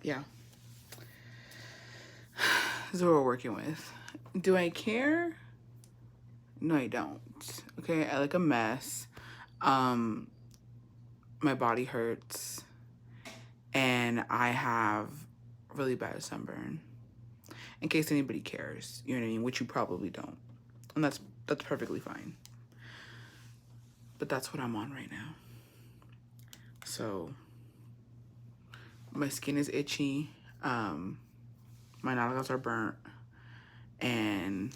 yeah. This is what we're working with. Do I care? No, I don't. Okay, I look a mess. Um, my body hurts, and I have really bad sunburn. In case anybody cares, you know what I mean, which you probably don't, and that's perfectly fine. But that's what I'm on right now. So my skin is itchy. My nalgas are burnt, and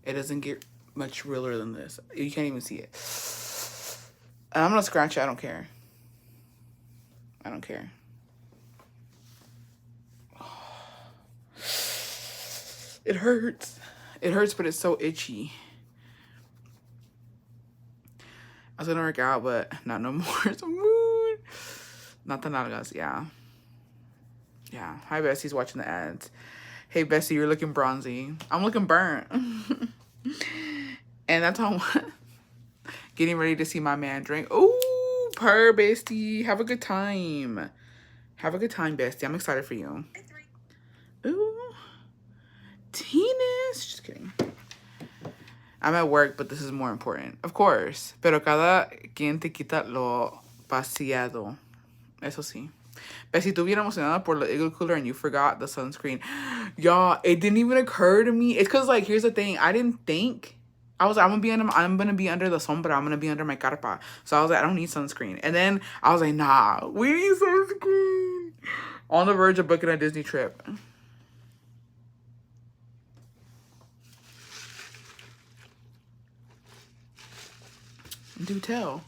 it doesn't get much realer than this. You can't even see it. And I'm gonna scratch it. I don't care. I don't care. It hurts. It hurts, but it's so itchy. I was gonna work out, but not no more. It's a mood. Not the nalgas, yeah. Yeah. Hi, Bessie's watching the ads. Hey, Bessie, you're looking bronzy. I'm looking burnt. And that's how I'm getting ready to see my man drink. Ooh, purr, bestie. Have a good time. Have a good time, bestie. I'm excited for you. Ooh. Teenus. Just kidding. I'm at work, but this is more important. Of course. Pero cada quien te quita lo paseado. Eso sí. Bessie, tú bien emocionada por the igloo cooler and you forgot the sunscreen. Y'all, it didn't even occur to me. It's because, like, here's the thing. I didn't think. I was like, I'm gonna be under the sombra. I'm gonna be under my carpa. So I was like, I don't need sunscreen. And then I was like, nah, we need sunscreen. On the verge of booking a Disney trip. Do tell.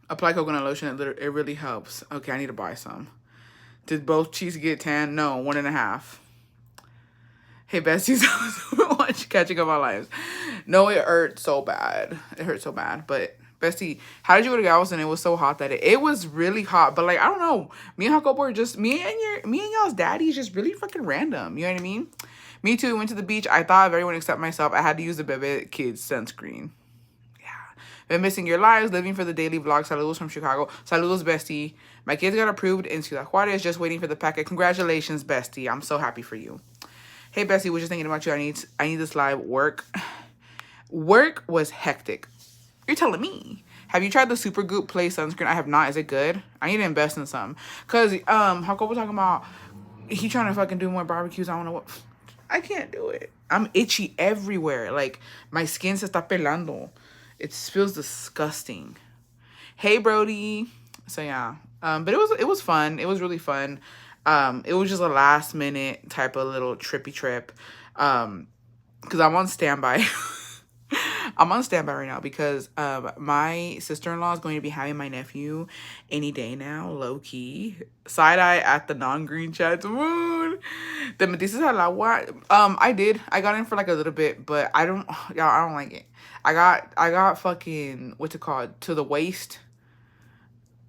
Apply coconut lotion. It really helps. Okay, I need to buy some. Did both cheeks get tan? No, 1.5. Hey, besties, watch Catching Up on Lives. No, it hurt so bad. It hurt so bad. But, bestie, how did you go to Galveston? It was so hot that it was really hot. But, like, I don't know. Me and Jacobo are just, me and y'all's daddy is just really fucking random. You know what I mean? Me too. Went to the beach. I thought of everyone except myself. I had to use the Bebe Kids sunscreen. Been missing your lives, living for the daily vlog. Saludos from Chicago. Saludos, bestie. My kids got approved in Ciudad Juarez. Just waiting for the packet. Congratulations, bestie. I'm so happy for you. Hey, bestie, was just thinking about you. I need this live work. Work was hectic. You're telling me. Have you tried the Supergoop Play sunscreen? I have not. Is it good? I need to invest in some. Cause Jacobo talking about he trying to fucking do more barbecues. I don't know what. I can't do it. I'm itchy everywhere. Like my skin se está pelando. It feels disgusting. Hey, Brody. So yeah, but it was fun. It was really fun. It was just a last minute type of little trippy trip. Because I'm on standby. I'm on standby right now because my sister-in-law is going to be having my nephew any day now, low key. Side eye at the non-green chat. Moon. Te metiste al agua. I did. I got in for like a little bit, but I don't like it. I got fucking, what's it called? To the waist,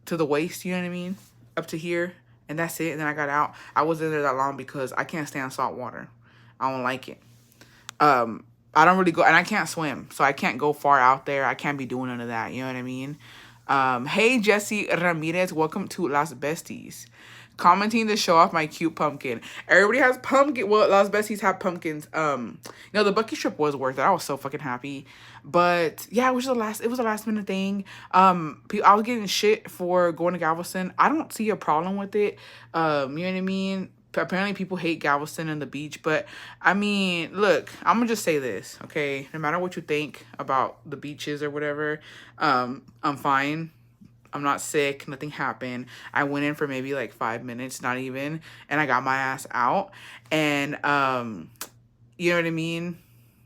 you know what I mean? Up to here, and that's it. And then I got out. I wasn't there that long because I can't stand salt water. I don't like it. I don't really go, and I can't swim, so I can't go far out there. I can't be doing none of that, you know what I mean? Hey, Jesse Ramirez, welcome to Las Besties. Commenting to show off my cute pumpkin. Everybody has pumpkin. Well, Las Besties have pumpkins. You know, the Bucky trip was worth it. I was so fucking happy. But yeah, it was a last minute thing. I was getting shit for going to Galveston. I don't see a problem with it. You know what I mean? Apparently people hate Galveston and the beach, but I mean, look, I'm gonna just say this, okay? No matter what you think about the beaches or whatever, I'm fine. I'm not sick. Nothing happened. I went in for maybe like 5 minutes, not even, and I got my ass out. And you know what I mean?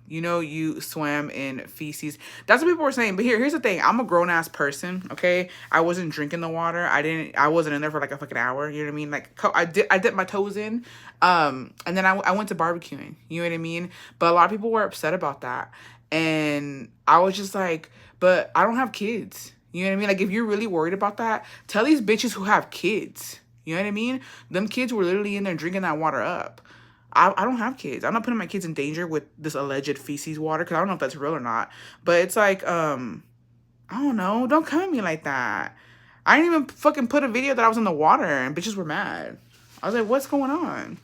You know, you swam in feces. That's what people were saying. But here's the thing. I'm a grown-ass person, okay? I wasn't drinking the water. I wasn't in there for like a fucking hour. You know what I mean? Like, I dipped my toes in. And then I went to barbecuing. You know what I mean? But a lot of people were upset about that. And I was just like, but I don't have kids. You know what I mean? Like, if you're really worried about that, tell these bitches who have kids. You know what I mean? Them kids were literally in there drinking that water up. I don't have kids. I'm not putting my kids in danger with this alleged feces water because I don't know if that's real or not. But it's like, I don't know. Don't come at me like that. I didn't even fucking put a video that I was in the water and bitches were mad. I was like, what's going on?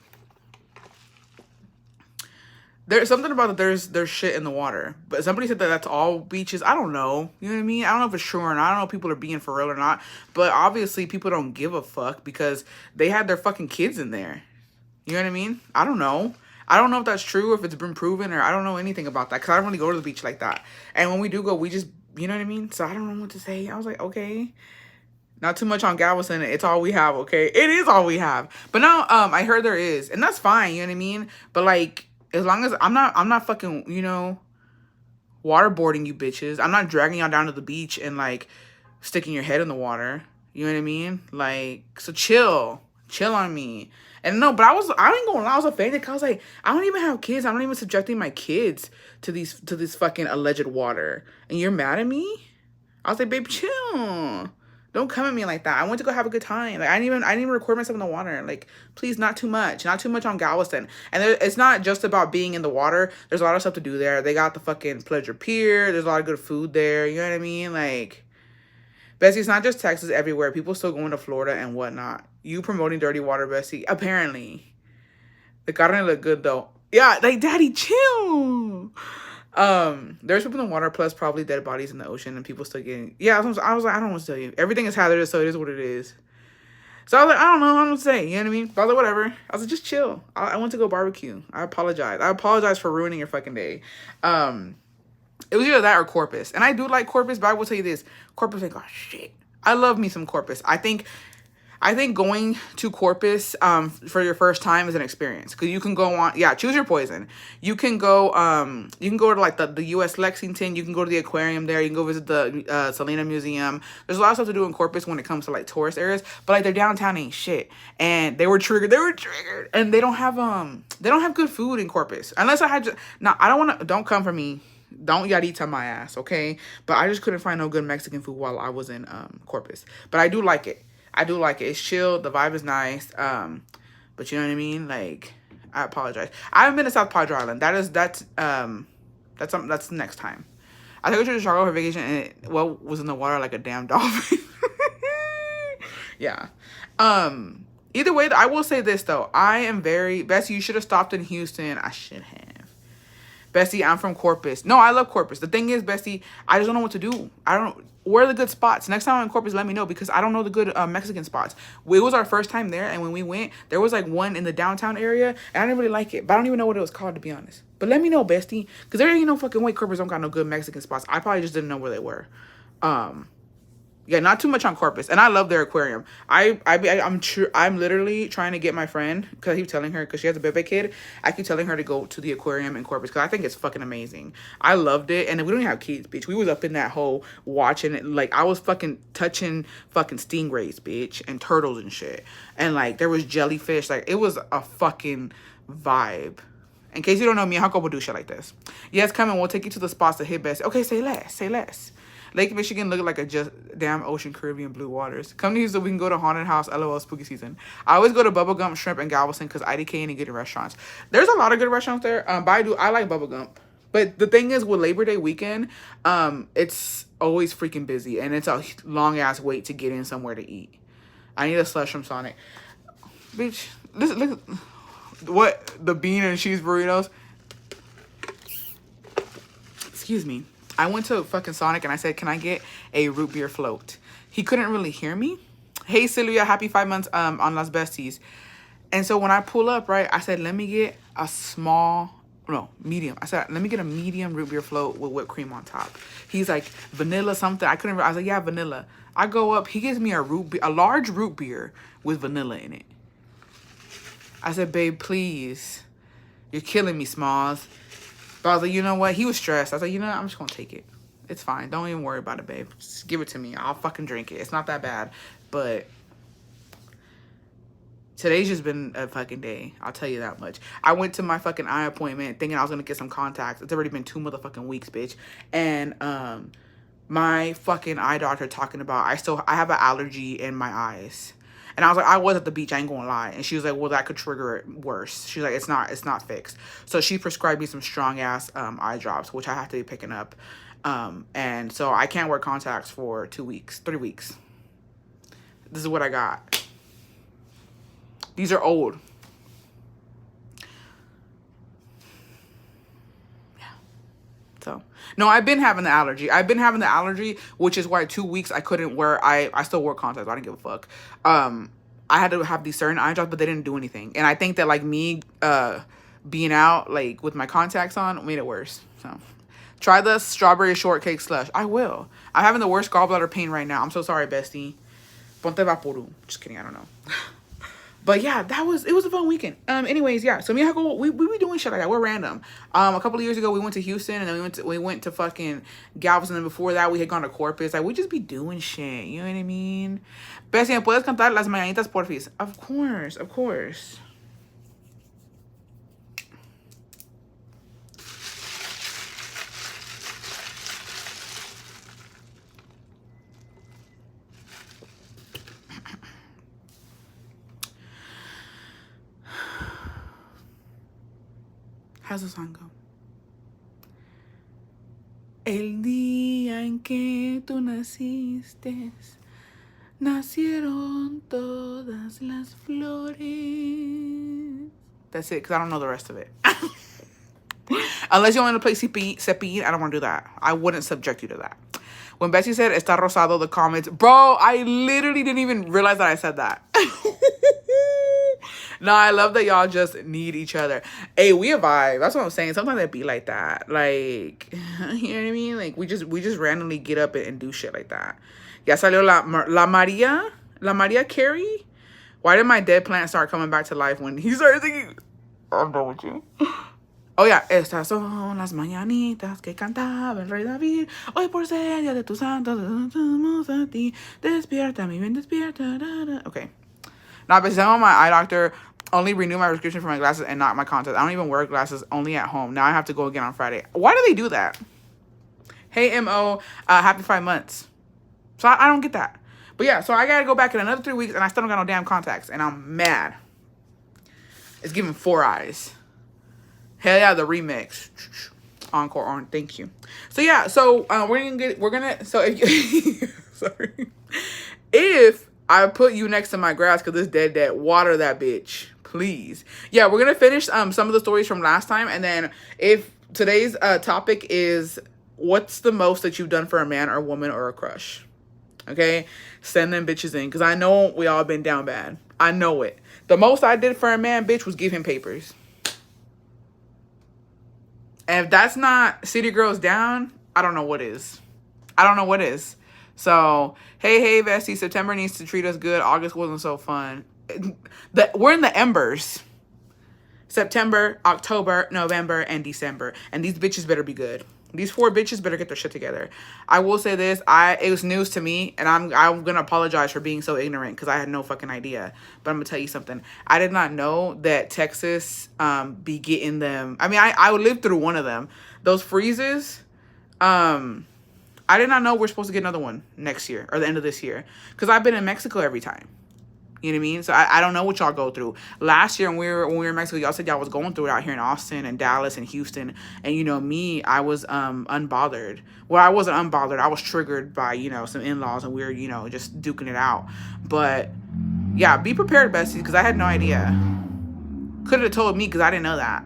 There's something about that there's shit in the water. But somebody said that that's all beaches. I don't know. You know what I mean? I don't know if it's true or not. I don't know if people are being for real or not. But obviously people don't give a fuck because they had their fucking kids in there. You know what I mean? I don't know. I don't know if that's true, if it's been proven, or I don't know anything about that. Because I don't really go to the beach like that. And when we do go, we just, you know what I mean? So I don't know what to say. I was like, okay. Not too much on Galveston. It's all we have, okay? It is all we have. But now, I heard there is. And that's fine, you know what I mean? But, like, as long as I'm not fucking, you know, waterboarding you bitches. I'm not dragging y'all down to the beach and, like, sticking your head in the water. You know what I mean? Like, so chill. Chill on me. And no, but I ain't gonna lie, I was offended because I was like, I don't even have kids. I'm not even subjecting my kids to this fucking alleged water. And you're mad at me? I was like, babe, chill. Don't come at me like that. I went to go have a good time. Like, I didn't even record myself in the water. Like, please, not too much. Not too much on Galveston. And it's not just about being in the water. There's a lot of stuff to do there. They got the fucking Pleasure Pier. There's a lot of good food there. You know what I mean? Like, Bessie, it's not just Texas, everywhere. People still going to Florida and whatnot. You promoting dirty water, Bessie. Apparently. The carne look good, though. Yeah, like, daddy, chill. There's people in the water, plus probably dead bodies in the ocean, and people still getting... Yeah, I was like, I don't know what to tell you. Everything is hazardous, so it is what it is. So I was like, I don't know what to say. You know what I mean? But I was like, whatever. I was like, just chill. I went to go barbecue. I apologize. I apologize for ruining your fucking day. It was either that or Corpus. And I do like Corpus, but I will tell you this. Corpus ain't got shit. I love me some Corpus. I think going to Corpus for your first time is an experience. Because you can go on, yeah, choose your poison. You can go to like the US Lexington. You can go to the aquarium there. You can go visit the Selena Museum. There's a lot of stuff to do in Corpus when it comes to like tourist areas. But like their downtown ain't shit. And they were triggered. And they don't have good food in Corpus. Unless I had just, now I don't come for me. Don't Yodita my ass, okay? But I just couldn't find no good Mexican food while I was in Corpus. But I do like it. I do like it. It's chill. The vibe is nice. But you know what I mean? Like, I apologize. I haven't been to South Padre Island. That's next time. I took her to Chicago for vacation and it was in the water like a damn dolphin. Yeah. Either way, I will say this though. I am very Bessie, you should have stopped in Houston. I should have. Bessie, I'm from Corpus. No, I love Corpus. The thing is, Bessie, I just don't know what to do. Where are the good spots? Next time I'm in Corpus, let me know because I don't know the good Mexican spots. It was our first time there, and when we went, there was like one in the downtown area, and I didn't really like it. But I don't even know what it was called, to be honest. But let me know, Bestie, because there ain't no fucking way Corpus don't got no good Mexican spots. I probably just didn't know where they were. Yeah, not too much on Corpus. And I love their aquarium. I'm literally trying to get my friend, because I keep telling her, because she has a baby kid, I keep telling her to go to the aquarium in Corpus, because I think it's fucking amazing. I loved it. And we don't even have kids, bitch. We was up in that hole watching it. Like, I was fucking touching fucking stingrays, bitch, and turtles and shit. And, like, there was jellyfish. Like, it was a fucking vibe. In case you don't know, me and Huckle will do shit like this. Yes, come and we'll take you to the spots to hit best. Okay, say less. Say less. Lake Michigan look like a just damn ocean, Caribbean blue waters. Come to Houston, we can go to Haunted House, LOL, spooky season. I always go to Bubblegump, Shrimp, and Galveston because IDK ain't good restaurants. There's a lot of good restaurants there, but I like Bubblegump. But the thing is, with Labor Day weekend, it's always freaking busy, and it's a long-ass wait to get in somewhere to eat. I need a slush from Sonic. Bitch, look what, the bean and cheese burritos? Excuse me. I went to fucking Sonic and I said, can I get a root beer float? He couldn't really hear me. Hey, Sylvia, happy 5 months on Las Besties. And so when I pull up, right, I said, let me get a medium. I said, let me get a medium root beer float with whipped cream on top. He's like, vanilla something. I was like, yeah, vanilla. I go up. He gives me a large root beer with vanilla in it. I said, babe, please. You're killing me, Smalls. But I was like, you know what? He was stressed. I was like, you know what? I'm just going to take it. It's fine. Don't even worry about it, babe. Just give it to me. I'll fucking drink it. It's not that bad. But today's just been a fucking day. I'll tell you that much. I went to my fucking eye appointment thinking I was going to get some contacts. It's already been 2 motherfucking weeks, bitch. And my fucking eye doctor talking about I have an allergy in my eyes. And I was like, I was at the beach, I ain't gonna lie. And she was like, well, that could trigger it worse. She's like, it's not fixed. So she prescribed me some strong ass eye drops, which I have to be picking up. And so I can't wear contacts for 3 weeks. This is what I got. These are old. Yeah. So, no, I've been having the allergy. Which is why 2 weeks I couldn't wear, I still wore contacts. I didn't give a fuck. I had to have these certain eye drops, but they didn't do anything. And I think that, like, me being out, like, with my contacts on made it worse. So, try the strawberry shortcake slush. I will. I'm having the worst gallbladder pain right now. I'm so sorry, bestie. Ponte vaporu. Just kidding. I don't know. But yeah, it was a fun weekend. Anyways, yeah. So me and Huckle, we be doing shit like that. We're random. A couple of years ago, we went to Houston, and then we went to fucking Galveston, and before that, we had gone to Corpus. Like, we just be doing shit. You know what I mean? Bessie, ¿me puedes cantar las mañanitas, porfis? Of course, of course. How's the song go? El día en que tú naciste, nacieron todas las flores. That's it, because I don't know the rest of it. Unless you want to play Cepillín, I don't want to do that. I wouldn't subject you to that. When Bessie said, está rosado, the comments, bro, I literally didn't even realize that I said that. No, I love that y'all just need each other. Hey, we a vibe. That's what I'm saying. Sometimes it be like that. Like, you know what I mean? Like, we just randomly get up and do shit like that. Ya salió la Maria Carey? Why did my dead plant start coming back to life when he started singing? I'm done with you. Oh, yeah. Estas son las mañanitas que cantaba el rey David. Hoy por ser día de tus santos, cantamos a ti. Despierta, mi bien, despierta. Da, da. Okay. Now, but I'm on my eye doctor. Only renew my prescription for my glasses and not my contacts. I don't even wear glasses, only at home. Now I have to go again on Friday. Why do they do that? Hey, M.O., happy 5 months. So I don't get that. But yeah, so I got to go back in another 3 weeks, and I still don't got no damn contacts, and I'm mad. It's giving 4 eyes. Hell yeah, the remix. Encore on, thank you. So yeah, so so if sorry. If I put you next to my grass because it's dead, water that bitch, please. Yeah, we're gonna finish some of the stories from last time, and then if today's topic is what's the most that you've done for a man or a woman or a crush, okay, send them bitches in, because I know we all been down bad. I know it. The most I did for a man, bitch, was give him papers. And if that's not City Girls down, I don't know what is. I don't know what is. So, hey, Vesty, September needs to treat us good. August wasn't so fun. We're in the embers. September, October, November, and December. And these bitches better be good. These 4 bitches better get their shit together. I will say this. It was news to me, and I'm going to apologize for being so ignorant because I had no fucking idea. But I'm going to tell you something. I did not know that Texas be getting them. I mean, I lived through one of them. Those freezes. I did not know we're supposed to get another one next year or the end of this year because I've been in Mexico every time. You know what I mean? So I don't know what y'all go through. Last year when we were in Mexico, y'all said y'all was going through it out here in Austin and Dallas and Houston. And, you know, me, I was unbothered. Well, I wasn't unbothered. I was triggered by, you know, some in-laws, and we were, you know, just duking it out. But, yeah, be prepared, besties, because I had no idea. Could have told me because I didn't know that.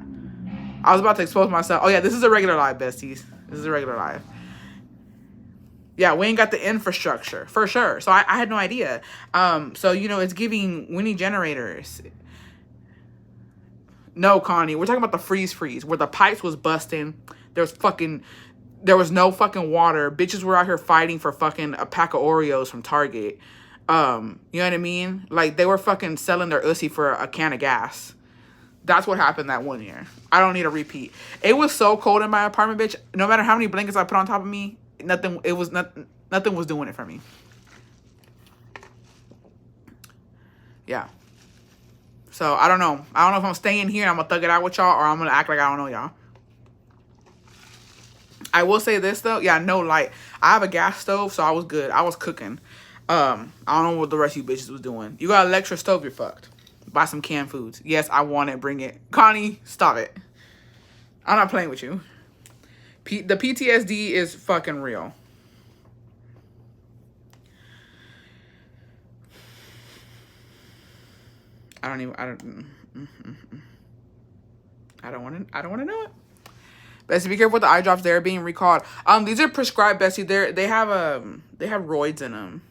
I was about to expose myself. Oh, yeah, this is a regular live, besties. This is a regular live. Yeah, we ain't got the infrastructure, for sure. So I had no idea. So, you know, it's giving Winnie generators. No, Connie, we're talking about the freeze, where the pipes was busting. There was no fucking water. Bitches were out here fighting for fucking a pack of Oreos from Target. You know what I mean? Like, they were fucking selling their ussy for a can of gas. That's what happened that one year. I don't need a repeat. It was so cold in my apartment, bitch. No matter how many blankets I put on top of me, nothing was doing it for me. Yeah. So I don't know. I don't know if I'm staying here and I'm gonna thug it out with y'all, or I'm gonna act like I don't know y'all. I will say this though. Yeah, no light. I have a gas stove, so I was good. I was cooking. I don't know what the rest of you bitches was doing. You got an electric stove, you're fucked. Buy some canned foods. Yes, I want it. Bring it. Connie, stop it. I'm not playing with you. The PTSD is fucking real. I don't want to know it. Bestie, be careful with the eye drops. They're being recalled. These are prescribed, Bestie. They have roids in them.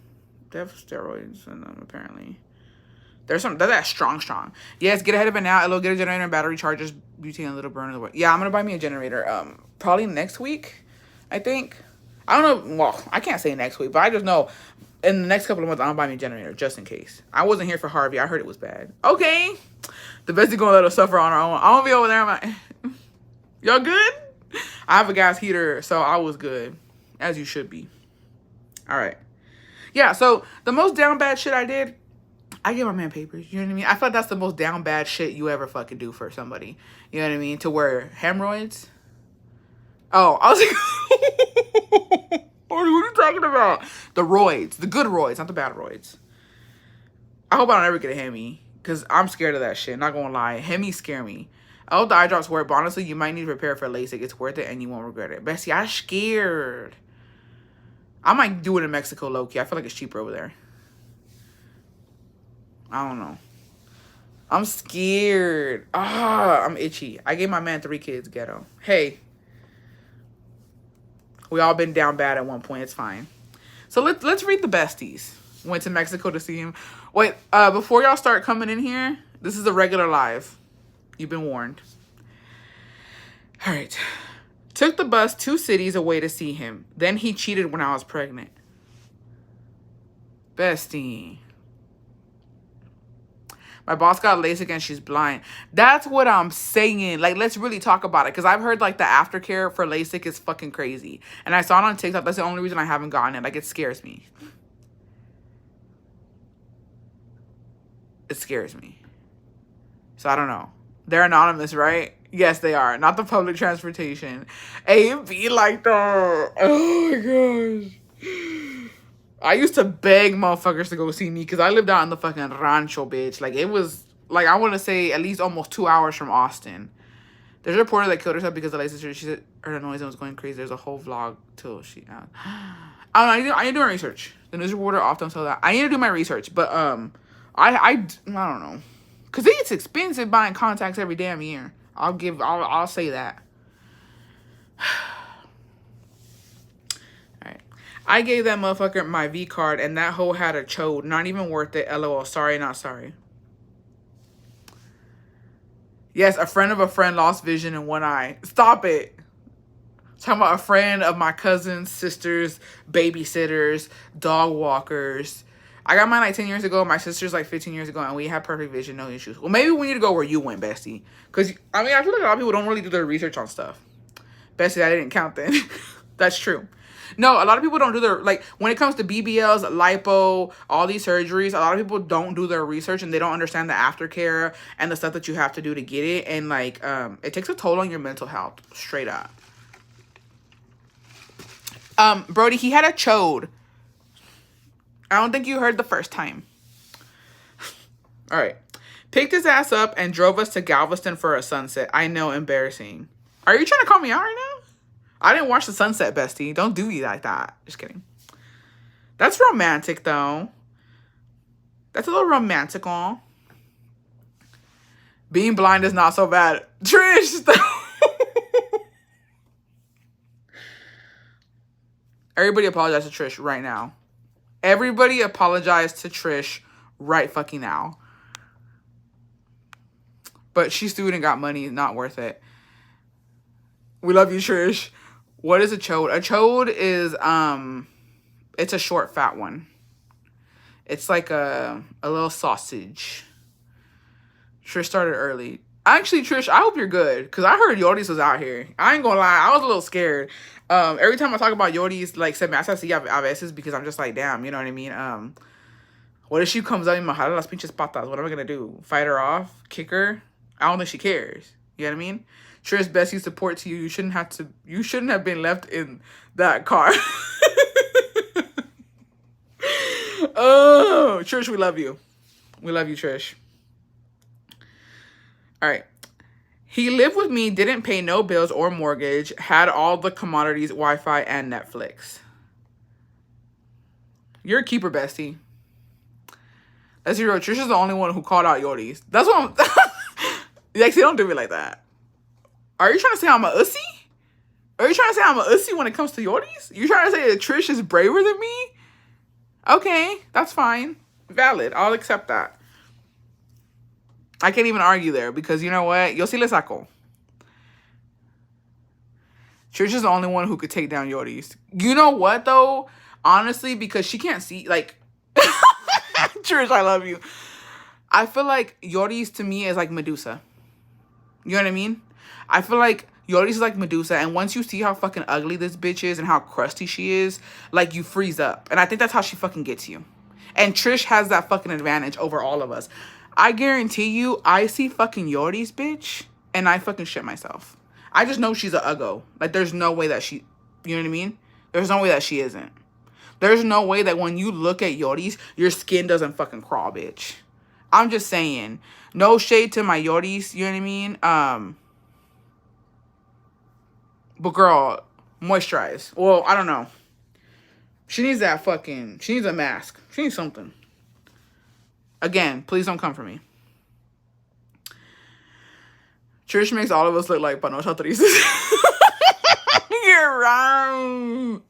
They have steroids in them, apparently. They're that strong. Yes, get ahead of it now. It'll get a generator and battery chargers, butane, a little burner. Yeah, I'm gonna buy me a generator. Probably next week, I think. I don't know. Well, I can't say next week, but I just know in the next couple of months, I'm gonna buy me a generator just in case. I wasn't here for Harvey. I heard it was bad. Okay, the bestie gonna let us suffer on our own. I'm gonna be over there. I'm like, y'all good? I have a gas heater, so I was good, as you should be. All right. Yeah, so the most down bad shit I did, I gave my man papers. You know what I mean? I feel like that's the most down bad shit you ever fucking do for somebody. You know what I mean? To wear hemorrhoids. Oh, I was like, what are you talking about? The roids. The good roids, not the bad roids. I hope I don't ever get a hemi, because I'm scared of that shit. Not gonna lie. Hemis scare me. I hope the eye drops work, but honestly, you might need to prepare for LASIK. It's worth it, and you won't regret it. Bessie, I'm scared. I might do it in Mexico, low-key. I feel like it's cheaper over there. I don't know. I'm scared. I'm itchy. I gave my man 3 kids, ghetto. Hey. We all been down bad at one point. It's fine. So let's read the besties. Went to Mexico to see him. Wait, before y'all start coming in here, this is a regular live. You've been warned. All right. Took the bus 2 cities away to see him. Then he cheated when I was pregnant. Bestie. My boss got LASIK and she's blind. That's what I'm saying. Like, let's really talk about it. Because I've heard, like, the aftercare for LASIK is fucking crazy. And I saw it on TikTok. That's the only reason I haven't gotten it. Like, it scares me. It scares me. So, I don't know. They're anonymous, right? Yes, they are. Not the public transportation. A be like that. Oh, my gosh. I used to beg motherfuckers to go see me because I lived out in the fucking rancho, bitch. Like, it was, like, I want to say at least almost 2 hours from Austin. There's a reporter that killed herself because the license, she said, heard a noise and was going crazy. There's a whole vlog till she, I don't know. I need to do my research. The news reporter often told that. I need to do my research, but, I don't know. Because it's expensive buying contacts every damn year. I'll say that. Alright. I gave that motherfucker my V card and that hoe had a chode. Not even worth it. LOL. Sorry, not sorry. Yes, a friend of a friend lost vision in one eye. Stop it. Talking about a friend of my cousins, sisters, babysitters, dog walkers. I got mine like 10 years ago. My sister's like 15 years ago. And we had perfect vision, no issues. Well, maybe we need to go where you went, Bestie. Because, I mean, I feel like a lot of people don't really do their research on stuff. Bestie, I didn't count then. That's true. No, a lot of people don't do their, like, when it comes to BBLs, lipo, all these surgeries, a lot of people don't do their research and they don't understand the aftercare and the stuff that you have to do to get it. And, like, it takes a toll on your mental health. Straight up. Brody, he had a chode. I don't think you heard the first time. All right. Picked his ass up and drove us to Galveston for a sunset. I know, embarrassing. Are you trying to call me out right now? I didn't watch the sunset, bestie. Don't do me like that. Just kidding. That's romantic, though. That's a little romantical. Being blind is not so bad. Trish! Everybody apologize to Trish right now. Everybody apologize to Trish right fucking now. But she sued and got money. Not worth it. We love you, Trish. What is a chode? A chode is, it's a short, fat one. It's like a little sausage. Trish started early. Actually, Trish, I hope you're good. Because I heard Yodies was out here. I ain't gonna lie. I was a little scared. Every time I talk about Yodies, like, se me hace así a veces because I'm just like, damn, you know what I mean? What if she comes out and me jala las pinches patas? What am I gonna do? Fight her off? Kick her? I don't think she cares. You know what I mean? Trish, Bessie, support to you. You shouldn't have been left in that car. Oh, Trish, we love you. We love you, Trish. All right. He lived with me, didn't pay no bills or mortgage, had all the commodities, Wi-Fi, and Netflix. You're a keeper, bestie. Let's be real. Trisha's the only one who called out Yodies. That's what I'm... Lexi, don't do me like that. Are you trying to say I'm a ussy? Are you trying to say I'm a ussy when it comes to Yodies? You trying to say that Trish is braver than me? Okay, that's fine. Valid. I'll accept that. I can't even argue there because you know what? Yo sí le saco. Trish is the only one who could take down Yodies. You know what, though? Honestly, because she can't see, like... Trish, I love you. I feel like Yodies to me is like Medusa. You know what I mean? I feel like Yodies is like Medusa, and once you see how fucking ugly this bitch is and how crusty she is, like, you freeze up. And I think that's how she fucking gets you. And Trish has that fucking advantage over all of us. I guarantee you, I see fucking Yodies, bitch, and I fucking shit myself. I just know she's a uggo. Like, there's no way that she... You know what I mean? There's no way that she isn't. There's no way that when you look at Yodies, your skin doesn't fucking crawl, bitch. I'm just saying. No shade to my Yodies, you know what I mean? But girl, moisturize. Well, I don't know. She needs that fucking... She needs a mask. She needs something. Again, please don't come for me. Trish makes all of us look like panocha tristes. You're wrong.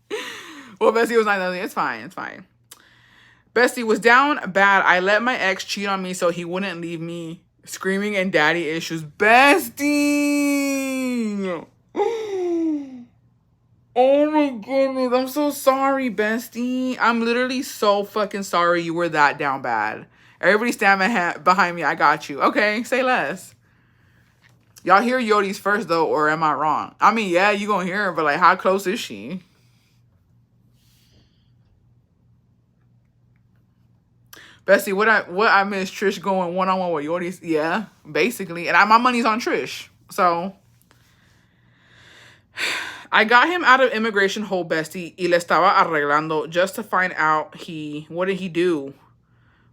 Well, Bestie was not... It's fine. It's fine. Bestie was down bad. I let my ex cheat on me so he wouldn't leave me. Screaming and daddy issues. Bestie! Oh my goodness. I'm so sorry, Bestie. I'm literally so fucking sorry you were that down bad. Everybody stand behind me. I got you. Okay, say less. Y'all hear Yodies first, though, or am I wrong? I mean, yeah, you gonna hear her, but, like, how close is she? Bestie, what I miss Trish going one-on-one with Yodies? Yeah, basically. And my money's on Trish. So, I got him out of immigration hole, Bestie, y le estaba arreglando just to find out what did he do?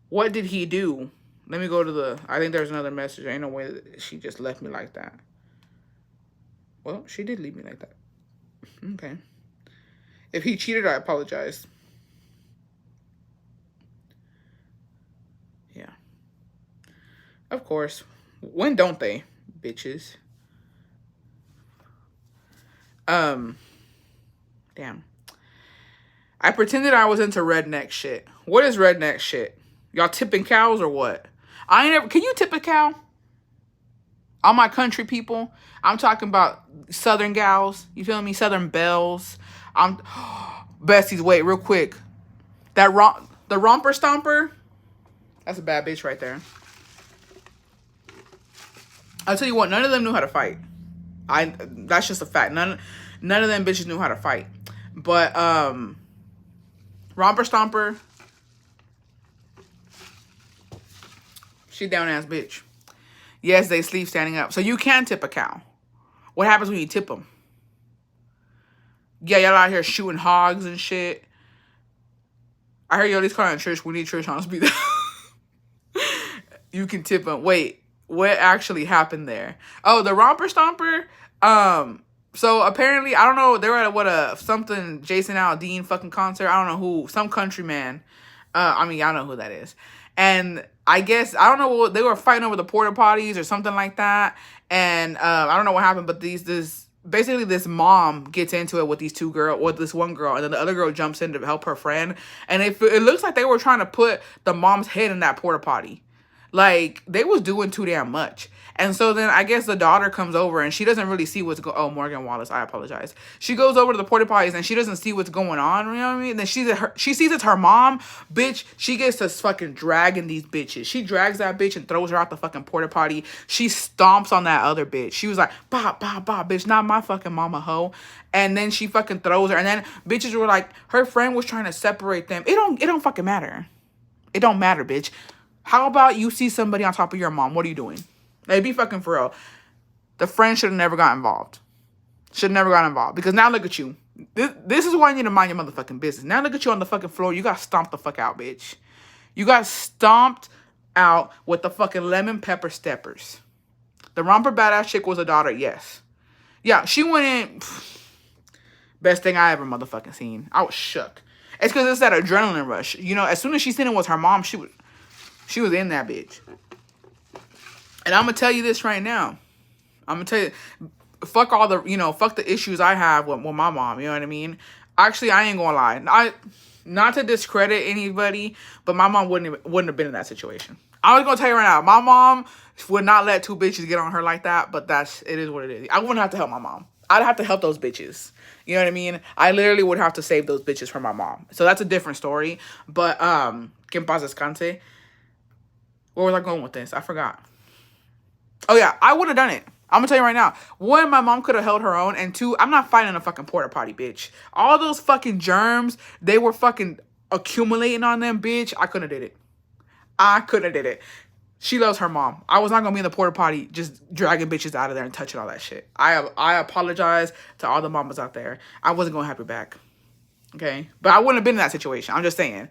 What did he do? Let me go to the... I think there's another message. Ain't no way that she just left me like that. Well, she did leave me like that. Okay. If he cheated, I apologize. Yeah. Of course. When don't they, bitches? Damn. I pretended I was into redneck shit. What is redneck shit? Y'all tipping cows or what? I ain't ever... Can you tip a cow? All my country people. I'm talking about southern gals. You feel me? Southern belles. Besties, wait, real quick. The romper stomper. That's a bad bitch right there. I'll tell you what, none of them knew how to fight. That's just a fact. None of them bitches knew how to fight. But romper stomper, she down ass bitch. Yes, they sleep standing up. So you can tip a cow. What happens when you tip them? Yeah, y'all out here shooting hogs and shit. I heard Yodi's calling Trish. We need Trish on speed. You can tip them. Wait, what actually happened there? Oh, the romper stomper. So apparently, I don't know. They were at something Jason Aldean fucking concert. I don't know who. Some countryman. I mean, y'all know who that is. And I guess, I don't know, they were fighting over the porta potties or something like that. And I don't know what happened, but basically this mom gets into it with this one girl, and then the other girl jumps in to help her friend. And it looks like they were trying to put the mom's head in that porta potty. Like, they was doing too damn much. And so then I guess the daughter comes over and she doesn't really see what's going on. Oh, Morgan Wallace, I apologize. She goes over to the porta potties and she doesn't see what's going on, you know what I mean? And then she sees it's her mom, bitch. She gets to fucking dragging these bitches. She drags that bitch and throws her out the fucking porta potty. She stomps on that other bitch. She was like, bah, bah, bah, bitch, not my fucking mama, hoe. And then she fucking throws her. And then bitches were like, her friend was trying to separate them. It don't fucking matter. It don't matter, bitch. How about you see somebody on top of your mom? What are you doing? Like, be fucking for real. The friend should have never got involved. Should have never got involved. Because now look at you. This is why you need to mind your motherfucking business. Now look at you on the fucking floor. You got stomped the fuck out, bitch. You got stomped out with the fucking lemon pepper steppers. The romper badass chick was a daughter, yes. Yeah, she went in. Best thing I ever motherfucking seen. I was shook. It's because it's that adrenaline rush. You know, as soon as she seen it was her mom, she was... She was in that bitch. And I'm gonna tell you this right now. I'm gonna tell you, fuck all the, fuck the issues I have with my mom. You know what I mean? Actually, I ain't gonna lie. Not to discredit anybody, but my mom wouldn't have been in that situation. I was gonna tell you right now, my mom would not let two bitches get on her like that. But it is what it is. I wouldn't have to help my mom. I'd have to help those bitches. You know what I mean? I literally would have to save those bitches from my mom. So that's a different story. But que paz descanse. Where was I going with this? I forgot. Oh yeah, I would have done it. I'm gonna tell you right now. One, my mom could have held her own. And two, I'm not fighting a fucking porta potty, bitch. All those fucking germs, they were fucking accumulating on them, bitch. I couldn't have did it. I couldn't have did it. She loves her mom. I was not gonna be in the porta potty just dragging bitches out of there and touching all that shit. I apologize to all the mamas out there. I wasn't gonna have your back. Okay? But I wouldn't have been in that situation. I'm just saying.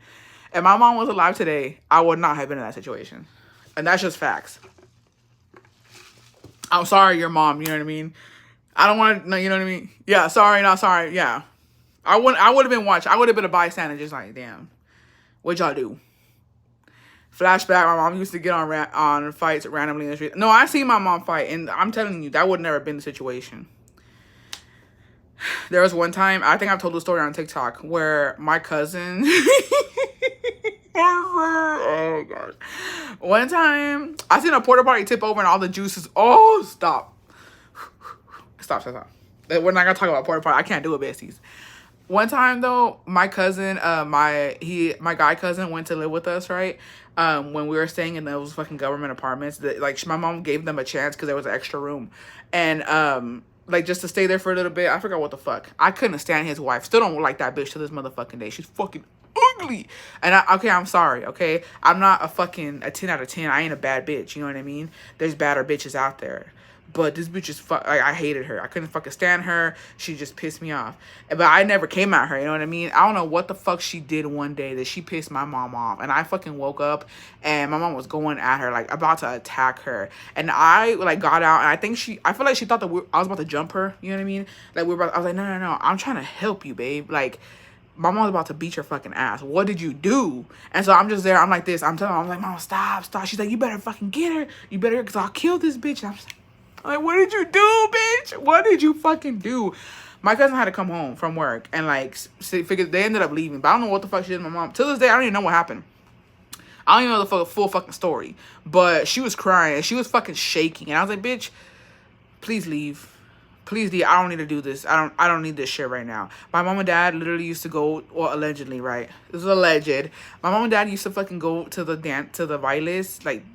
If my mom was alive today, I would not have been in that situation. And that's just facts. I'm sorry, your mom, you know what I mean? I don't want to, no, you know what I mean? Yeah, sorry, not sorry, yeah. I would have been watching. I would have been a bystander just like, damn, what'd y'all do? Flashback, my mom used to get on fights randomly in the street. No, I seen my mom fight, and I'm telling you, that would never have been the situation. There was one time, I think I've told the story on TikTok, where my cousin... Oh gosh. One time I seen a porta potty tip over and all the juices. Oh, stop. We're not gonna talk about porta potty. I can't do it, besties. One time though, my cousin, my guy cousin went to live with us, right? When we were staying in those fucking government apartments, that like my mom gave them a chance because there was an extra room, and like just to stay there for a little bit. I forgot what the fuck. I couldn't stand his wife. Still don't like that bitch to this motherfucking day. She's fucking ugly. And I'm sorry, okay? I'm not a 10 out of 10. I ain't a bad bitch, you know what I mean? There's badder bitches out there. But this bitch is I hated her. I couldn't fucking stand her. She just pissed me off. But I never came at her, you know what I mean? I don't know what the fuck she did one day that she pissed my mom off. And I fucking woke up and my mom was going at her, like about to attack her. And I like got out and I feel like she thought that I was about to jump her, you know what I mean? Like I was like, no, I'm trying to help you, babe. Like, my mom's about to beat your fucking ass. What did you do? And so I'm just there. I'm like this. I'm telling her, I'm like, Mom, stop. She's like, you better fucking get her. You better, because I'll kill this bitch. And I'm like, what did you do, bitch? What did you fucking do? My cousin had to come home from work and like figure they ended up leaving. But I don't know what the fuck she did to my mom. To this day, I don't even know what happened. I don't even know the full fucking story. But she was crying and she was fucking shaking. And I was like, bitch, please leave. Please, I don't need to do this. I don't need this shit right now. My mom and dad literally used to go, well, allegedly, right? This is alleged. My mom and dad used to fucking go to the bailes, like,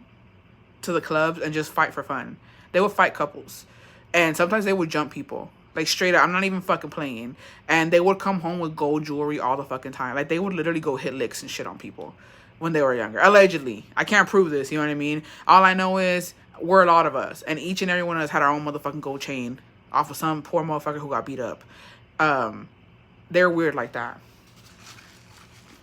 to the clubs and just fight for fun. They would fight couples. And sometimes they would jump people. Like, straight up. I'm not even fucking playing. And they would come home with gold jewelry all the fucking time. Like, they would literally go hit licks and shit on people when they were younger. Allegedly. I can't prove this, you know what I mean? All I know is we're a lot of us. And each and every one of us had our own motherfucking gold chain off of some poor motherfucker who got beat up. They're weird like that.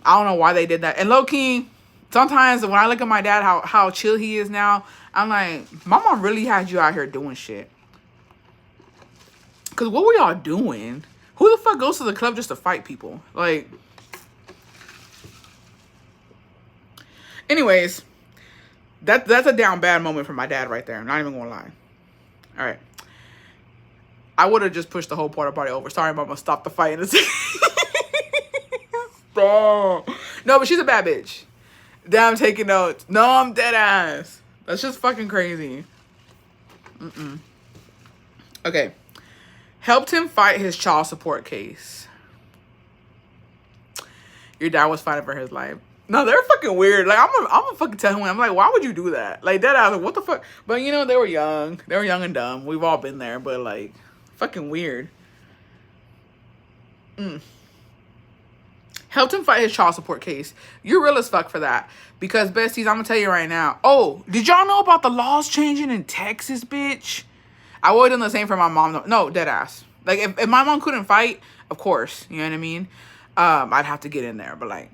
I don't know why they did that. And low-key, sometimes when I look at my dad, how chill he is now, I'm like, my mom really had you out here doing shit. Because what were y'all doing? Who the fuck goes to the club just to fight people? Like, anyways, that's a down bad moment for my dad right there. I'm not even going to lie. All right. I would have just pushed the whole porta potty over. Sorry, mama. Stop the fight in a second. Stop. No, but she's a bad bitch. Damn, taking notes. No, I'm dead ass. That's just fucking crazy. Okay. Helped him fight his child support case. Your dad was fighting for his life. No, they're fucking weird. Like, I'm gonna fucking tell him. I'm like, why would you do that? Like, that ass, like, what the fuck? But, you know, they were young. They were young and dumb. We've all been there. But, like, fucking weird. Helped him fight his child support case. You're real as fuck for that. Because, besties, I'm gonna tell you right now. Oh, did y'all know about the laws changing in Texas, bitch? I would have done the same for my mom. No, dead ass. Like, if my mom couldn't fight, of course, you know what I mean? I'd have to get in there. But, like,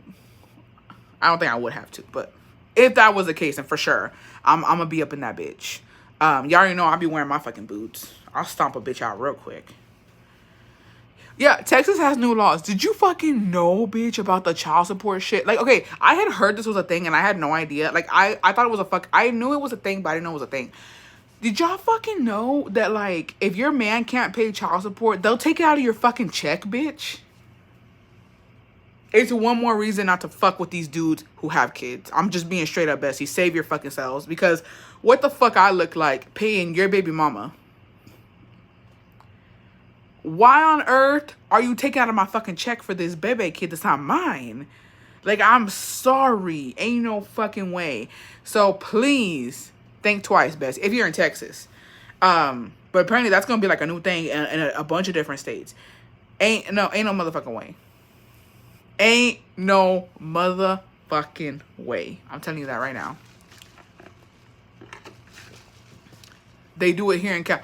I don't think I would have to. But if that was the case, and for sure, I'm gonna be up in that bitch. Y'all already know I'll be wearing my fucking boots. I'll stomp a bitch out real quick. Yeah, Texas has new laws. Did you fucking know, bitch, about the child support shit? Like, okay, I had heard this was a thing and I had no idea. Like, I thought it was I knew it was a thing, but I didn't know it was a thing. Did y'all fucking know that, like, if your man can't pay child support, they'll take it out of your fucking check, bitch? It's one more reason not to fuck with these dudes who have kids. I'm just being straight up, Bessie. Save your fucking selves. Because what the fuck I look like paying your baby mama? Why on earth are you taking out of my fucking check for this baby kid that's not mine? Like, I'm sorry. Ain't no fucking way. So please think twice, Bessie, if you're in Texas. But apparently that's gonna be like a new thing in a bunch of different states. Ain't no motherfucking way. Ain't no motherfucking way. I'm telling you that right now. They do it here in Cal.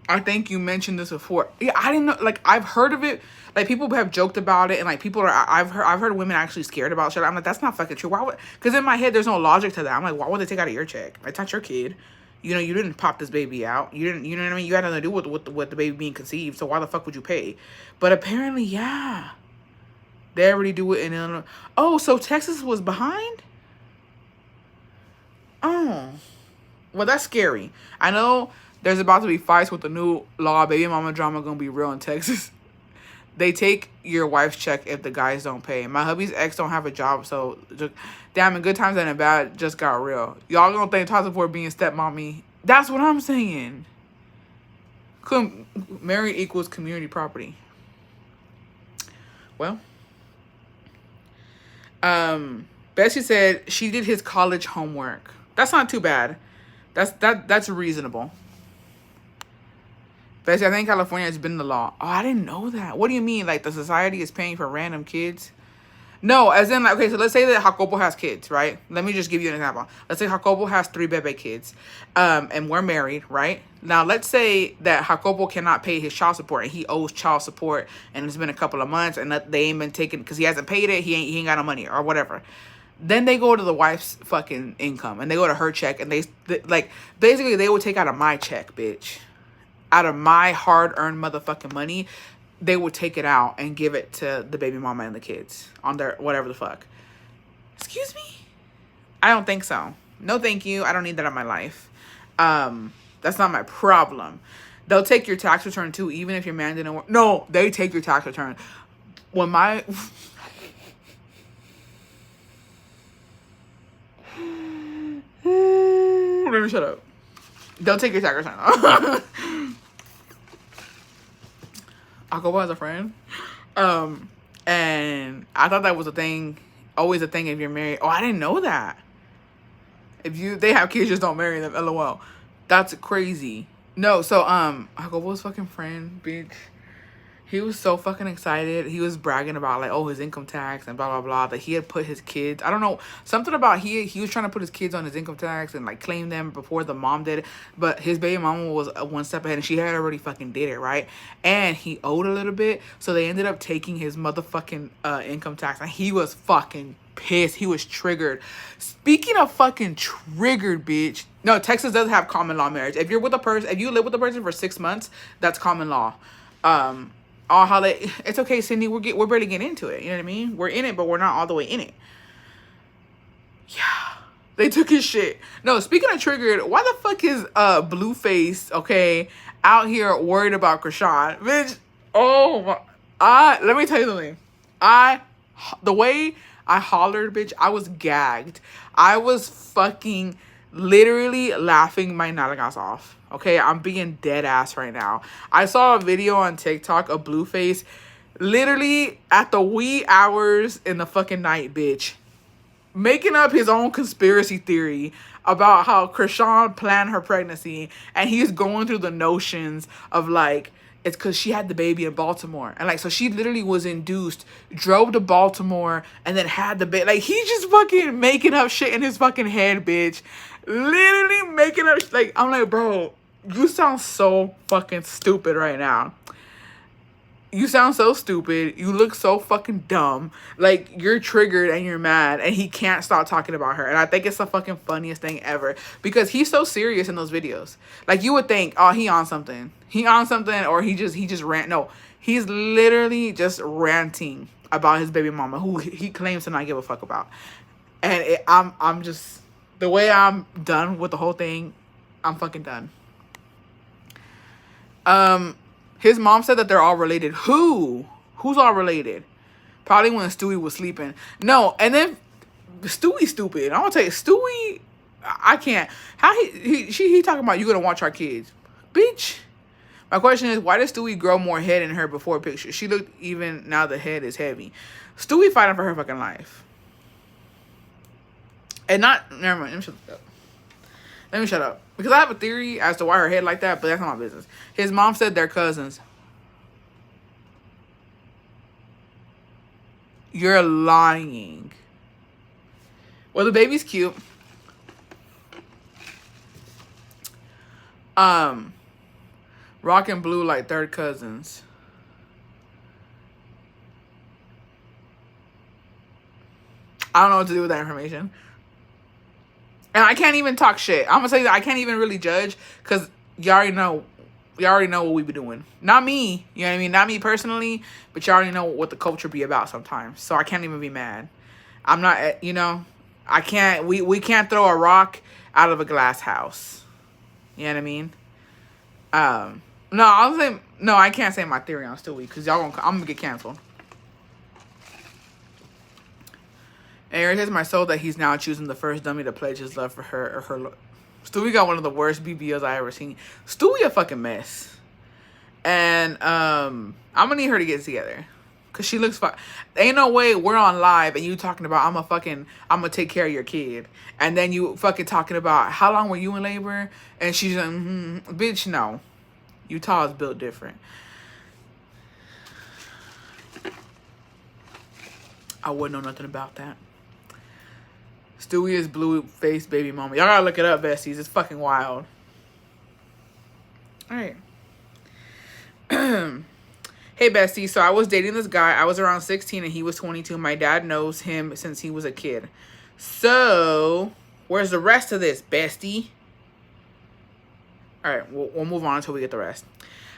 I think you mentioned this before. Yeah, I didn't know. Like, I've heard of it. Like, people have joked about it, and like people are. I've heard women actually scared about shit. I'm like, that's not fucking true. Why would? Because in my head, there's no logic to that. I'm like, why would they take out of your check? It's not your kid. You know, you didn't pop this baby out. You didn't. You know what I mean? You had nothing to do with the baby being conceived. So why the fuck would you pay? But apparently, yeah, they already do it in Illinois. Oh, so Texas was behind? Oh, well, that's scary. I know. There's about to be fights with the new law. Baby mama drama gonna be real in Texas. They take your wife's check if the guys don't pay. My hubby's ex don't have a job, so just, damn, in good times and in bad, just got real. Y'all gonna think child support being stepmommy. That's what I'm saying. Married equals community property. Well, Bessie said she did his college homework. That's not too bad. That's reasonable. Bessie, I think California has been the law. Oh, I didn't know that. What do you mean? Like, the society is paying for random kids? No, as in, like, okay, so let's say that Jacobo has kids, right? Let me just give you an example. Let's say Jacobo has 3 baby kids, and we're married, right? Now, let's say that Jacobo cannot pay his child support, and he owes child support, and it's been a couple of months, and they ain't been taken, because he hasn't paid it, he ain't got no money, or whatever. Then they go to the wife's fucking income, and they go to her check, and they like, basically, they would take out of my check, bitch. Out of my hard-earned motherfucking money, they would take it out and give it to the baby mama and the kids on their whatever the fuck. Excuse me? I don't think so. No, thank you. I don't need that in my life. That's not my problem. They'll take your tax return too, even if your man didn't work. No, they take your tax return. When my... Let me shut up. They'll take your tax return. Jacobo has a friend. And I thought that was a thing, always a thing if you're married. Oh, I didn't know that. If they have kids, just don't marry them. LOL. That's crazy. No, so Jacobo's fucking friend, bitch. He was so fucking excited. He was bragging about, like, oh, his income tax and blah, blah, blah. That he had put his kids. I don't know. Something about he was trying to put his kids on his income tax and, like, claim them before the mom did it. But his baby mama was one step ahead and she had already fucking did it, right? And he owed a little bit. So they ended up taking his motherfucking income tax. And he was fucking pissed. He was triggered. Speaking of fucking triggered, bitch. No, Texas does have common law marriage. If you're with a person, if you live with a person for 6 months, that's common law. It's okay, Sydney. We're barely getting into it. You know what I mean? We're in it, but we're not all the way in it. Yeah, they took his shit. No, speaking of triggered, why the fuck is Blueface out here worried about Chrisean, bitch? Oh my! Let me tell you something. The way I hollered, bitch, I was gagged. I was fucking literally laughing my nalgas off. Okay, I'm being dead ass right now. I saw a video on TikTok of Blueface literally at the wee hours in the fucking night, bitch, making up his own conspiracy theory about how Chrisean planned her pregnancy, and he's going through the notions of, like, it's because she had the baby in Baltimore. And, like, so she literally was induced, drove to Baltimore, and then had the baby. Like, he's just fucking making up shit in his fucking head, bitch. Literally making up, like, I'm like, bro, you sound so fucking stupid right now. You sound so stupid. You look so fucking dumb. Like, you're triggered and you're mad, and he can't stop talking about her. And I think it's the fucking funniest thing ever, because he's so serious in those videos. Like, you would think, oh, he on something. He on something, or he just ran. No, He's literally just ranting about his baby mama, who he claims to not give a fuck about. And I'm just, the way I'm done with the whole thing, I'm fucking done. His mom said that they're all related. Who? Who's all related? Probably when Stewie was sleeping. No, and then Stewie's stupid. I'm gonna tell you, Stewie, I can't. How he talking about you gonna watch our kids, bitch. My question is, why does Stewie grow more head in her before picture? She looked even, now the head is heavy. Stewie fighting for her fucking life. And not, never mind, let me shut up. Because I have a theory as to why her head like that, but that's not my business. His mom said they're cousins. You're lying. Well, the baby's cute. Rock and Blue like third cousins. I don't know what to do with that information. And I can't even talk shit. I'm gonna say that I can't even really judge because y'all already know what we be doing. Not me, you know what I mean? Not me personally, but y'all already know what the culture be about sometimes. So I can't even be mad. I'm not, you know, I can't, we can't throw a rock out of a glass house. You know what I mean? No, I'll say, no, I can't say my theory on Stewie because I'm gonna get canceled. It irritates my soul that he's now choosing the first dummy to pledge his love for her or her. Stewie got one of the worst BBLs I ever seen. Stewie a fucking mess. And I'm gonna need her to get together. Cause she looks fine. Ain't no way we're on live and you talking about I'm gonna take care of your kid. And then you fucking talking about how long were you in labor? And she's like, bitch, no. Utah is built different. I wouldn't know nothing about that. Stewie is Blueface baby mama. Y'all gotta look it up, besties. It's fucking wild. Alright. Hey, bestie. So I was dating this guy. I was around 16 and he was 22. My dad knows him since he was a kid. So, where's the rest of this, bestie? Alright, we'll move on until we get the rest.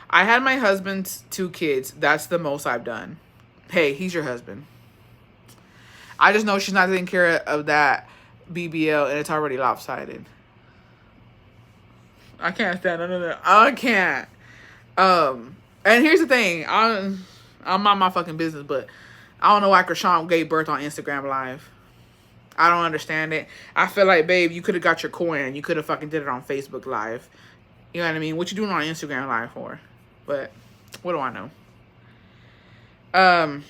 I had my husband's 2 kids. That's the most I've done. Hey, he's your husband. I just know she's not taking care of that BBL and it's already lopsided. I can't stand none of that. I can't. And here's the thing. I'm not my fucking business, but I don't know why Chrisean gave birth on Instagram Live. I don't understand it. I feel like, babe, you could have got your coin and you could have fucking did it on Facebook Live. You know what I mean? What you doing on Instagram Live for? But what do I know?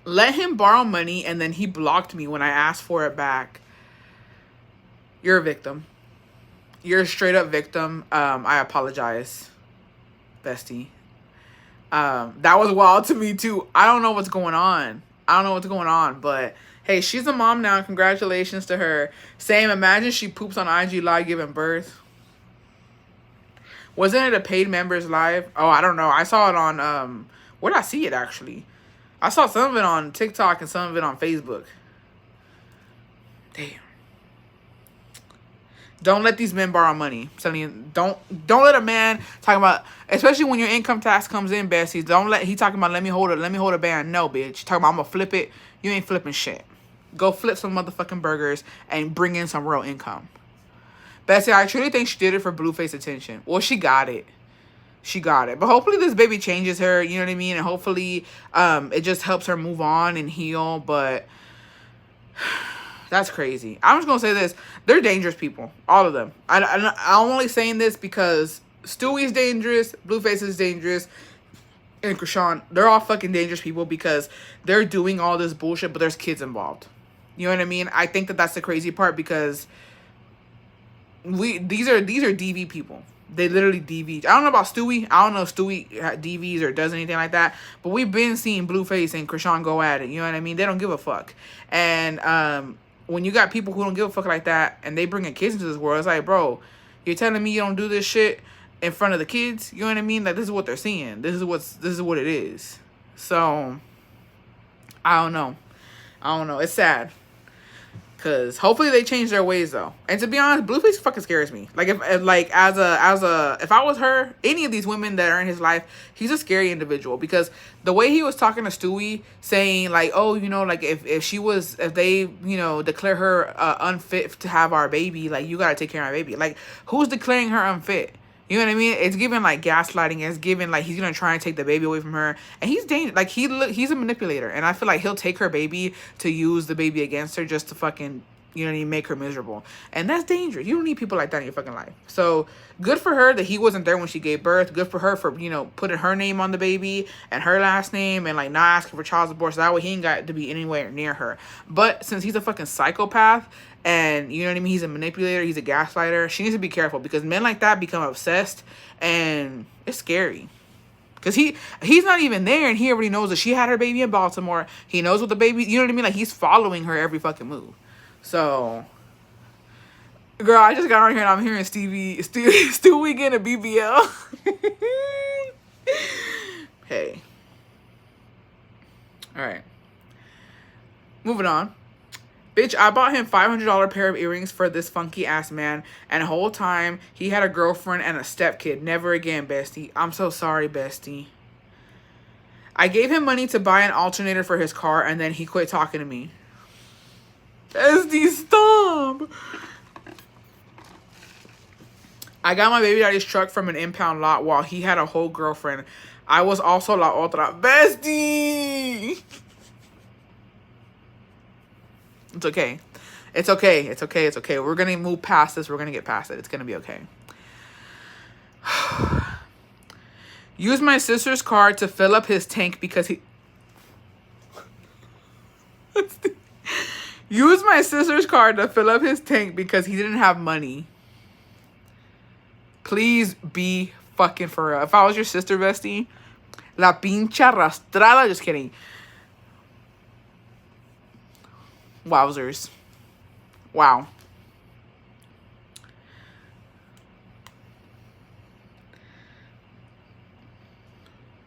Let him borrow money and then he blocked me when I asked for it back. You're a victim. You're a straight up victim. I apologize, bestie. That was wild to me too. I don't know what's going on. But hey, she's a mom now. Congratulations to her. Same, imagine she poops on IG Live giving birth. Wasn't it a paid members live? Oh, I don't know. I saw it on, where did I see it actually? I saw some of it on TikTok and some of it on Facebook. Damn. Don't let these men borrow money. I'm telling you, don't let a man talk about, especially when your income tax comes in, besties. Don't let he talking about let me hold a band. No, bitch. Talking about I'm gonna flip it. You ain't flipping shit. Go flip some motherfucking burgers and bring in some real income. Bestie, I truly think she did it for Blueface attention. Well, she got it. But hopefully this baby changes her, you know what I mean? And hopefully it just helps her move on and heal. But that's crazy. I'm just going to say this. They're dangerous people. All of them. I'm only saying this because Stewie's dangerous. Blueface is dangerous. And Chrisean, they're all fucking dangerous people because they're doing all this bullshit, but there's kids involved. You know what I mean? I think that's the crazy part because these are DV people. They literally DV. I don't know about Stewie. I don't know if Stewie DVs or does anything like that. But we've been seeing Blueface and Chrisean go at it. You know what I mean? They don't give a fuck. And when you got people who don't give a fuck like that and they bringing kids into this world, it's like, bro, you're telling me you don't do this shit in front of the kids? You know what I mean? Like, this is what they're seeing. This is what it is. So, I don't know. It's sad. Cause hopefully they change their ways though. And to be honest, Blueface fucking scares me. Like if like as a if I was her, any of these women that are in his life, he's a scary individual. Because the way he was talking to Stewie, saying like, oh, you know, like if they, you know, declare her unfit to have our baby, like you gotta take care of our baby. Like who's declaring her unfit? You know what I mean? It's giving like gaslighting. It's giving like he's gonna try and take the baby away from her, and he's dangerous. Like he's a manipulator, and I feel like he'll take her baby to use the baby against her just to fucking, you know what I mean, make her miserable. And that's dangerous. You don't need people like that in your fucking life. So good for her that he wasn't there when she gave birth. Good for her for, you know, putting her name on the baby and her last name and like not asking for child support. So that way he ain't got to be anywhere near her. But since he's a fucking psychopath and, you know what I mean, he's a manipulator, he's a gaslighter, she needs to be careful because men like that become obsessed and it's scary. Because he's not even there and he already knows that she had her baby in Baltimore. He knows what the baby, you know what I mean? Like he's following her every fucking move. So, girl, I just got on here and I'm hearing Stewie getting a BBL. Hey. All right. Moving on. Bitch, I bought him $500 pair of earrings for this funky ass man, and the whole time he had a girlfriend and a stepkid. Never again, bestie. I'm so sorry, bestie. I gave him money to buy an alternator for his car, and then he quit talking to me. Bestie, stop. I got my baby daddy's truck from an impound lot while he had a whole girlfriend. I was also la otra. Bestie. It's okay. It's okay. It's okay. It's okay. We're going to move past this. We're going to get past it. It's going to be okay. Use my sister's car to fill up his tank because he... Use my sister's car to fill up his tank because he didn't have money. Please be fucking for real. If I was your sister, bestie, la pincha arrastrada. Just kidding. Wowzers. Wow.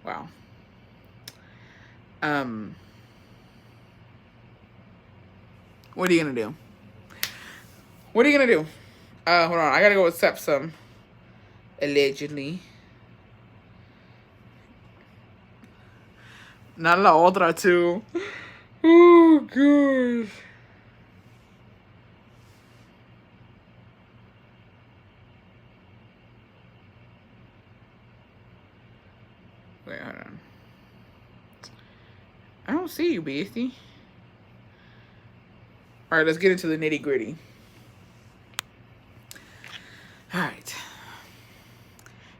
Wow. What are you gonna do? What are you gonna do? Hold on. I gotta go accept some. Allegedly. Not la otra too. Oh, gosh. Wait, hold on. I don't see you, bestie. All right, let's get into the nitty gritty. All right.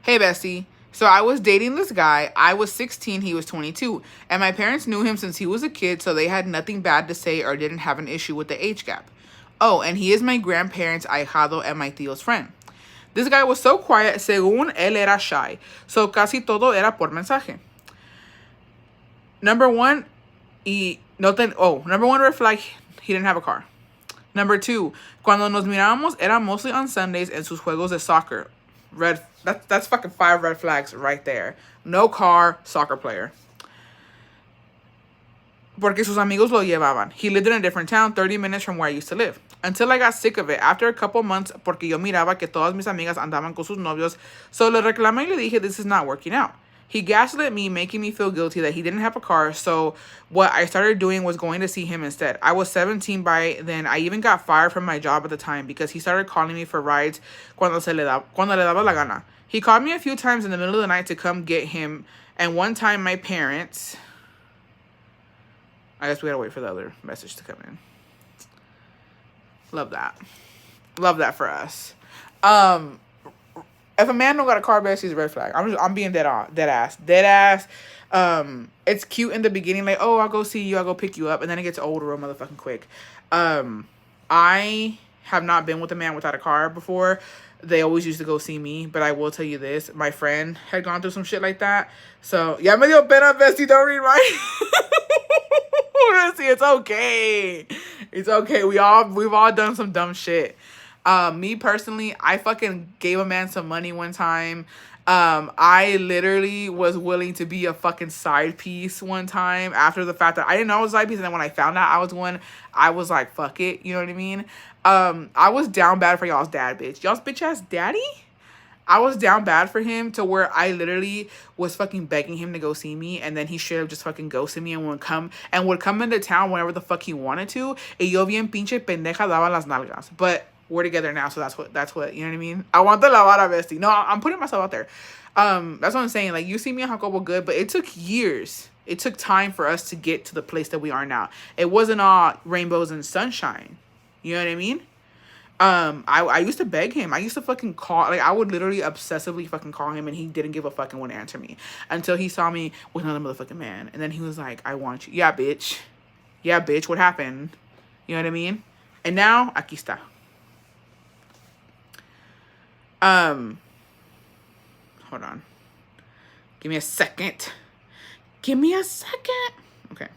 Hey, bestie. So I was dating this guy. I was 16, he was 22. And my parents knew him since he was a kid, so they had nothing bad to say or didn't have an issue with the age gap. Oh, and he is my grandparents' ahijado and my tío's friend. This guy was so quiet, según él era shy. So casi todo era por mensaje. Number one red flag, he didn't have a car. Number two, cuando nos mirábamos era mostly on Sundays en sus juegos de soccer. That's fucking 5 red flags right there. No car, soccer player. Porque sus amigos lo llevaban. He lived in a different town, 30 minutes from where I used to live. Until I got sick of it. After a couple months, porque yo miraba que todas mis amigas andaban con sus novios, so le reclamé y le dije, this is not working out. He gaslit me, making me feel guilty that he didn't have a car, so what I started doing was going to see him instead. I was 17 by then. I even got fired from my job at the time because he started calling me for rides cuando le daba la gana. He called me a few times in the middle of the night to come get him, and one time my parents... I guess we gotta wait for the other message to come in. Love that. Love that for us. If a man don't got a car, best, he's a red flag. I'm being dead ass. It's cute in the beginning, like, oh, I'll go see you, I'll go pick you up, and then it gets old real motherfucking quick. I have not been with a man without a car before. They always used to go see me, but I will tell you this, my friend had gone through some shit like that. So, ya me dio pena, bestie, don't read right. See, it's okay. It's okay. We've all done some dumb shit. Me personally, I fucking gave a man some money one time. I literally was willing to be a fucking side piece one time after the fact that I didn't know I was a side piece, and then when I found out I was one, I was like, fuck it, you know what I mean? I was down bad for y'all's dad, bitch. Y'all's bitch ass daddy? I was down bad for him to where I literally was fucking begging him to go see me, and then he should have just fucking ghosted me and would come into town whenever the fuck he wanted to. Y yo bien pinche pendeja daba las nalgas. But we're together now, so that's what you know what I mean? I want the la vara, bestie. No, I'm putting myself out there. That's what I'm saying. Like, you see me and Jacobo good, but it took years. It took time for us to get to the place that we are now. It wasn't all rainbows and sunshine. You know what I mean? I used to beg him. I used to fucking call, like, I would literally obsessively fucking call him, and he didn't give a fuck and wouldn't answer me until he saw me with another motherfucking man. And then he was like, I want you. Yeah, bitch. Yeah, bitch. What happened? You know what I mean? And now, aquí está. Hold on. Give me a second. Give me a second. Okay.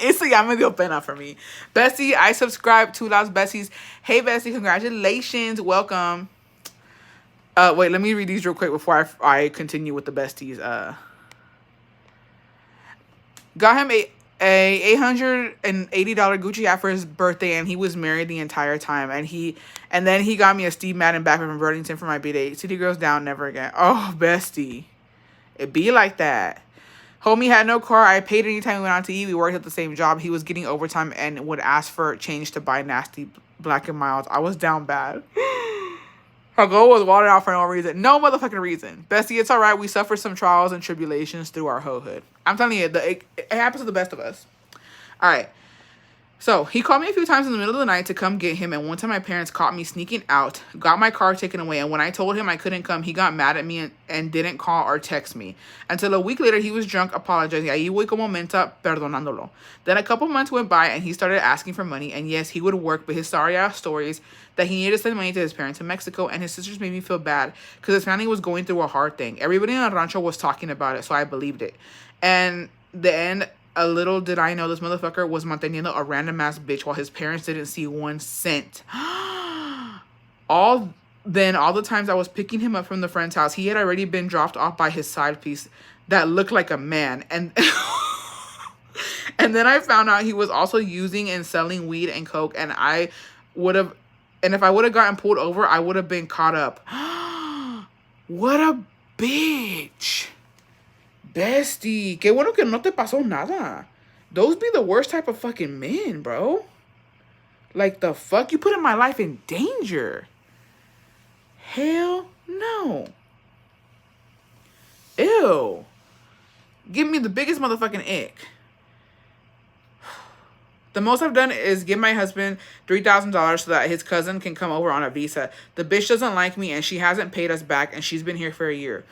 Eso ya me dio pena for me. Bestie, I subscribed to Las Besties. Hey, Bestie, congratulations. Welcome. Wait, let me read these real quick before I continue with the Besties. Got him a $880 Gucci hat for his birthday, and he was married the entire time. And then he got me a Steve Madden backpack from Burlington for my B-Day. City Girls down, never again. Oh, Bestie. It be like that. Homie had no car. I paid anytime we went out to eat. We worked at the same job. He was getting overtime and would ask for change to buy nasty Black and Milds. I was down bad. Her goal was watered out for no reason. No motherfucking reason. Bestie, it's all right. We suffer some trials and tribulations through our hoehood. I'm telling you, it happens to the best of us. All right. So he called me a few times in the middle of the night to come get him. And one time my parents caught me sneaking out, got my car taken away. And when I told him I couldn't come, he got mad at me and didn't call or text me. Until a week later, he was drunk, apologizing. Ahí voy como menta, perdonándolo. Then a couple months went by and he started asking for money. And yes, he would work, but his sorry ass stories that he needed to send money to his parents in Mexico. And his sisters made me feel bad because his family was going through a hard thing. Everybody in El Rancho was talking about it, so I believed it. And the end, a little did I know this motherfucker was manteniendo a random ass bitch while his parents didn't see 1 cent. All the times I was picking him up from the friend's house, he had already been dropped off by his side piece that looked like a man. And and then I found out he was also using and selling weed and coke, and if I would have gotten pulled over, I would have been caught up. What a bitch. Bestie, qué bueno que no te pasó nada. Those be the worst type of fucking men, bro. Like, the fuck? You putting my life in danger. Hell no. Ew. Give me the biggest motherfucking ick. The most I've done is give my husband $3,000 so that his cousin can come over on a visa. The bitch doesn't like me and she hasn't paid us back, and she's been here for a year.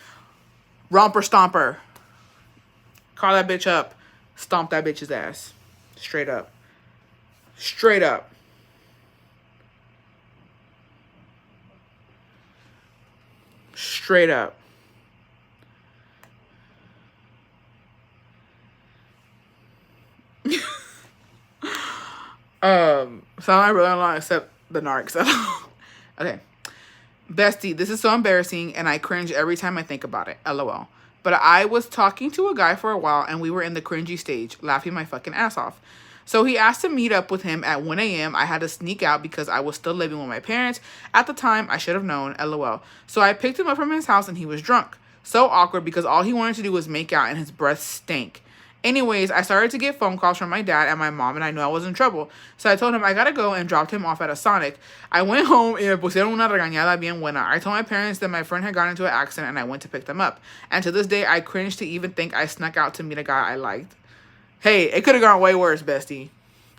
Romper stomper. Call that bitch up. Stomp that bitch's ass. Straight up. Straight up. Straight up. Some of my brother-in-law except the narcs. Okay. Bestie, this is so embarrassing and I cringe every time I think about it. LOL. But I was talking to a guy for a while and we were in the cringy stage, laughing my fucking ass off. So he asked to meet up with him at 1 a.m. I had to sneak out because I was still living with my parents. At the time, I should have known, LOL. So I picked him up from his house and he was drunk. So awkward because all he wanted to do was make out and his breath stank. Anyways, I started to get phone calls from my dad and my mom, and I knew I was in trouble. So I told him I gotta go and dropped him off at a Sonic. I went home and me pusieron una regañada bien buena. I told my parents that my friend had gotten into an accident and I went to pick them up. And to this day, I cringe to even think I snuck out to meet a guy I liked. Hey, it could have gone way worse, bestie.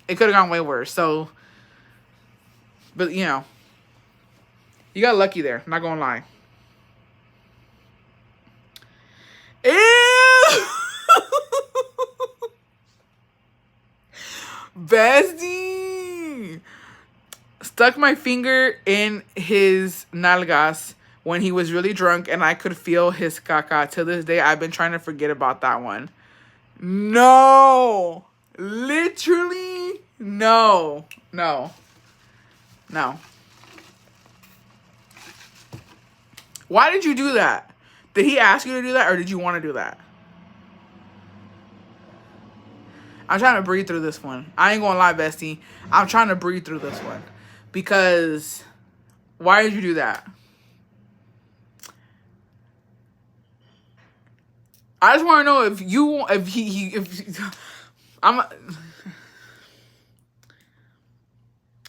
It could have gone way worse. So, but you know, you got lucky there. Not gonna lie. Ew! Bestie! Stuck my finger in his nalgas when he was really drunk and I could feel his caca. To this day, I've been trying to forget about that one. No! Literally, no. No. No. Why did you do that? Did he ask you to do that, or did you want to do that? I'm trying to breathe through this one. I ain't gonna lie, bestie. I'm trying to breathe through this one. Because why did you do that? I just want to know if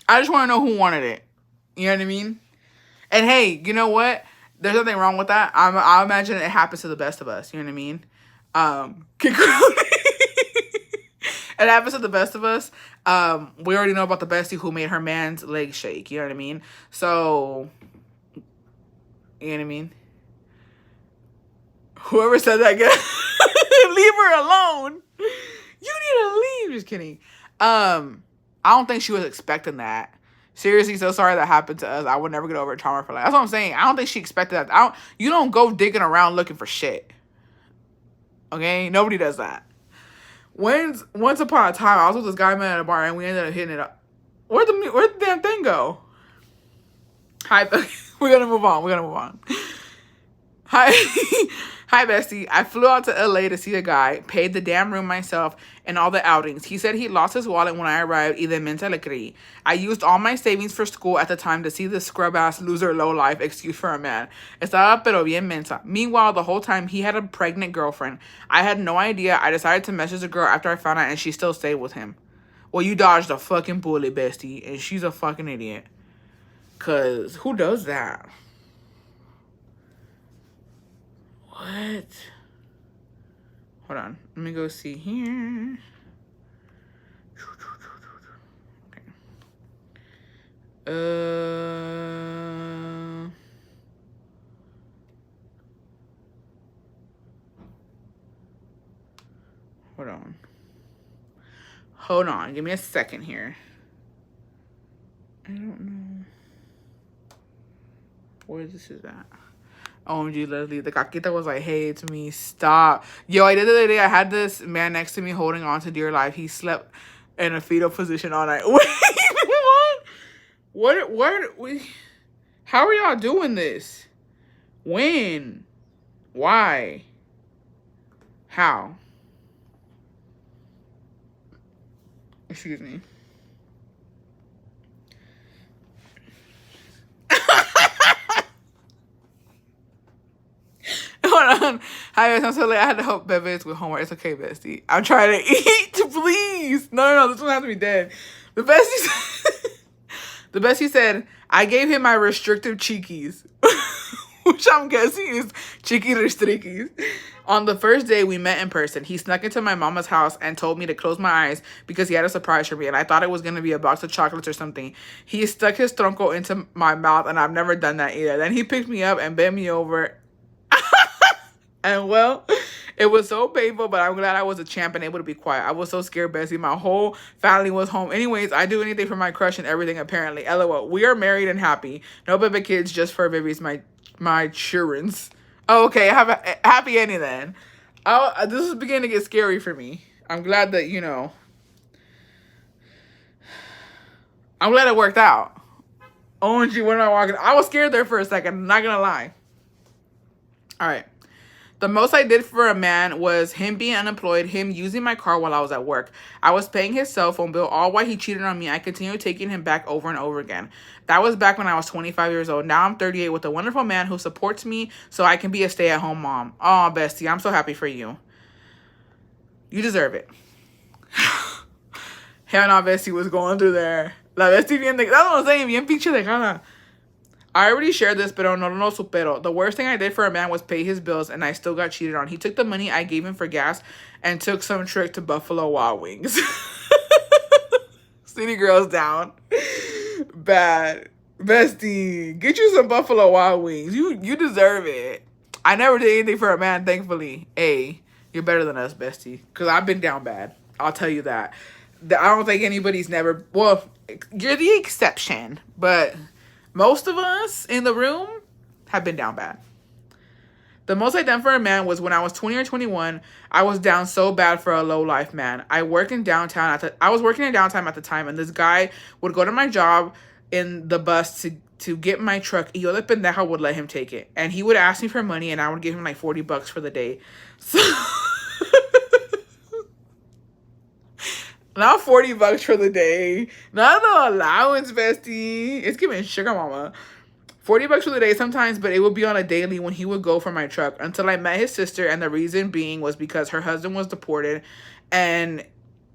I just want to know who wanted it. You know what I mean? And hey, you know what? There's nothing wrong with that. I imagine it happens to the best of us. You know what I mean? It happens to the best of us. We already know about the bestie who made her man's leg shake. You know what I mean? So, you know what I mean? Whoever said that, leave her alone. You need to leave. Just kidding. I don't think she was expecting that. Seriously, so sorry that happened to us. I would never get over trauma for life. That's what I'm saying. I don't think she expected that. You don't go digging around looking for shit. Okay? Nobody does that. Once upon a time, I was with this guy man at a bar and we ended up hitting it up. Where'd the damn thing go? Hi, we're gonna move on. Hi, bestie. I flew out to LA to see a guy, paid the damn room myself, and all the outings. He said he lost his wallet when I arrived, y de mente le creí. I used all my savings for school at the time to see this scrub-ass loser low-life excuse for a man. Estaba pero bien mensa. Meanwhile, the whole time, he had a pregnant girlfriend. I had no idea. I decided to message the girl after I found out, and she still stayed with him. Well, you dodged a fucking bullet, bestie, and she's a fucking idiot. Because who does that? What? Hold on. Let me go see here. Okay. Hold on. Give me a second here. I don't know where this is at. OMG, Leslie. The caquita was like, hey, it's me. Stop. Yo, I did the other day. I had this man next to me holding on to dear life. He slept in a fetal position all night. Wait, what? What? How are y'all doing this? When? Why? How? Excuse me. Hold on. Hi, guys. I'm so late. I had to help Bevins with homework. It's okay, bestie. I'm trying to eat. Please. No. This one has to be dead. The bestie said, I gave him my restrictive cheekies. Which I'm guessing is cheeky restrickies. On the first day we met in person, he snuck into my mama's house and told me to close my eyes because he had a surprise for me, and I thought it was going to be a box of chocolates or something. He stuck his tronco into my mouth, and I've never done that either. Then he picked me up and bent me over. And well, it was so painful, but I'm glad I was a champ and able to be quiet. I was so scared, bestie. My whole family was home. Anyways, I do anything for my crush and everything, apparently. LOL. We are married and happy. No baby kids, just fur babies, my children's. Oh, okay. Have a happy ending then. This is beginning to get scary for me. I'm glad that, you know. I'm glad it worked out. OMG, when am I walking? I was scared there for a second. I'm not going to lie. All right. The most I did for a man was him being unemployed, him using my car while I was at work. I was paying his cell phone bill, all while he cheated on me. I continued taking him back over and over again. That was back when I was 25 years old. Now I'm 38 with a wonderful man who supports me so I can be a stay-at-home mom. Oh, bestie, I'm so happy for you. You deserve it. Hell no, bestie was going through there. La bestie bien de... That's what I'm saying, bien pinche de gana. I already shared this, pero no supero. The worst thing I did for a man was pay his bills, and I still got cheated on. He took the money I gave him for gas and took some trip to Buffalo Wild Wings. City girls down. Bad. Bestie, get you some Buffalo Wild Wings. You deserve it. I never did anything for a man, thankfully. Hey, you're better than us, bestie. Because I've been down bad. I'll tell you that. I don't think anybody's never... Well, you're the exception, but... Most of us in the room have been down bad. The most I done for a man was when I was 20 or 21. I was down so bad for a low life man. I was working in downtown at the time, and this guy would go to my job in the bus to get my truck, y yo de pendeja would let him take it. And he would ask me for money, and I would give him like $40 for the day. So not $40 for the day. Not the allowance, bestie. It's giving sugar mama. $40 for the day sometimes, but it would be on a daily when he would go for my truck until I met his sister. And the reason being was because her husband was deported and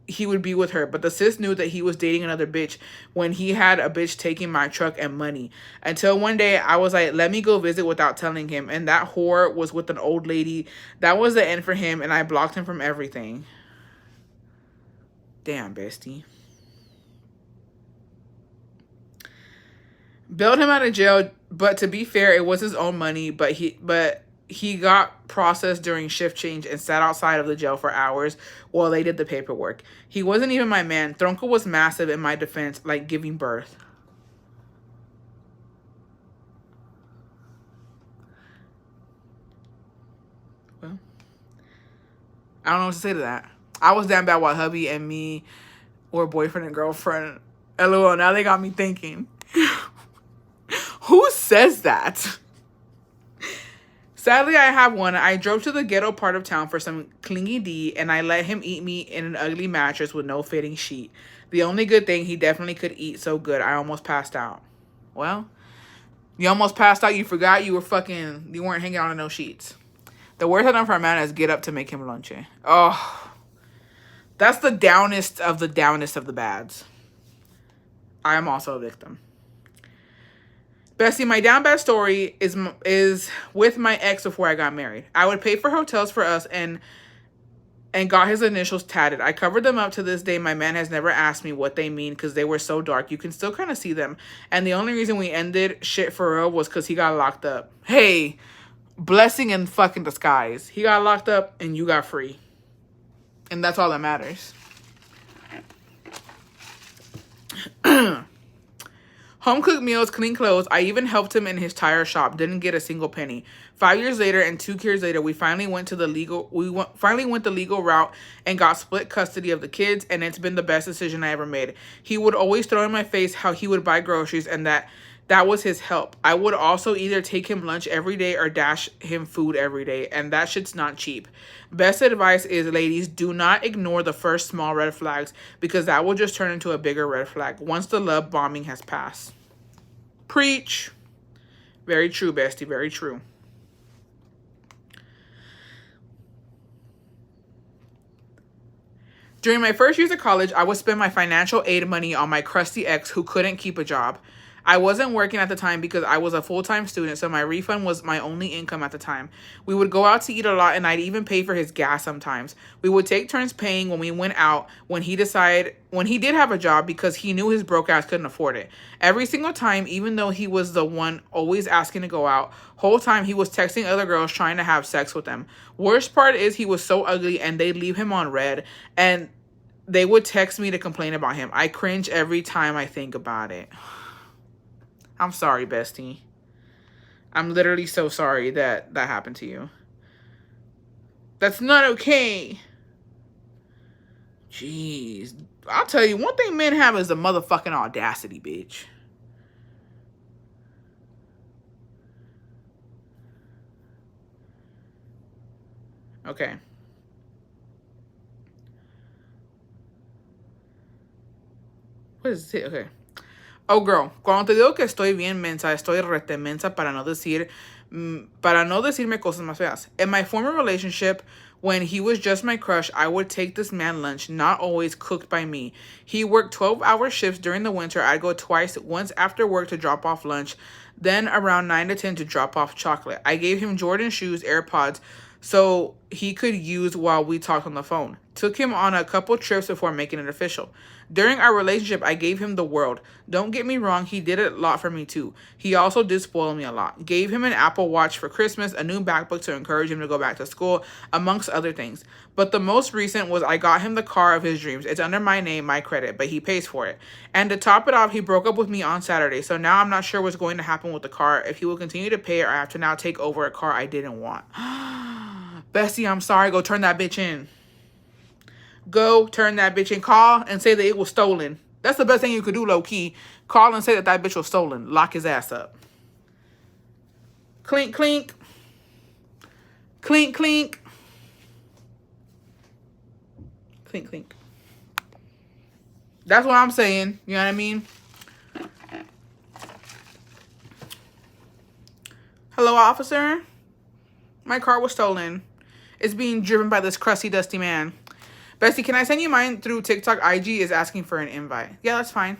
he would be with her. But the sis knew that he was dating another bitch when he had a bitch taking my truck and money. Until one day I was like, let me go visit without telling him. And that whore was with an old lady. That was the end for him, and I blocked him from everything. Damn, bestie. Bailed him out of jail, but to be fair, it was his own money, but he got processed during shift change and sat outside of the jail for hours while they did the paperwork. He wasn't even my man. Tronco was massive in my defense, like giving birth. Well, I don't know what to say to that. I was down bad while hubby and me were boyfriend and girlfriend. LOL, now they got me thinking. Who says that? Sadly, I have one. I drove to the ghetto part of town for some clingy D, and I let him eat me in an ugly mattress with no fitting sheet. The only good thing, he definitely could eat so good. I almost passed out. Well, you almost passed out. You forgot you weren't hanging out on no sheets. The worst I've done for a man is get up to make him lunch. Oh, that's the downest of the downest of the bads. I am also a victim. Bestie, my down bad story is with my ex before I got married. I would pay for hotels for us and got his initials tatted. I covered them up. To this day, my man has never asked me what they mean because they were so dark. You can still kind of see them. And the only reason we ended shit for real was because he got locked up. Hey, blessing in fucking disguise. He got locked up and you got free. And that's all that matters. Home cooked meals, clean clothes. I even helped him in his tire shop. Didn't get a single penny. 5 years later and 2 years later, we finally went the legal route and got split custody of the kids. And it's been the best decision I ever made. He would always throw in my face how he would buy groceries and that was his help. I would also either take him lunch every day or dash him food every day. And that shit's not cheap. Best advice is, ladies, do not ignore the first small red flags because that will just turn into a bigger red flag once the love bombing has passed. Preach. Very true, bestie. Very true. During my first years of college, I would spend my financial aid money on my crusty ex who couldn't keep a job. I wasn't working at the time because I was a full-time student, so my refund was my only income at the time. We would go out to eat a lot, and I'd even pay for his gas sometimes. We would take turns paying when we went out when he did have a job because he knew his broke ass couldn't afford it. Every single time, even though he was the one always asking to go out, whole time he was texting other girls trying to have sex with them. Worst part is he was so ugly, and they'd leave him on red, and they would text me to complain about him. I cringe every time I think about it. I'm sorry, bestie. I'm literally so sorry that happened to you. That's not okay. Jeez. I'll tell you, one thing men have is the motherfucking audacity, bitch. Okay. What is it? Okay. Oh, girl, cuando te digo que estoy bien mensa, estoy rete mensa para no decirme cosas más feas. In my former relationship, when he was just my crush, I would take this man lunch, not always cooked by me. He worked 12-hour shifts during the winter. I'd go twice, once after work to drop off lunch, then around 9 to 10 to drop off chocolate. I gave him Jordan shoes, AirPods, so he could use while we talked on the phone. Took him on a couple trips before making it official. During our relationship, I gave him the world. Don't get me wrong, he did a lot for me too. He also did spoil me a lot. Gave him an Apple Watch for Christmas, a new MacBook to encourage him to go back to school, amongst other things. But the most recent was I got him the car of his dreams. It's under my name, my credit, but he pays for it. And to top it off, he broke up with me on Saturday, so now I'm not sure what's going to happen with the car, if he will continue to pay or I have to now take over a car I didn't want. Bestie, I'm sorry. Go turn that bitch in. Go turn that bitch in. Call and say that it was stolen. That's the best thing you could do, low-key. Call and say that that bitch was stolen. Lock his ass up. Clink, clink. Clink, clink. Clink, clink. That's what I'm saying. You know what I mean? Hello, officer. My car was stolen. It's being driven by this crusty, dusty man. Bestie, can I send you mine through TikTok? IG is asking for an invite. Yeah, that's fine.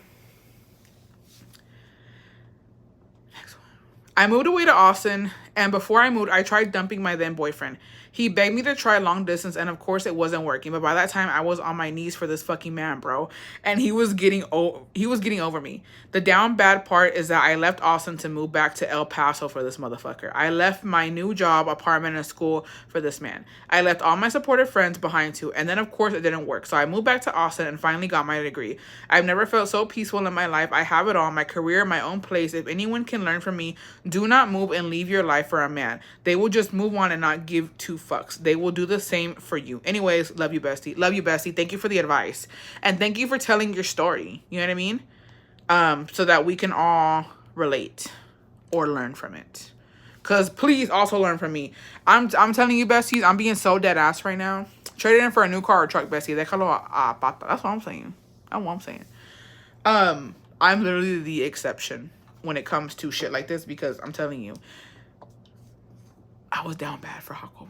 Next one. I moved away to Austin, and before I moved, I tried dumping my then boyfriend. He begged me to try long distance, and of course it wasn't working. But by that time, I was on my knees for this fucking man, bro. And he was getting over me. The down bad part is that I left Austin to move back to El Paso for this motherfucker. I left my new job, apartment, and school for this man. I left all my supportive friends behind too. And then of course it didn't work. So I moved back to Austin and finally got my degree. I've never felt so peaceful in my life. I have it all, my career, my own place. If anyone can learn from me, do not move and leave your life for a man. They will just move on and not give two fucks. They will do the same for you. Anyways, love you, bestie. Love you, bestie. Thank you for the advice. And thank you for telling your story. You know what I mean? So that we can all relate or learn from it. Because please also learn from me. I'm telling you, besties, I'm being so dead ass right now. Trade it in for a new car or truck, bestie. That's what I'm saying. That's what I'm saying. I'm literally the exception when it comes to shit like this, because I'm telling you, I was down bad for Jacobo.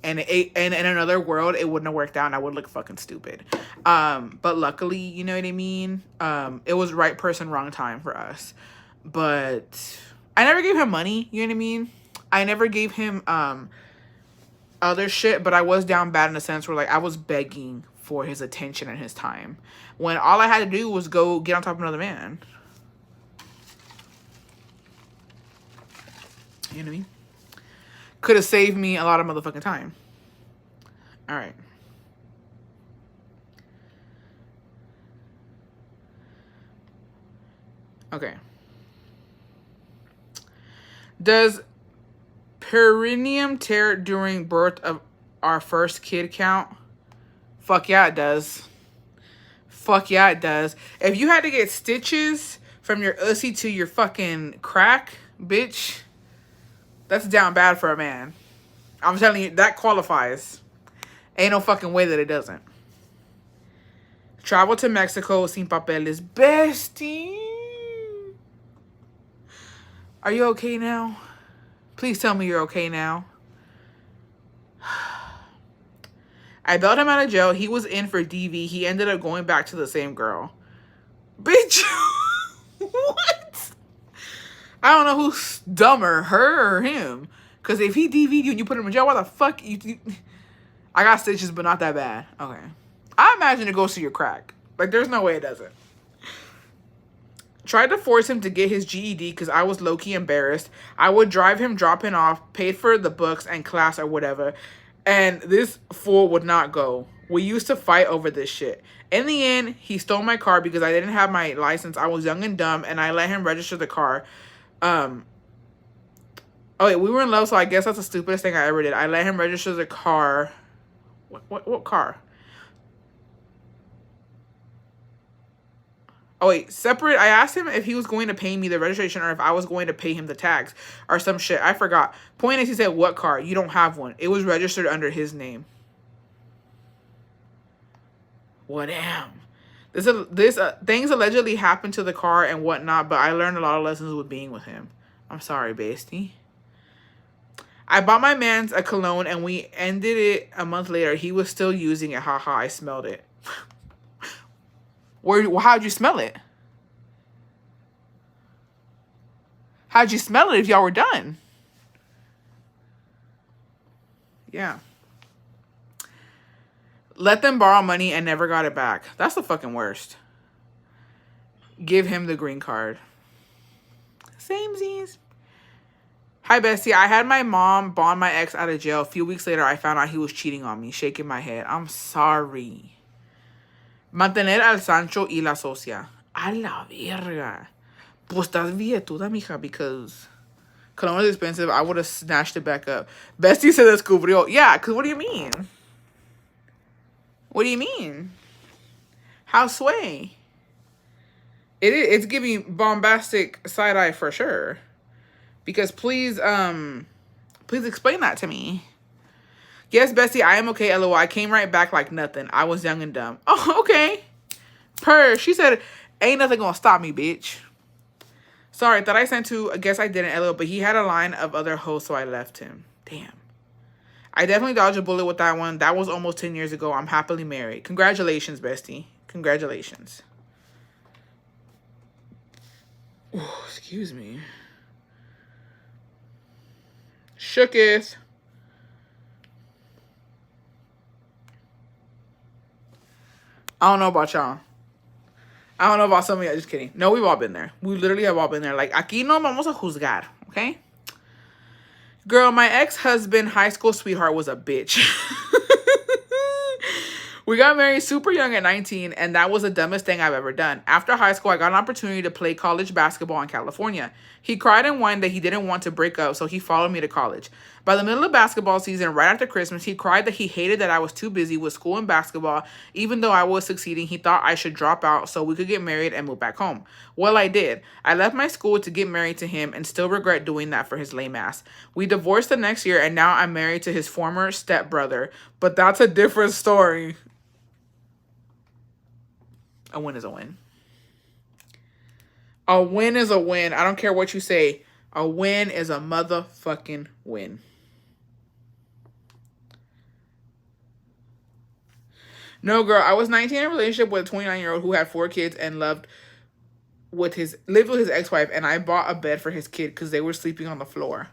And in another world, it wouldn't have worked out and I would look fucking stupid. But luckily, you know what I mean? It was right person, wrong time for us. But I never gave him money, you know what I mean? I never gave him other shit, but I was down bad in a sense where like I was begging for his attention and his time. When all I had to do was go get on top of another man. You know what I mean? Could have saved me a lot of motherfucking time. All right. Okay. Does perineum tear during birth of our first kid count? Fuck yeah, it does. Fuck yeah, it does. If you had to get stitches from your ussy to your fucking crack, bitch, that's down bad for a man. I'm telling you, that qualifies. Ain't no fucking way that it doesn't. Travel to Mexico sin papeles. Bestie. Are you okay now? Please tell me you're okay now. I bailed him out of jail. He was in for DV. He ended up going back to the same girl. Bitch. What? I don't know who's dumber, her or him. Because if he DV'd you and you put him in jail, why the fuck you... I got stitches, but not that bad. Okay. I imagine it goes to your crack. Like, there's no way it doesn't. Tried to force him to get his GED because I was low-key embarrassed. I would drive him, drop him off, paid for the books and class or whatever. And this fool would not go. We used to fight over this shit. In the end, he stole my car because I didn't have my license. I was young and dumb, and I let him register the car. Oh wait, we were in love, so I guess that's the stupidest thing I ever did. I let him register the car. What car? Oh wait, separate. I asked him if he was going to pay me the registration or if I was going to pay him the tax or some shit. I forgot. Point is, he said, "What car? You don't have one." It was registered under his name. What damn. This things allegedly happened to the car and whatnot, but I learned a lot of lessons with being with him. I'm sorry, bestie. I bought my man's a cologne and we ended it a month later. He was still using it. Haha, I smelled it. How'd you smell it? How'd you smell it if y'all were done? Yeah. Let them borrow money and never got it back. That's the fucking worst. Give him the green card. Samesies. Hi, bestie. I had my mom bond my ex out of jail. A few weeks later, I found out he was cheating on me. Shaking my head. I'm sorry. Mantener al Sancho y la socia. A la verga. Pues estás billetuda, mija, because cologne is expensive. I would have snatched it back up. Bestie se descubrió. Yeah, because what do you mean? What do you mean? How sway? It's giving bombastic side eye for sure. Because please explain that to me. Yes, Bessie, I am okay, LOL. I came right back like nothing. I was young and dumb. Oh, okay. She said, ain't nothing gonna stop me, bitch. Sorry, thought I sent to, I guess I didn't, LOL, but he had a line of other hoes, so I left him. Damn. I definitely dodged a bullet with that one. That was almost 10 years ago. I'm happily married. Congratulations, bestie. Congratulations. Ooh, excuse me. Shooketh. I don't know about y'all. I don't know about some of y'all. Just kidding. No, we've all been there. We literally have all been there. Like, aquí no vamos a juzgar, okay? Girl, my ex-husband, high school sweetheart, was a bitch. We got married super young at 19, and that was the dumbest thing I've ever done. After high school, I got an opportunity to play college basketball in California. He cried and whined that he didn't want to break up, so he followed me to college. By the middle of basketball season, right after Christmas, he cried that he hated that I was too busy with school and basketball. Even though I was succeeding, he thought I should drop out so we could get married and move back home. Well, I did. I left my school to get married to him and still regret doing that for his lame ass. We divorced the next year, and now I'm married to his former stepbrother. But that's a different story. A win is a win. A win is a win. I don't care what you say. A win is a motherfucking win. No, girl. I was 19 in a relationship with a 29-year-old who had 4 kids and lived with his ex-wife, and I bought a bed for his kid because they were sleeping on the floor.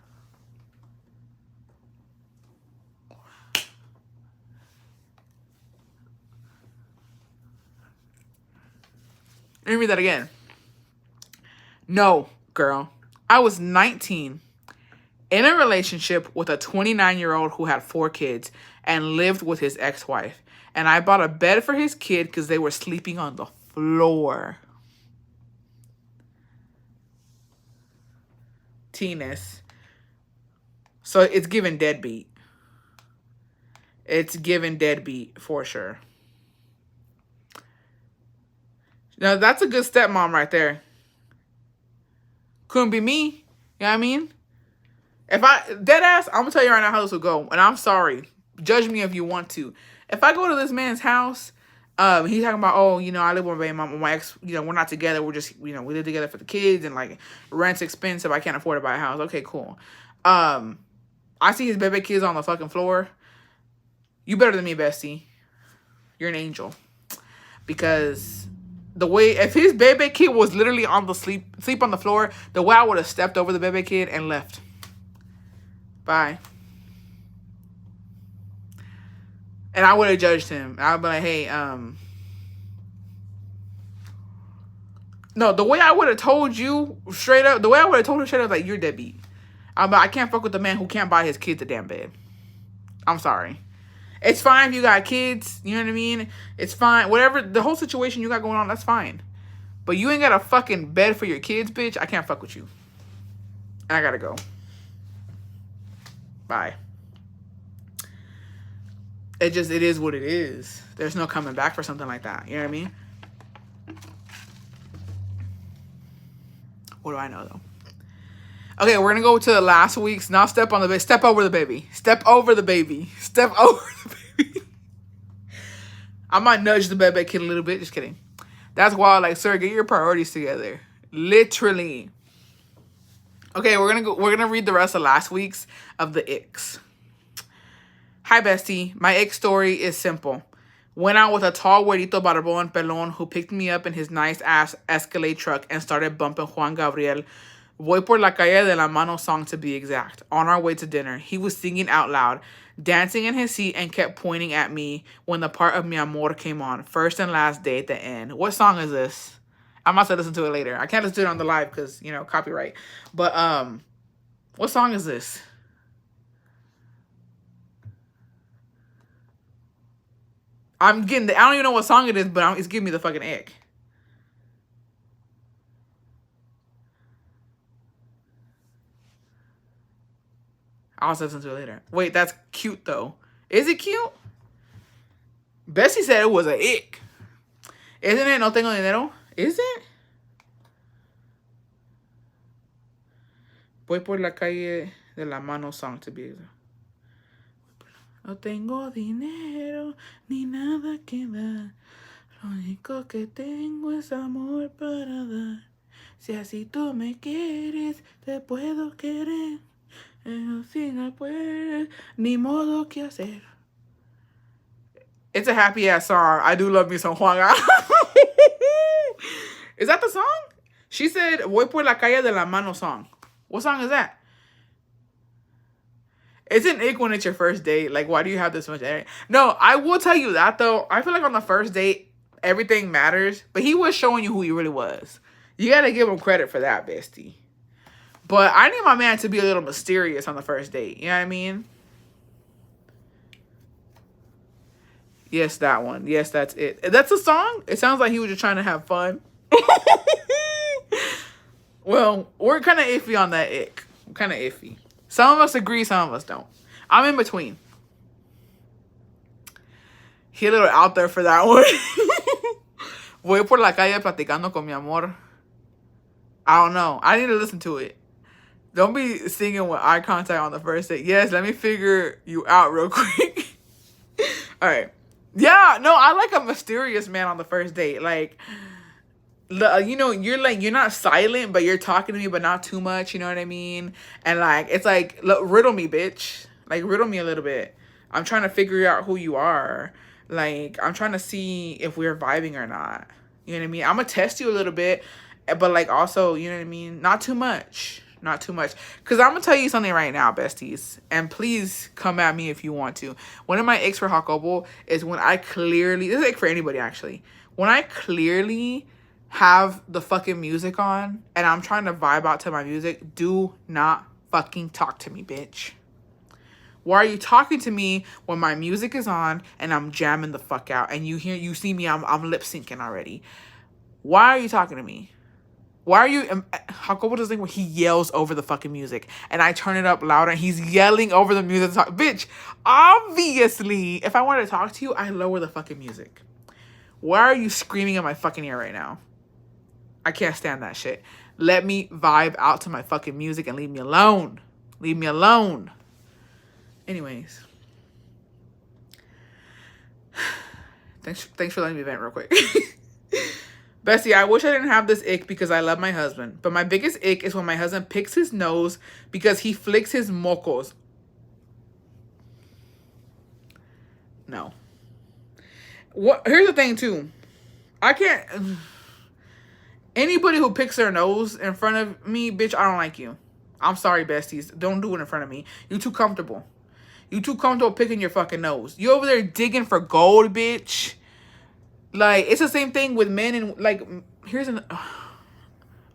Let me read that again. No, girl. I was 19 in a relationship with a 29-year-old who had 4 kids and lived with his ex-wife. And I bought a bed for his kid because they were sleeping on the floor. Teeness. So it's given deadbeat. It's given deadbeat for sure. Now, that's a good stepmom right there. Couldn't be me. You know what I mean? If dead ass, I'm going to tell you right now how this will go. And I'm sorry. Judge me if you want to. If I go to this man's house, he's talking about, oh, you know, I live with my ex, you know, we're not together. We're just, you know, we live together for the kids and like rent's expensive. I can't afford to buy a house. Okay, cool. I see his baby kids on the fucking floor. You better than me, bestie. You're an angel. Because the way, if his baby kid was literally on the sleep on the floor, the way I would have stepped over the baby kid and left. Bye. And I would have judged him. I would be like, hey, no, the way I would have told you straight up, the way I would have told him straight up, like, you're deadbeat. I can't fuck with the man who can't buy his kids a damn bed. I'm sorry. It's fine if you got kids, you know what I mean? It's fine. Whatever, the whole situation you got going on, that's fine. But you ain't got a fucking bed for your kids, bitch. I can't fuck with you. I gotta go. Bye. It is what it is. There's no coming back for something like that. You know what I mean? What do I know, though? Okay, we're going to go to last week's. Now step on the baby. Step over the baby. Step over the baby. Step over the baby. I might nudge the baby kid a little bit. Just kidding. That's wild. Like, sir, get your priorities together. Literally. Okay, we're gonna read the rest of last week's of the icks. Hi, bestie. My ick story is simple. Went out with a tall, güerito, barbón, pelón, who picked me up in his nice-ass Escalade truck and started bumping Juan Gabriel, Voy por la calle de la mano song to be exact, on our way to dinner. He was singing out loud, dancing in his seat, and kept pointing at me when the part of Mi Amor came on, first and last day at the end. What song is this? I'm about to listen to it later. I can't listen to it on the live because, you know, copyright. But, what song is this? I don't even know what song it is, but it's giving me the fucking ick. I'll listen to it later. Wait, that's cute, though. Is it cute? Bessie said it was an ick. Isn't it No Tengo Dinero? Is it? Voy por la calle de la mano song to be exact. No tengo dinero ni nada que dar. Lo único que tengo es amor para dar. Si así tú me quieres, te puedo querer. Pero si no puedes, ni modo que hacer. It's a happy ass song. I do love me some Juanga. Is that the song? She said, Voy por la calle de la mano song. What song is that? It's an ick when it's your first date. Like, why do you have this much energy? No, I will tell you that, though. I feel like on the first date, everything matters. But he was showing you who he really was. You got to give him credit for that, bestie. But I need my man to be a little mysterious on the first date. You know what I mean? Yes, that one. Yes, that's it. That's a song? It sounds like he was just trying to have fun. Well, we're kind of iffy on that ick. Kind of iffy. Some of us agree, some of us don't. I'm in between. He a little out there for that one. Voy por la calle platicando con mi amor. I don't know. I need to listen to it. Don't be singing with eye contact on the first date. Yes, let me figure you out real quick. All right. Yeah, no, I like a mysterious man on the first date. Like, you know, you're not silent, but you're talking to me, but not too much. You know what I mean? And like, it's like, look, riddle me, bitch. Like, riddle me a little bit. I'm trying to figure out who you are. Like, I'm trying to see if we're vibing or not. You know what I mean? I'm gonna test you a little bit, but like also, you know what I mean? Not too much. Not too much. Because I'm going to tell you something right now, besties. And please come at me if you want to. One of my icks for Jacobo is when I clearly... This is ick for anybody, actually. When I clearly have the fucking music on and I'm trying to vibe out to my music, do not fucking talk to me, bitch. Why are you talking to me when my music is on and I'm jamming the fuck out and you see me, I'm lip syncing already? Why are you talking to me? Why are you... Jacobo does this thing where he yells over the fucking music. And I turn it up louder and he's yelling over the music. Bitch, obviously, if I want to talk to you, I lower the fucking music. Why are you screaming in my fucking ear right now? I can't stand that shit. Let me vibe out to my fucking music and leave me alone. Leave me alone. Anyways. Thanks for letting me vent real quick. Bestie, I wish I didn't have this ick because I love my husband. But my biggest ick is when my husband picks his nose because he flicks his mocos. No. Here's the thing, too. I can't... Anybody who picks their nose in front of me, bitch, I don't like you. I'm sorry, besties. Don't do it in front of me. You too comfortable. You too comfortable picking your fucking nose. You over there digging for gold, bitch. Like, it's the same thing with men and, like, here's an...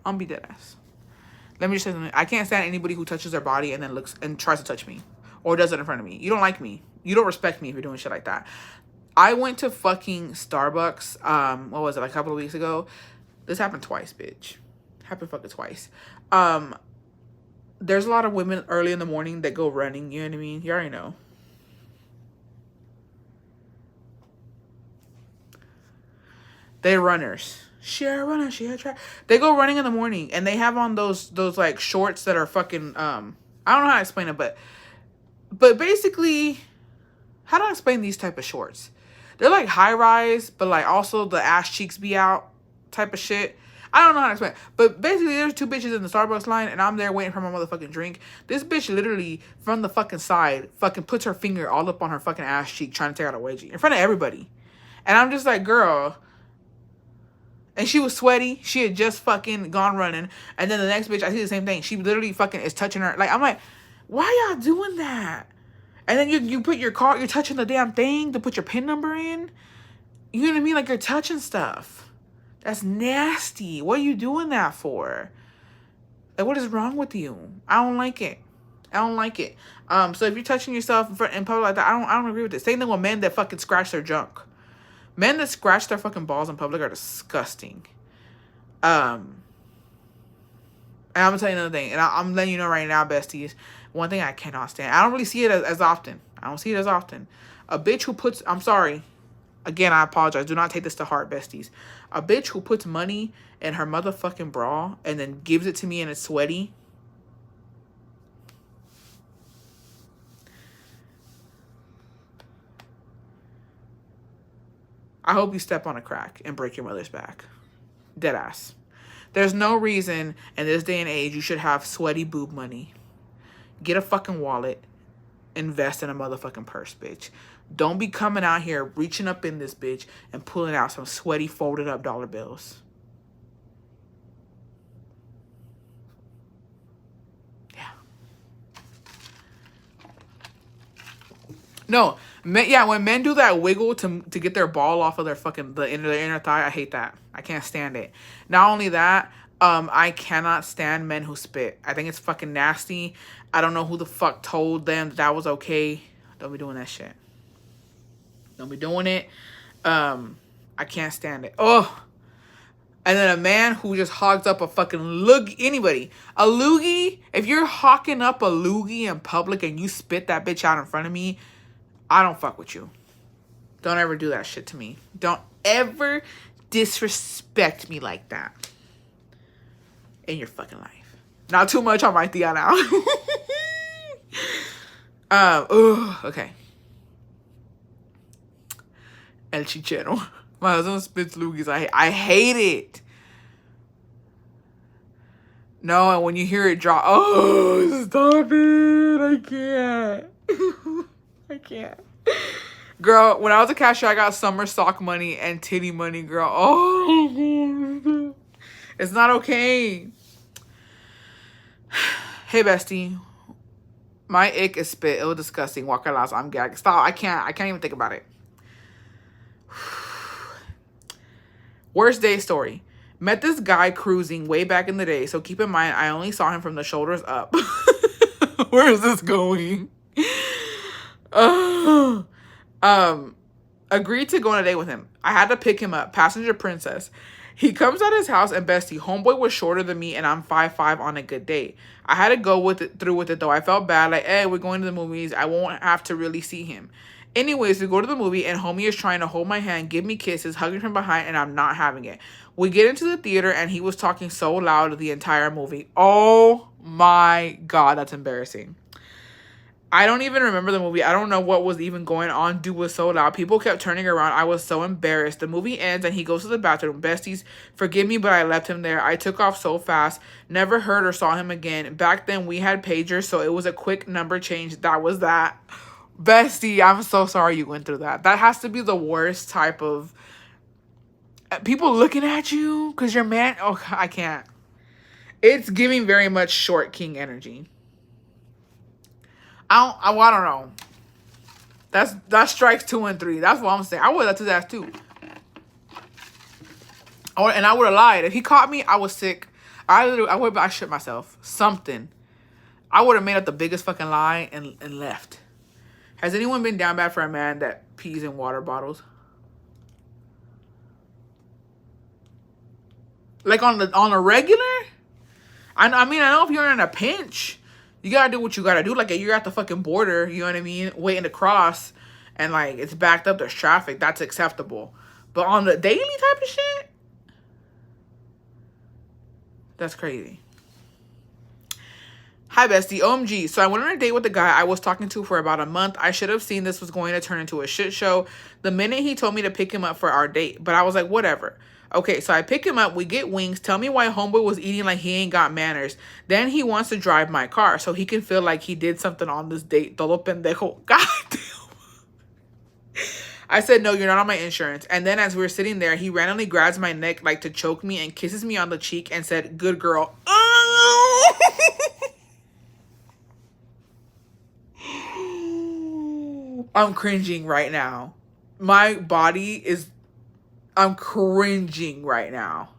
I'm be dead ass. Let me just say something. I can't stand anybody who touches their body and then looks and tries to touch me. Or does it in front of me. You don't like me. You don't respect me if you're doing shit like that. I went to fucking Starbucks, what was it, like a couple of weeks ago? This happened twice, bitch. Happened fucking twice. There's a lot of women early in the morning that go running, you know what I mean? You already know. They're runners. She a runner. She a track. They go running in the morning and they have on those like shorts that are fucking I don't know how to explain it, but basically, how do I explain these type of shorts? They're like high rise, but like also the ass cheeks be out type of shit. I don't know how to explain it. But basically, there's two bitches in the Starbucks line and I'm there waiting for my motherfucking drink. This bitch literally from the fucking side fucking puts her finger all up on her fucking ass cheek trying to take out a wedgie in front of everybody. And I'm just like, girl. And she was sweaty. She had just fucking gone running. And then the next bitch, I see the same thing. She literally fucking is touching her. Like, I'm like, why y'all doing that? And then you put your car, you're touching the damn thing to put your PIN number in. You know what I mean? Like, you're touching stuff. That's nasty. What are you doing that for? Like, what is wrong with you? I don't like it. I don't like it. So if you're touching yourself in public like that, I don't agree with it. Same thing with men that fucking scratch their junk. Men that scratch their fucking balls in public are disgusting. And I'm gonna tell you another thing, and I'm letting you know right now, besties. One thing I cannot stand. I don't really see it as often. I don't see it as often. A bitch who puts... I'm sorry. Again, I apologize. Do not take this to heart, besties. A bitch who puts money in her motherfucking bra and then gives it to me and it's sweaty. I hope you step on a crack and break your mother's back. Deadass. There's no reason in this day and age you should have sweaty boob money. Get a fucking wallet. Invest in a motherfucking purse, bitch. Don't be coming out here reaching up in this bitch and pulling out some sweaty folded up dollar bills. Yeah. No, men, yeah, when men do that wiggle to get their ball off of their fucking the inner thigh, I hate that. I can't stand it. Not only that, I cannot stand men who spit. I think it's fucking nasty. I don't know who the fuck told them that was okay. Don't be doing that shit. Don't be doing it. I can't stand it. Oh. And then a man who just hogs up a fucking loogie. Anybody. A loogie. If you're hawking up a loogie in public and you spit that bitch out in front of me, I don't fuck with you. Don't ever do that shit to me. Don't ever disrespect me like that in your fucking life. Not too much on my Thea now. Okay. El chichero. My husband spits loogies. I hate it. No, and when you hear it drop, oh, stop it. I can't. I can't. Girl, when I was a cashier, I got summer sock money and titty money, girl. Oh, it's not okay. Hey, bestie. My ick is spit. It was disgusting. Walker lost. I'm gagged. Stop. I can't even think about it. Worst day story. Met this guy cruising way back in the day. So keep in mind, I only saw him from the shoulders up. Where is this going? Agreed to go on a date with him. I had to pick him up. Passenger princess. He comes at his house and bestie, homeboy was shorter than me and I'm 5'5" on a good day. I had to go through with it though. I felt bad. Like, hey, we're going to the movies. I won't have to really see him. Anyways, we go to the movie and homie is trying to hold my hand, give me kisses, hugging from behind, and I'm not having it. We get into the theater and he was talking so loud the entire movie. Oh my God, that's embarrassing. I don't even remember the movie. I don't know what was even going on. Dude was so loud. People kept turning around. I was so embarrassed. The movie ends and he goes to the bathroom. Besties, forgive me, but I left him there. I took off so fast. Never heard or saw him again. Back then, we had pagers, so it was a quick number change. That was that. Bestie, I'm so sorry you went through that. That has to be the worst type of... people looking at you because your man... oh, I can't. It's giving very much short king energy. I don't know. That's strikes 2 and 3. That's what I'm saying. I would have his ass too. And I would have lied. If he caught me, I was sick. I shit myself. Something. I would have made up the biggest fucking lie and left. Has anyone been down bad for a man that pees in water bottles? Like on a regular? I mean, I know if you're in a pinch, you gotta do what you gotta do. Like, you're at the fucking border, you know what I mean? Waiting to cross, and, like, it's backed up, there's traffic. That's acceptable. But on the daily type of shit? That's crazy. Hi, bestie. OMG. So I went on a date with the guy I was talking to for about a month. I should have seen this was going to turn into a shit show the minute he told me to pick him up for our date. But I was like, whatever. Okay, so I pick him up. We get wings. Tell me why homeboy was eating like he ain't got manners. Then he wants to drive my car so he can feel like he did something on this date. Todo pendejo. God damn. I said, no, you're not on my insurance. And then as we were sitting there, he randomly grabs my neck like to choke me and kisses me on the cheek and said, good girl. I'm cringing right now. My body is... I'm cringing right now.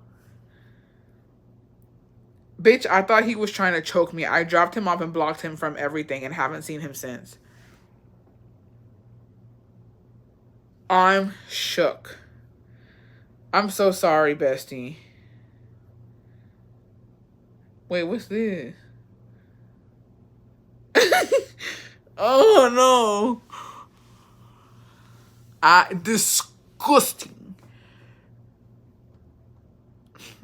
Bitch, I thought he was trying to choke me. I dropped him off and blocked him from everything and haven't seen him since. I'm shook. I'm so sorry, bestie. Wait, what's this? Oh, no. Disgusting.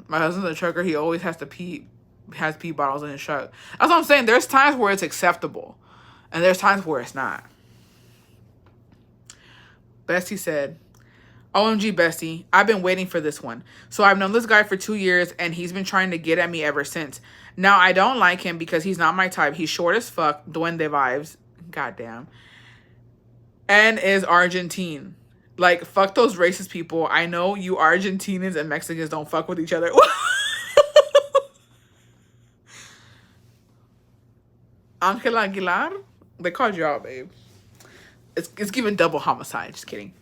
My husband's a trucker. He always has to pee. Has pee bottles in his truck. That's what I'm saying. There's times where it's acceptable. And there's times where it's not. Bestie said, OMG, bestie, I've been waiting for this one. So I've known this guy for 2 years, and he's been trying to get at me ever since. Now, I don't like him because he's not my type. He's short as fuck, duende vibes, goddamn, and is Argentine. Like, fuck those racist people. I know you Argentinians and Mexicans don't fuck with each other. Angela Aguilar? They called you out, babe. It's giving double homicide. Just kidding.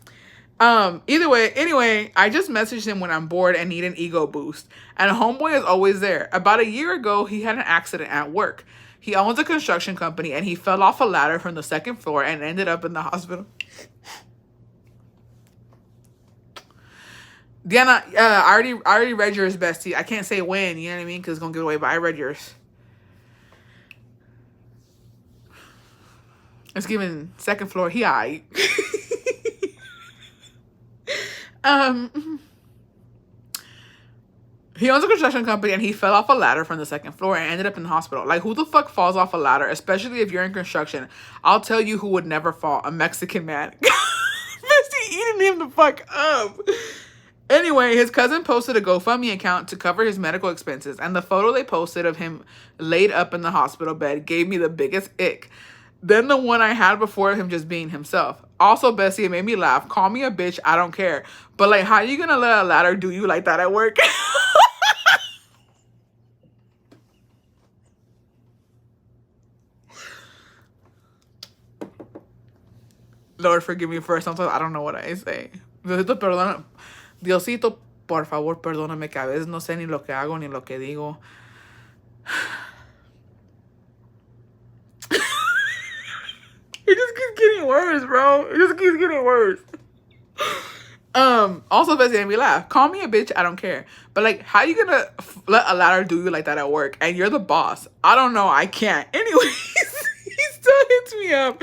Either way, anyway, I just messaged him when I'm bored and need an ego boost. And homeboy is always there. About a year ago, he had an accident at work. He owns a construction company and he fell off a ladder from the second floor and ended up in the hospital. Diana, I already read yours, bestie. I can't say when, you know what I mean? Because it's going to give it away, but I read yours. It's giving second floor. He aight. He owns a construction company and he fell off a ladder from the second floor and ended up in the hospital. Like, who the fuck falls off a ladder, especially if you're in construction? I'll tell you who would never fall. A Mexican man. Bestie eating him the fuck up. Anyway, his cousin posted a GoFundMe account to cover his medical expenses, and the photo they posted of him laid up in the hospital bed gave me the biggest ick. Then the one I had before of him just being himself. Also, Bessie, it made me laugh. Call me a bitch, I don't care. But, like, how you gonna let a ladder do you like that at work? Lord, forgive me for sometimes I don't know what I say. Diosito, perdona. Diosito, por favor, perdóname que a veces no sé ni lo que hago ni lo que digo. It just keeps getting worse, bro. It just keeps getting worse. Also, Bessie made me laugh. Call me a bitch, I don't care. But, like, how you gonna let a ladder do you like that at work? And you're the boss. I don't know. I can't. Anyways, he still hits me up.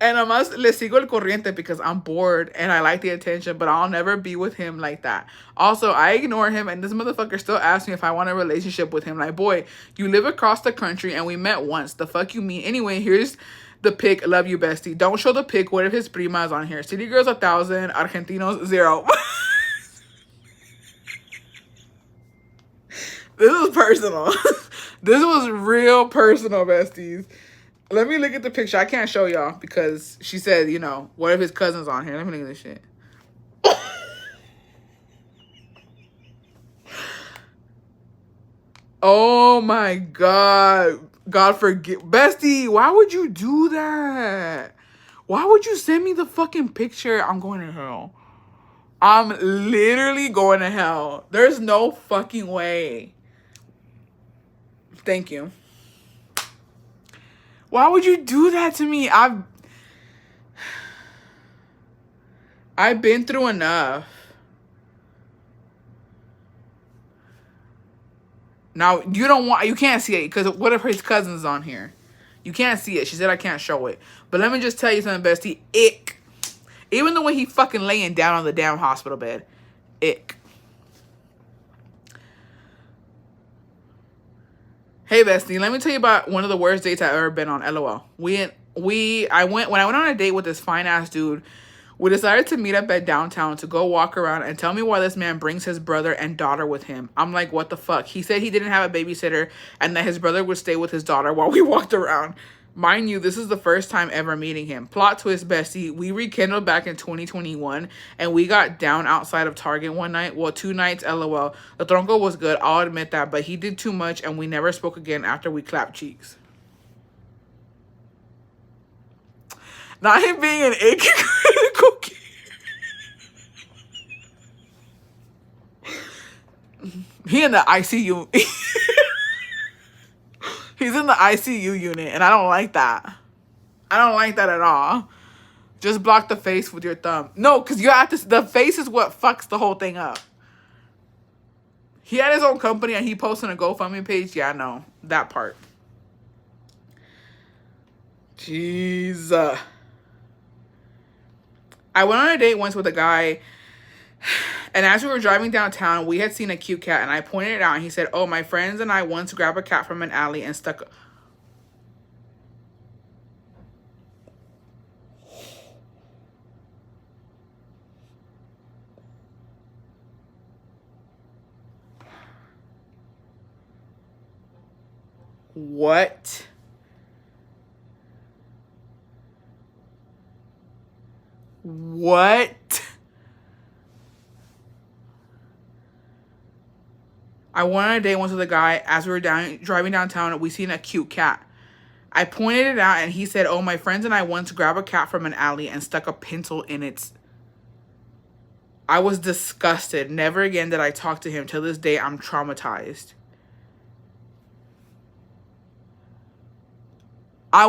And I must le sigo el corriente because I'm bored and I like the attention, but I'll never be with him like that. Also, I ignore him and this motherfucker still asks me if I want a relationship with him. Like, boy, you live across the country and we met once. The fuck you mean? Anyway, here's the pic. Love you, bestie. Don't show the pic. What if his prima is on here? City girls 1,000, Argentinos 0. This was personal. This was real personal, besties. Let me look at the picture. I can't show y'all because she said, you know, what if his cousin's on here? Let me look at this shit. Oh my God. God forgive. Bestie, why would you do that? Why would you send me the fucking picture? I'm going to hell. I'm literally going to hell. There's no fucking way. Thank you. Why would you do that to me? I've been through enough. Now, you can't see it because what if his cousin's on here? You can't see it. She said I can't show it. But let me just tell you something, bestie. Ick. Even the way he fucking laying down on the damn hospital bed. Ick. Hey, bestie, let me tell you about one of the worst dates I've ever been on. LOL. When I went on a date with this fine ass dude, we decided to meet up at downtown to go walk around and tell me why this man brings his brother and daughter with him. I'm like, what the fuck? He said he didn't have a babysitter and that his brother would stay with his daughter while we walked around. Mind you, this is the first time ever meeting him. Plot twist, bestie. We rekindled back in 2021 and we got down outside of Target one night. Well, 2 nights, LOL. The tronco was good, I'll admit that, but he did too much and we never spoke again after we clapped cheeks. Not him being an ick critical care. He in the ICU. He's in the ICU unit, and I don't like that. I don't like that at all. Just block the face with your thumb. No, because you have to. The face is what fucks the whole thing up. He had his own company, and he posted a GoFundMe page. Yeah, I know. That part. Jeez. I went on a date once with a guy, and as we were driving downtown, we had seen a cute cat, and I pointed it out, and he said, oh, my friends and I once grabbed a cat from an alley and stuck... What? What? I went on a date once with a guy. As we were driving downtown, we seen a cute cat. I pointed it out and he said, oh, my friends and I once grabbed a cat from an alley and stuck a pencil in its... I was disgusted. Never again did I talk to him. Till this day, I'm traumatized.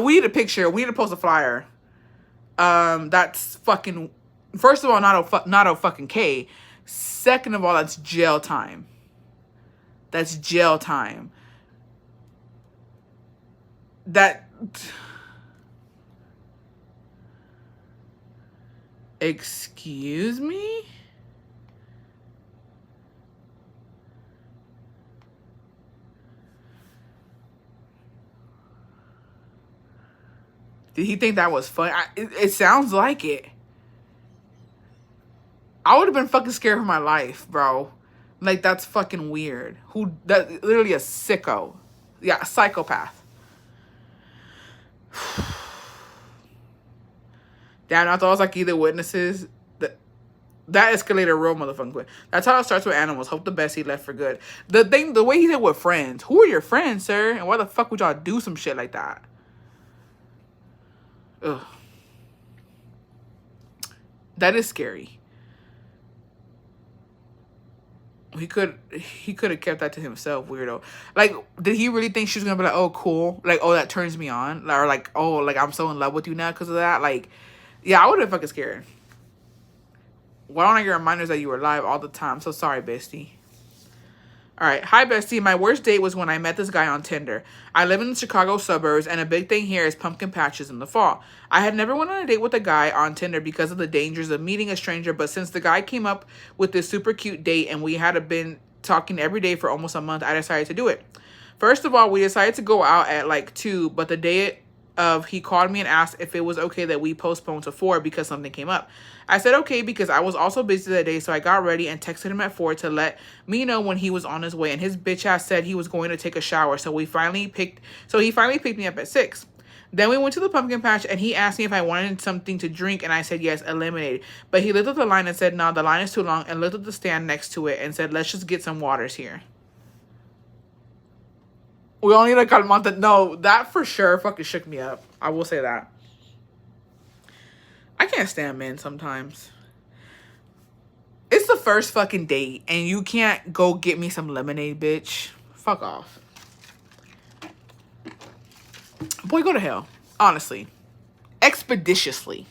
We need a picture. We need to post a flyer. That's fucking... First of all, not a fucking K. Second of all, that's jail time. That's jail time. That... Excuse me? Did he think that was fun? It sounds like it. I would have been fucking scared for my life, bro. Like, that's fucking weird. That literally a sicko. Yeah, a psychopath. Damn, I thought it was like either witnesses. That escalated real motherfucking quick. That's how it starts with animals. Hope the best he left for good. The way he said with friends. Who are your friends, sir? And why the fuck would y'all do some shit like that? Ugh. That is scary. He could have kept that to himself, weirdo. Like, did he really think she was gonna be like, oh, cool? Like, oh, that turns me on? Or like, oh, like, I'm so in love with you now because of that? Like, yeah, I would have been fucking scared. Why don't I get reminders that you were alive all the time? So sorry, bestie. All right. Hi, bestie. My worst date was when I met this guy on Tinder. I live in the Chicago suburbs, and a big thing here is pumpkin patches in the fall. I had never went on a date with a guy on Tinder because of the dangers of meeting a stranger, but since the guy came up with this super cute date and we had been talking every day for almost a month, I decided to do it. First of all, we decided to go out at like 2, but the day of, he called me and asked if it was okay that we postponed to 4 because something came up. I said okay because I was also busy that day, so I got ready and texted him at 4 to let me know when he was on his way, and his bitch ass said he was going to take a shower, so he finally picked me up at 6. Then we went to the pumpkin patch, and he asked me if I wanted something to drink, and I said yes, a lemonade. But he looked at the line and said, no, the line is too long, and looked at the stand next to it and said, let's just get some waters here. We all need a calmante. No, that for sure fucking shook me up. I will say that. I can't stand men sometimes. It's the first fucking date, and you can't go get me some lemonade, bitch. Fuck off. Boy, go to hell. Honestly. Expeditiously.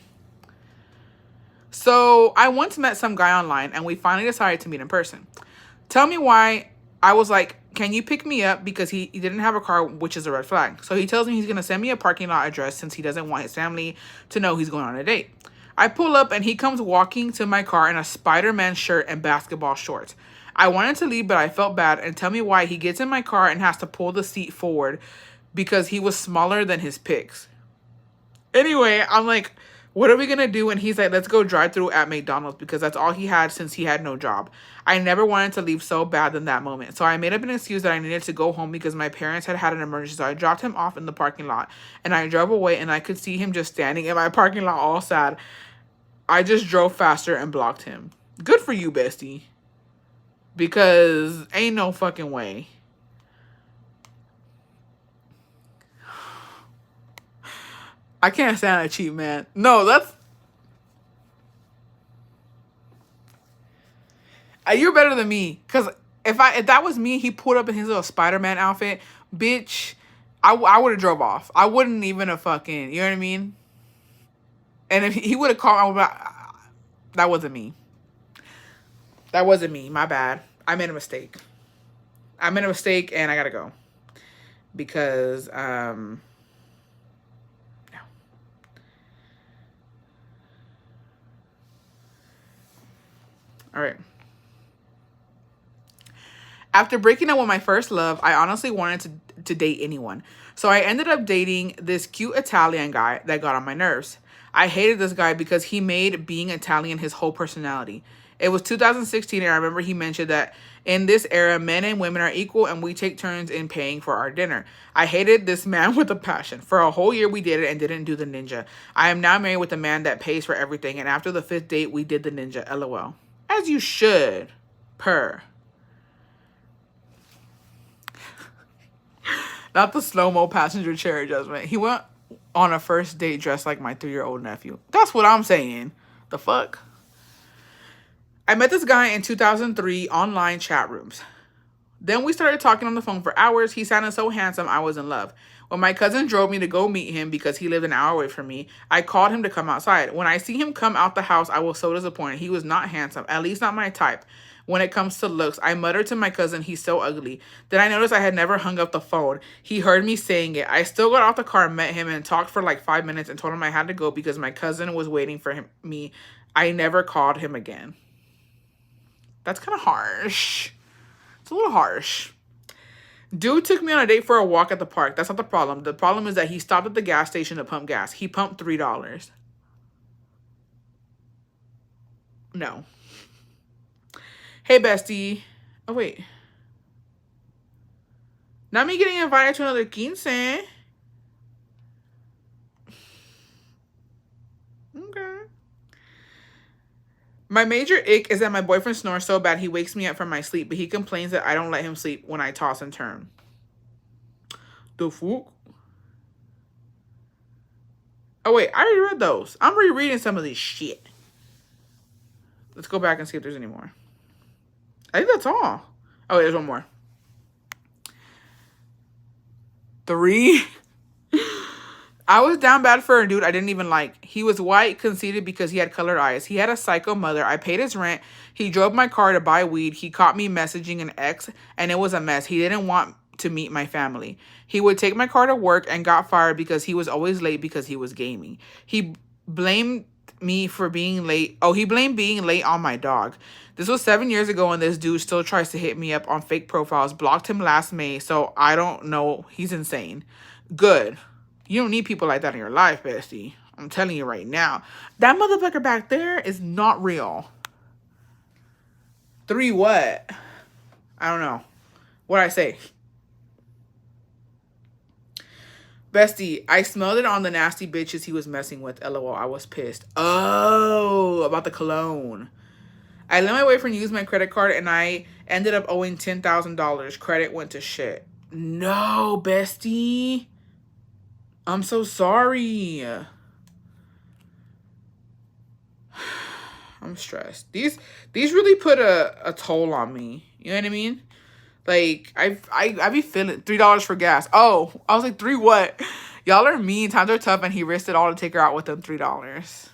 So, I once met some guy online, and we finally decided to meet in person. Tell me why. I was like, can you pick me up? Because he didn't have a car, which is a red flag. So he tells me he's going to send me a parking lot address since he doesn't want his family to know he's going on a date. I pull up and he comes walking to my car in a Spider-Man shirt and basketball shorts. I wanted to leave, but I felt bad. And tell me why he gets in my car and has to pull the seat forward because he was smaller than his pics. Anyway, I'm like, what are we going to do? And he's like, let's go drive through at McDonald's because that's all he had since he had no job. I never wanted to leave so bad in that moment. So I made up an excuse that I needed to go home because my parents had an emergency. So I dropped him off in the parking lot and I drove away and I could see him just standing in my parking lot all sad. I just drove faster and blocked him. Good for you, bestie. Because ain't no fucking way. I can't stand a cheap man. No, that's... You're better than me. Because if that was me, he pulled up in his little Spider-Man outfit, bitch, I would have drove off. I wouldn't even have fucking... You know what I mean? And if he would have called, I would have... That wasn't me. That wasn't me. My bad. I made a mistake. I made a mistake and I gotta go. Because, no. All right. After breaking up with my first love, I honestly wanted to to date anyone. So I ended up dating this cute Italian guy that got on my nerves. I hated this guy because he made being Italian his whole personality. It was 2016, and I remember he mentioned that in this era, men and women are equal and we take turns in paying for our dinner. I hated this man with a passion. For a whole year, we did it and didn't do the ninja. I am now married with a man that pays for everything, and after the 5th date, we did the ninja. LOL. As you should. Per. Not the slow-mo passenger chair adjustment. He went on a first date dressed like my 3-year-old nephew. That's what I'm saying. The fuck? I met this guy in 2003 online chat rooms. Then we started talking on the phone for hours. He sounded so handsome, I was in love. When my cousin drove me to go meet him because he lived an hour away from me, I called him to come outside. When I see him come out the house, I was so disappointed. He was not handsome, at least not my type. When it comes to looks, I muttered to my cousin, he's so ugly. Then I noticed I had never hung up the phone. He heard me saying it. I still got off the car and met him and talked for like 5 minutes and told him I had to go because my cousin was waiting for me. I never called him again. That's kind of harsh. It's a little harsh. Dude took me on a date for a walk at the park. That's not the problem. The problem is that he stopped at the gas station to pump gas. He pumped $3. No. Hey, bestie. Oh, wait. Not me getting invited to another quince. Okay. My major ick is that my boyfriend snores so bad he wakes me up from my sleep, but he complains that I don't let him sleep when I toss and turn. The fuck? Oh, wait. I already read those. I'm rereading some of this shit. Let's go back and see if there's any more. I think that's all. Oh, wait, there's one more. 3. I was down bad for a dude I didn't even like. He was white, conceited because he had colored eyes. He had a psycho mother. I paid his rent. He drove my car to buy weed. He caught me messaging an ex, and it was a mess. He didn't want to meet my family. He would take my car to work and got fired because he was always late because he was gaming. He blamed me for being late. Oh, he blamed being late on my dog. This was 7 years ago, and this dude still tries to hit me up on fake profiles. Blocked him last May, so I don't know. He's insane. Good. You don't need people like that in your life, bestie. I'm telling you right now. That motherfucker back there is not real. 3 what? I don't know. What'd I say? Bestie, I smelled it on the nasty bitches he was messing with. LOL, I was pissed. Oh, about the cologne. I let my boyfriend use my credit card and I ended up owing $10,000. Credit went to shit. No, bestie. I'm so sorry. I'm stressed. These really put a toll on me. You know what I mean? Like, I be feeling $3 for gas. Oh, I was like, 3 what? Y'all are mean. Times are tough, and he risked it all to take her out with them $3.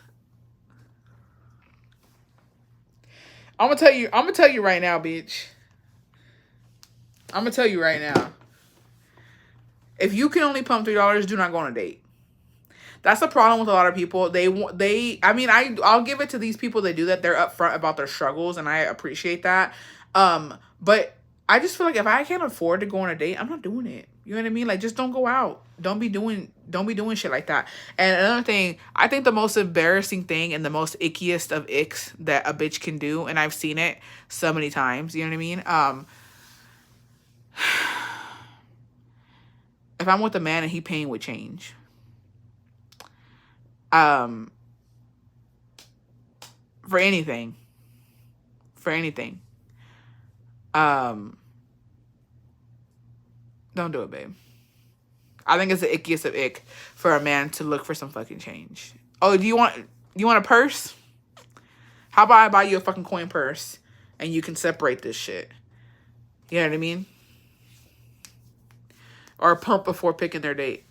I'm gonna tell you right now, bitch. I'm gonna tell you right now. If you can only pump $3, do not go on a date. That's the problem with a lot of people. I mean, I'll give it to these people that do that. They're upfront about their struggles, and I appreciate that. But I just feel like if I can't afford to go on a date, I'm not doing it. You know what I mean? Like, just don't go out. Don't be doing shit like that. And another thing, I think the most embarrassing thing and the most ickiest of icks that a bitch can do, and I've seen it so many times, you know what I mean? If I'm with a man and he paying with change. For anything. Don't do it, babe. I think it's the ickiest of ick for a man to look for some fucking change. Oh, you want a purse? How about I buy you a fucking coin purse and you can separate this shit? You know what I mean? Or pump before picking their date.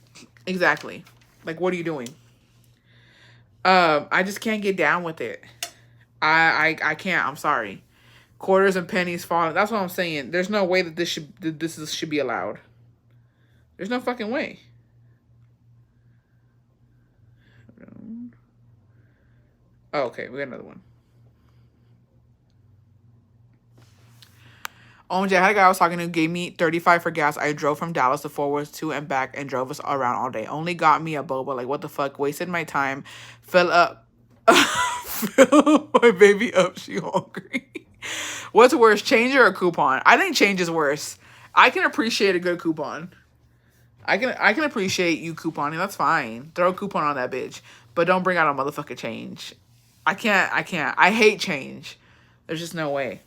Exactly. Like, what are you doing? I just can't get down with it. I can't. I'm sorry. Quarters and pennies falling. That's what I'm saying. There's no way that this should be allowed. There's no fucking way. Oh, okay, we got another one. OMG, I had a guy I was talking to gave me 35 for gas. I drove from Dallas to Fort Worth to and back and drove us around all day. Only got me a boba. Like, what the fuck? Wasted my time. Fill up. Fill my baby up. She hungry. What's worse, change or a coupon? I think change is worse. I can appreciate a good coupon. I can appreciate you couponing. That's fine. Throw a coupon on that bitch. But don't bring out a motherfucking change. I can't. I hate change. There's just no way.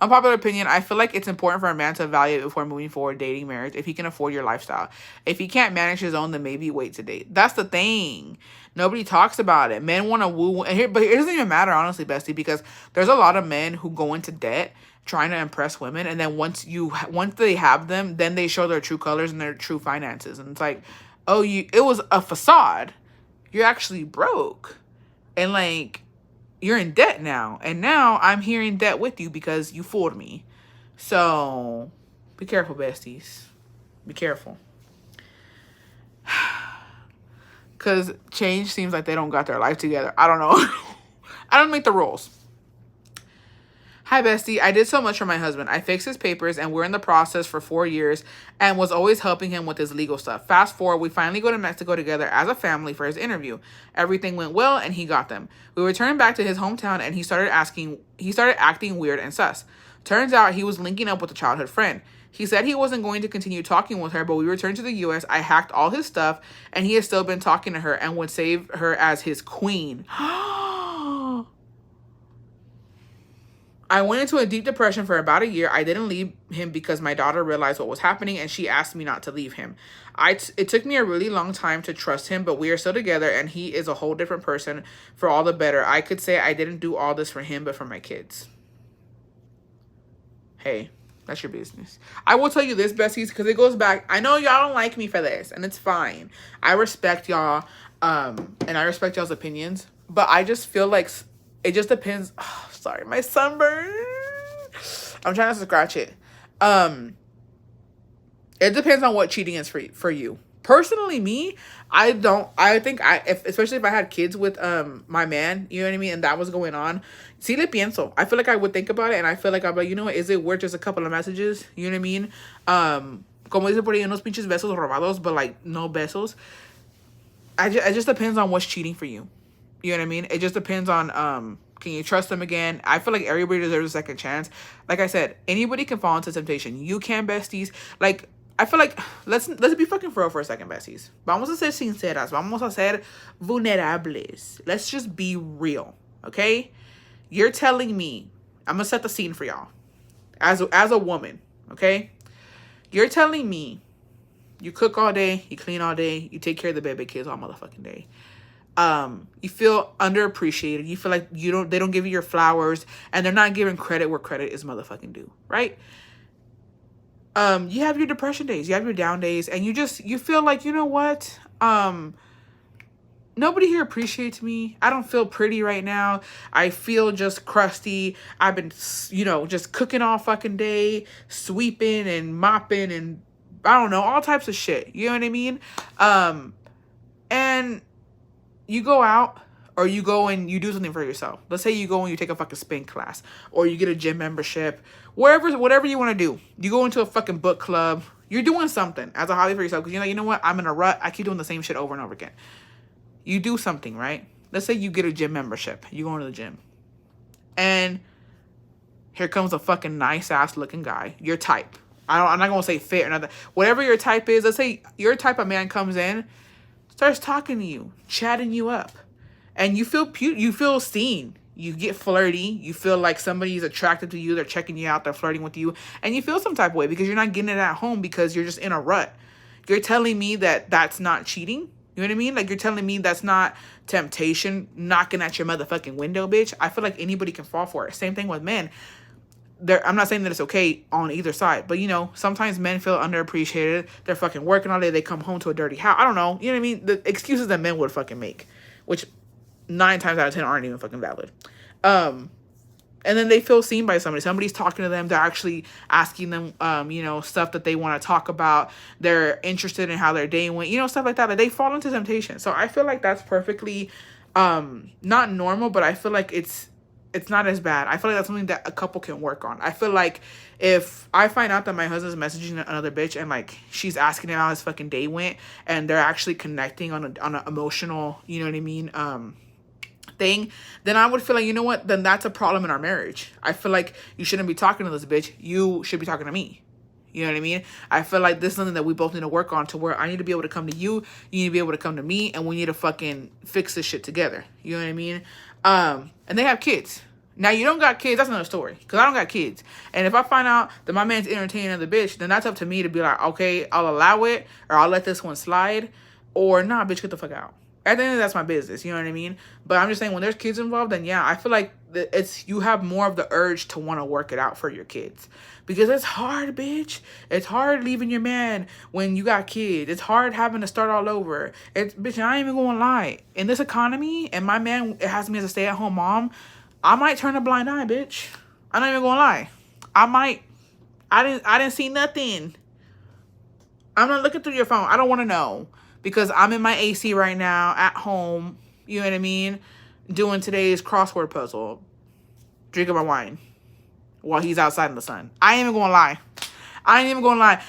Unpopular opinion, I feel like it's important for a man to evaluate before moving forward dating, marriage, if he can afford your lifestyle. If he can't manage his own, then maybe wait to date. That's the thing. Nobody talks about it. Men want to woo, but it doesn't even matter, honestly, bestie, because there's a lot of men who go into debt trying to impress women, and then once they have them, then they show their true colors and their true finances, and it's like, oh, it was a facade. You're actually broke, and like, you're in debt now. And now I'm here in debt with you because you fooled me. So be careful, besties. Be careful. Because change seems like they don't got their life together. I don't know. I don't make the rules. Hi, bestie. I did so much for my husband. I fixed his papers and we're in the process for 4 years and was always helping him with his legal stuff. Fast forward, we finally go to Mexico together as a family for his interview. Everything went well and he got them. We returned back to his hometown and he started acting weird and sus. Turns out he was linking up with a childhood friend. He said he wasn't going to continue talking with her, but we returned to the U.S. I hacked all his stuff and he has still been talking to her and would save her as his queen. I went into a deep depression for about a year. I didn't leave him because my daughter realized what was happening and she asked me not to leave him. It took me a really long time to trust him, but we are still together and he is a whole different person for all the better. I could say I didn't do all this for him, but for my kids. Hey, that's your business. I will tell you this, besties, because it goes back. I know y'all don't like me for this, and it's fine. I respect y'all, and I respect y'all's opinions, but I just feel like it just depends. Oh, sorry, my sunburn. I'm trying to scratch it. It depends on what cheating is for you. Personally, me, especially if I had kids with my man, you know what I mean, and that was going on, sí le pienso. I feel like I would think about it, and I feel like I'd be like, you know what, is it worth just a couple of messages? You know what I mean? Como dice por ahí, unos pinches besos robados, but like no besos. It just depends on what's cheating for you. You know what I mean? It just depends on can you trust them again? I feel like everybody deserves a second chance. Like I said, anybody can fall into temptation. You can, besties. Like, I feel like let's be fucking for real for a second, besties. Vamos a ser sinceras. Vamos a ser vulnerables. Let's just be real, okay? You're telling me, I'm gonna set the scene for y'all. As a woman, okay? You're telling me you cook all day, you clean all day, you take care of the baby kids all motherfucking day. You feel underappreciated. You feel like they don't give you your flowers, and they're not giving credit where credit is motherfucking due, right? You have your depression days, you have your down days, and you feel like, you know what? Nobody here appreciates me. I don't feel pretty right now. I feel just crusty. I've been, just cooking all fucking day, sweeping and mopping and I don't know, all types of shit. You know what I mean? And you go out or you go and you do something for yourself. Let's say you go and you take a fucking spin class or you get a gym membership, whatever you want to do. You go into a fucking book club. You're doing something as a hobby for yourself because you're like, you know what? I'm in a rut. I keep doing the same shit over and over again. You do something, right? Let's say you get a gym membership. You go into the gym. And here comes a fucking nice-ass looking guy. Your type. I'm not going to say fit or nothing. Whatever your type is, let's say your type of man comes in, starts talking to you, chatting you up. And you feel seen. You get flirty. You feel like somebody's attracted to you. They're checking you out. They're flirting with you. And you feel some type of way because you're not getting it at home because you're just in a rut. You're telling me that that's not cheating? You know what I mean? Like, you're telling me that's not temptation knocking at your motherfucking window, bitch? I feel like anybody can fall for it. Same thing with men. I'm not saying that it's okay on either side, but, sometimes men feel underappreciated. They're fucking working all day. They come home to a dirty house. I don't know. You know what I mean? The excuses that men would fucking make, which 9 times out of 10 aren't even fucking valid. And then they feel seen by somebody. Somebody's talking to them. They're actually asking them, stuff that they want to talk about. They're interested in how their day went, stuff like that. Like, they fall into temptation. So I feel like that's perfectly, not normal, but I feel like it's it's not as bad. I feel like that's something that a couple can work on. I feel like if I find out that my husband's messaging another bitch and like she's asking him how his fucking day went and they're actually connecting on an emotional, you know what I mean, thing, then I would feel like, you know what, then that's a problem in our marriage. I feel like you shouldn't be talking to this bitch. You should be talking to me. You know what I mean? I feel like this is something that we both need to work on, to where I need to be able to come to you, you need to be able to come to me, and we need to fucking fix this shit together. You know what I mean? And they have kids. Now, you don't got kids, that's another story, because I don't got kids. And if I find out that my man's entertaining another bitch, then that's up to me to be like, okay, I'll allow it, or I'll let this one slide, or nah, bitch, get the fuck out. At the end of that's my business, you know what I mean? But I'm just saying, when there's kids involved, then yeah, I feel like you have more of the urge to want to work it out for your kids. Because it's hard, bitch. It's hard leaving your man when you got kids. It's hard having to start all over. Bitch, I ain't even gonna lie. In this economy, and my man has me as a stay-at-home mom, I might turn a blind eye, bitch. I'm not even gonna lie. I might. I didn't see nothing. I'm not looking through your phone. I don't want to know. Because I'm in my AC right now, at home, you know what I mean? Doing today's crossword puzzle. Drinking my wine. While he's outside in the sun. I ain't even gonna lie.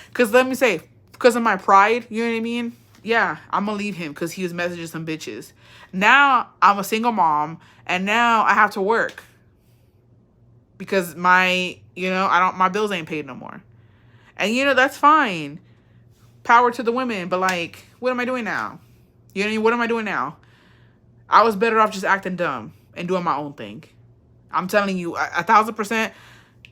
Because let me say, because of my pride, you know what I mean? Yeah, I'm gonna leave him because he was messaging some bitches. Now, I'm a single mom, and now I have to work. Because my bills ain't paid no more. And, that's fine. Power to the women, but like, what am I doing now? You know what I mean? What am I doing now? I was better off just acting dumb and doing my own thing. I'm telling you, 1,000%,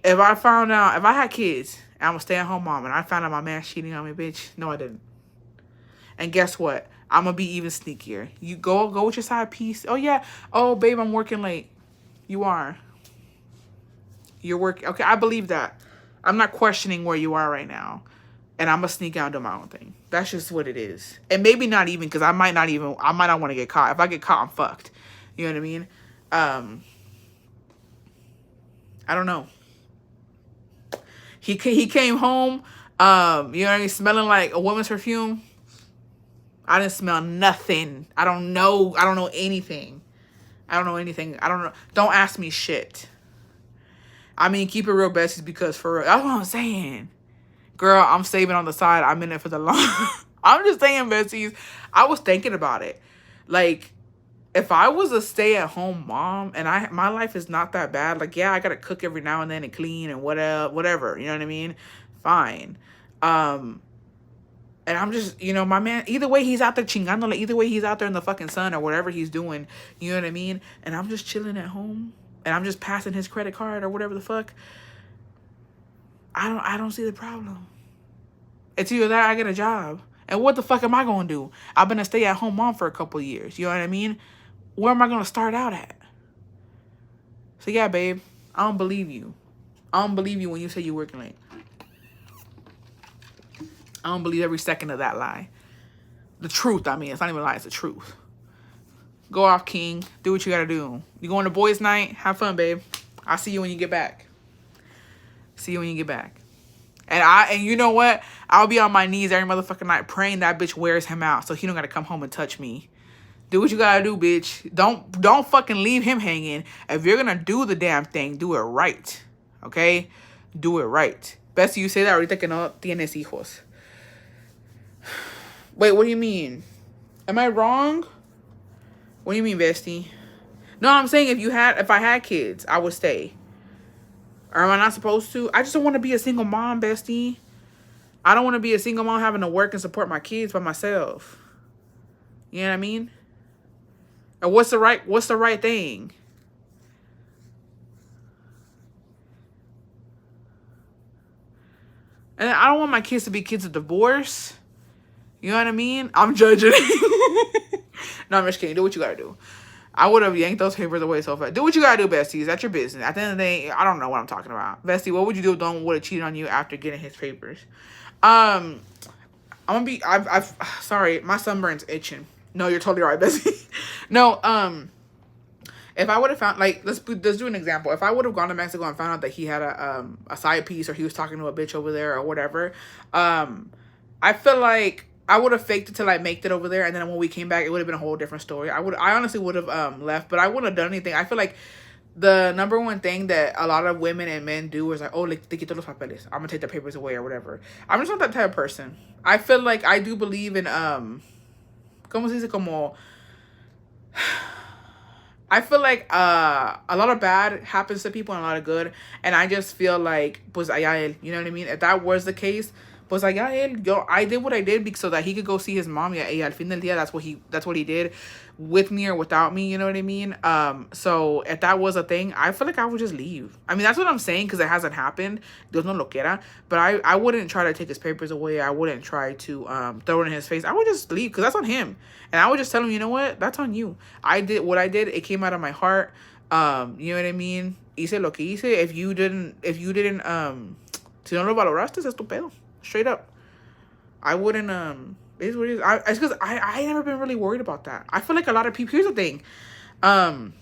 if I had kids, and I'm a stay-at-home mom, and I found out my man cheating on me, bitch, no, I didn't. And guess what? I'm gonna be even sneakier. You go with your side piece. Oh, yeah. Oh, babe, I'm working late. You are. You're working. Okay, I believe that. I'm not questioning where you are right now. And I'm going to sneak out and do my own thing. That's just what it is. And maybe not even, because I might not want to get caught. If I get caught, I'm fucked. You know what I mean? I don't know. He came home, you know what I mean, smelling like a woman's perfume. I didn't smell nothing. I don't know anything. I don't know. Don't ask me shit. I mean, keep it real, besties, because for real, that's what I'm saying. Girl, I'm saving on the side. I'm in it for the long. I'm just saying, besties. I was thinking about it. Like, if I was a stay-at-home mom and my life is not that bad, like, yeah, I gotta cook every now and then and clean and whatever. You know what I mean? Fine. And I'm just, my man, either way he's out there chingando, like, either way he's out there in the fucking sun or whatever he's doing. You know what I mean? And I'm just chilling at home and I'm just passing his credit card or whatever the fuck. I don't see the problem. It's either that or I get a job. And what the fuck am I going to do? I've been a stay-at-home mom for a couple of years. You know what I mean? Where am I going to start out at? So, yeah, babe. I don't believe you. I don't believe you when you say you're working late. I don't believe every second of that lie. The truth, I mean. It's not even a lie. It's the truth. Go off, king. Do what you got to do. You going to boys' night? Have fun, babe. I'll see you when you get back. See you when you get back. And you know what? I'll be on my knees every motherfucking night praying that bitch wears him out so he don't gotta come home and touch me. Do what you gotta do, bitch. Don't fucking leave him hanging. If you're gonna do the damn thing, do it right. Okay? Do it right. Best you say that ahorita que no tienes hijos. Wait, what do you mean? Am I wrong? What do you mean, bestie? No, I'm saying if I had kids, I would stay. Or am I not supposed to? I just don't want to be a single mom, bestie. I don't want to be a single mom having to work and support my kids by myself. You know what I mean? Or what's the right thing? And I don't want my kids to be kids of divorce. You know what I mean? I'm judging. No, I'm just kidding. Do what you gotta do. I would have yanked those papers away so fast. Do what you gotta do, besties. That's your business. At the end of the day, I don't know what I'm talking about. Bestie, what would you do if Don would have cheated on you after getting his papers? I'm gonna be, sorry, my sunburn's itching. No, you're totally right, bestie. No, if I would have found, like, let's do an example. If I would have gone to Mexico and found out that he had a side piece or he was talking to a bitch over there or whatever, I feel like I would have faked it till I make it over there, and then when we came back, it would have been a whole different story. I honestly would have left, but I wouldn't have done anything. I feel like the number one thing that a lot of women and men do is like, oh, like, te quito los papeles. I'm gonna take the papers away or whatever. I'm just not that type of person. I feel like I do believe in como se dice, como I feel like a lot of bad happens to people and a lot of good, and I just feel like pues allá él, you know what I mean? If that was the case, pues allá él, yo, I did what I did because so that he could go see his mom. Yeah, al fin del día, that's what he did, with me or without me, you know what I mean? So if that was a thing, I feel like I would just leave. I mean, that's what I'm saying because it hasn't happened. Dios no lo quiera. But I wouldn't try to take his papers away. I wouldn't try to throw it in his face. I would just leave because that's on him. And I would just tell him, you know what? That's on you. I did what I did. It came out of my heart. You know what I mean? Hice lo que hice. If you didn't, si no lo valoraste, es tu pedo. Straight up. I wouldn't, it is what it is. It's because I never been really worried about that. I feel like a lot of people, here's the thing. I'm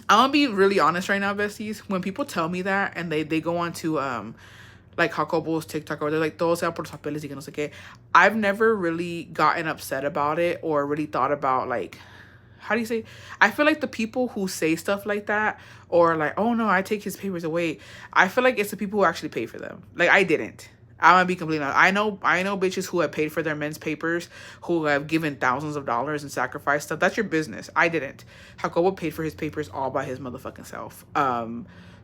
gonna be really honest right now, besties. When people tell me that and they go on to, like Jacobo's TikTok, or they're like, todo sea por los papeles y que no sé qué. I've never really gotten upset about it or really thought about, like, how do you say? I feel like the people who say stuff like that, or like, oh no, I take his papers away, I feel like it's the people who actually pay for them. Like, I didn't. I'm gonna be completely honest. I know bitches who have paid for their men's papers, who have given thousands of dollars and sacrificed stuff. That's your business. I didn't. Jacobo paid for his papers all by his motherfucking self.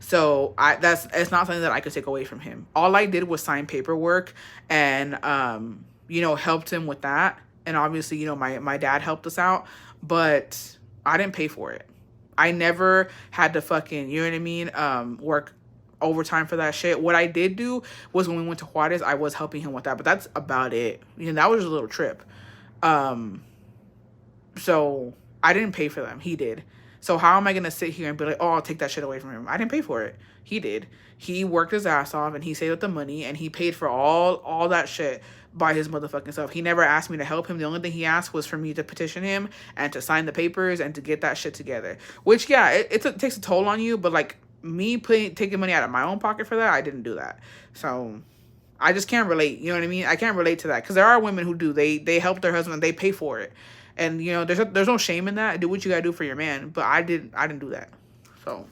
So it's not something that I could take away from him. All I did was sign paperwork and helped him with that. And obviously, my dad helped us out, but I didn't pay for it. I never had to fucking, you know what I mean, work overtime for that shit. What I did do was when we went to Juarez, I was helping him with that, but that's about it. That was just a little trip. So I didn't pay for them. He did. So how am I going to sit here and be like, oh, I'll take that shit away from him? I didn't pay for it. He did. He worked his ass off and he saved up the money and he paid for all that shit by his motherfucking self. He never asked me to help him. The only thing he asked was for me to petition him and to sign the papers and to get that shit together. Which, yeah, it takes a toll on you, but like, me taking money out of my own pocket for that, I didn't do that. So I just can't relate. You know what I mean? I can't relate to that because there are women who do. They help their husband and they pay for it, and there's no shame in that. Do what you gotta do for your man. But I didn't do that. So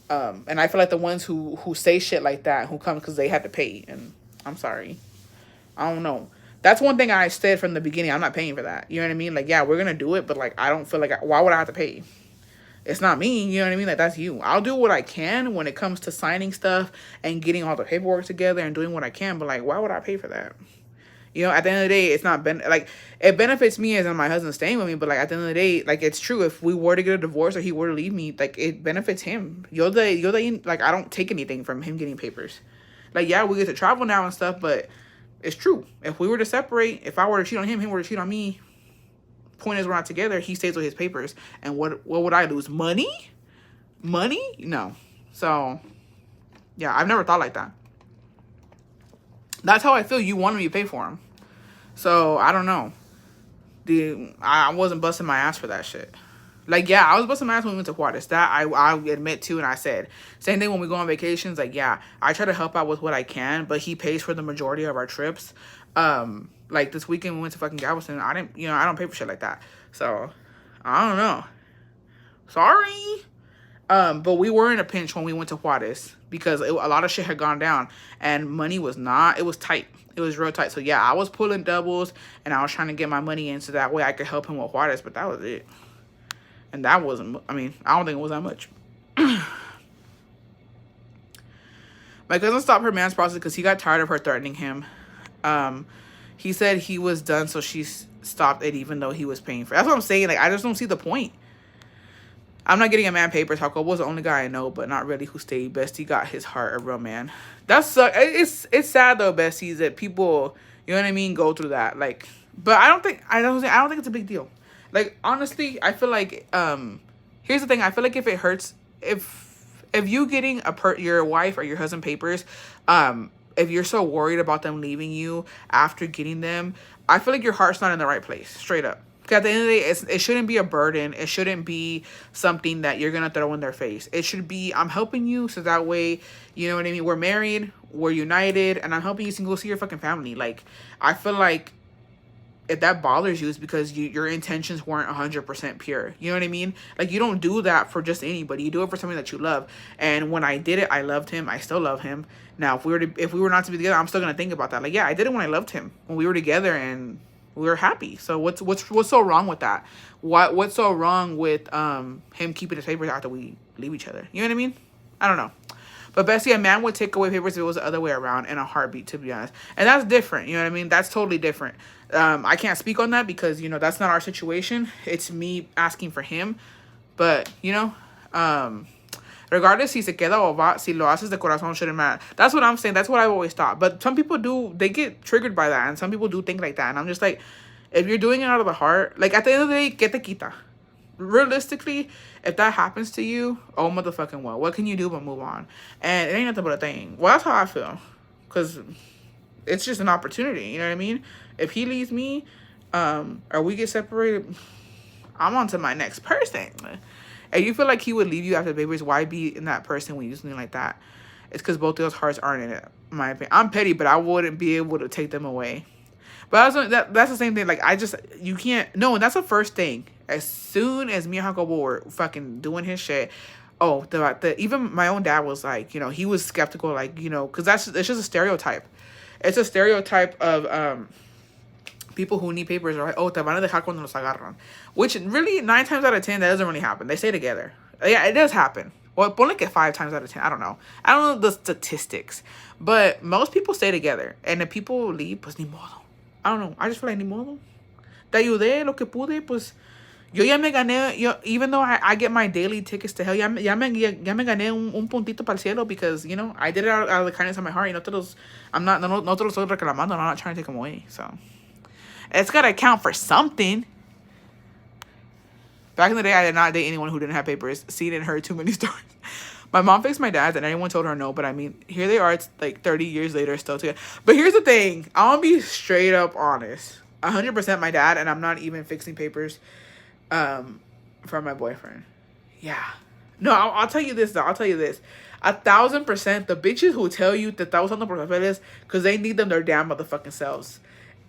and I feel like the ones who say shit like that, who come because they had to pay, and I'm sorry, I don't know. That's one thing I said from the beginning. I'm not paying for that. You know what I mean? Like, yeah, we're gonna do it, but like, I don't feel like why would I have to pay? It's not me, you know what I mean? Like, that's you. I'll do what I can when it comes to signing stuff and getting all the paperwork together and doing what I can. But, like, why would I pay for that? At the end of the day, it's not it benefits me as in my husband staying with me. But, like, at the end of the day, like, it's true. If we were to get a divorce or he were to leave me, like, it benefits him. Like, I don't take anything from him getting papers. Like, yeah, we get to travel now and stuff, but it's true. If we were to separate, if I were to cheat on him, he were to cheat on me, point is we're not together, he stays with his papers, and what would I lose? Money no. So yeah, I've never thought like that. That's how I feel. You wanted me to pay for him, so I don't know. I wasn't busting my ass for that shit. Like, yeah, I was busting my ass when we went to Juarez. That I admit to, and I said same thing when we go on vacations. Like, yeah, I try to help out with what I can, but he pays for the majority of our trips. Like this weekend we went to fucking Galveston. I don't pay for shit like that. So I don't know. Sorry. But we were in a pinch when we went to Juarez because a lot of shit had gone down and money was it was tight. It was real tight. So yeah, I was pulling doubles and I was trying to get my money in so that way I could help him with Juarez, but that was it. And that wasn't, I don't think it was that much. My cousin stopped her man's process because he got tired of her threatening him. He said he was done, so she stopped it even though he was paying for it. That's what I'm saying. Like, I just don't see the point. I'm not getting a man papers. Jacobo was the only guy I know, but not really, who stayed. Bestie got his heart, a real man. That's it's sad though, besties, that people, you know what I mean, go through that. Like, but I don't think it's a big deal. Like, honestly, I feel like here's the thing. I feel like if it hurts, if you getting your wife or your husband papers, if you're so worried about them leaving you after getting them, I feel like your heart's not in the right place, straight up. Because at the end of the day, it shouldn't be a burden. It shouldn't be something that you're going to throw in their face. It should be, I'm helping you so that way, you know what I mean? We're married, we're united, and I'm helping you to go see your fucking family. Like, I feel like if that bothers you, it's because your intentions weren't 100% pure. You know what I mean? Like, you don't do that for just anybody. You do it for something that you love. And when I did it, I loved him. I still love him. Now, if we were not to be together, I'm still gonna think about that. Like, yeah, I did it when I loved him, when we were together and we were happy. So what's so wrong with that? What's so wrong with him keeping his papers after we leave each other? You know what I mean? I don't know. But Bessie, a man would take away papers if it was the other way around in a heartbeat, to be honest. And that's different. You know what I mean? That's totally different. I can't speak on that because, you know, that's not our situation. It's me asking for him. But, you know, regardless si se queda o va, si lo haces de corazón, shouldn't matter. That's what I'm saying. That's what I've always thought. But some people do, they get triggered by that. And some people do think like that. And I'm just like, if you're doing it out of the heart, like, at the end of the day, que te quita? Realistically, if that happens to you, oh motherfucking well, what can you do but move on? And it ain't nothing but a thing. Well, that's how I feel, because it's just an opportunity. You know what I mean? If he leaves me, or we get separated, I'm on to my next person. And you feel like he would leave you after the papers, why be in that person when you do something like that? It's because both of those hearts aren't in it, in my opinion. I'm petty, but I wouldn't be able to take them away. But that's the same thing. Like, you can't. No, and that's the first thing. As soon as me and Jacobo were fucking doing his shit, even my own dad was like, you know, he was skeptical, like, you know, because it's just a stereotype. It's a stereotype of people who need papers are like, oh, te van a dejar cuando los agarran. Which really, 9 times out of 10, that doesn't really happen. They stay together. Yeah, it does happen. Well, ponle que 5 times out of 10. I don't know. I don't know the statistics. But most people stay together. And if people leave, pues ni modo. I don't know. I just feel like ni modo. Te ayudé lo que pude, pues. Yo ya me gané, even though I get my daily tickets to hell, ya me gané un puntito para el cielo because, you know, I did it out of the kindness of my heart. You know, no te los estoy reclamando. I'm not trying to take them away. So, it's got to count for something. Back in the day, I did not date anyone who didn't have papers. Seen and heard too many stories. My mom fixed my dad's and anyone told her no, but I mean, here they are. It's like 30 years later, still together. But here's the thing. I want to be straight up honest. 100% my dad, and I'm not even fixing papers for my boyfriend. Yeah. No, I'll tell you this, though. I'll tell you this. 1,000%, the bitches who tell you that that was on the papeles because they need them their damn motherfucking selves.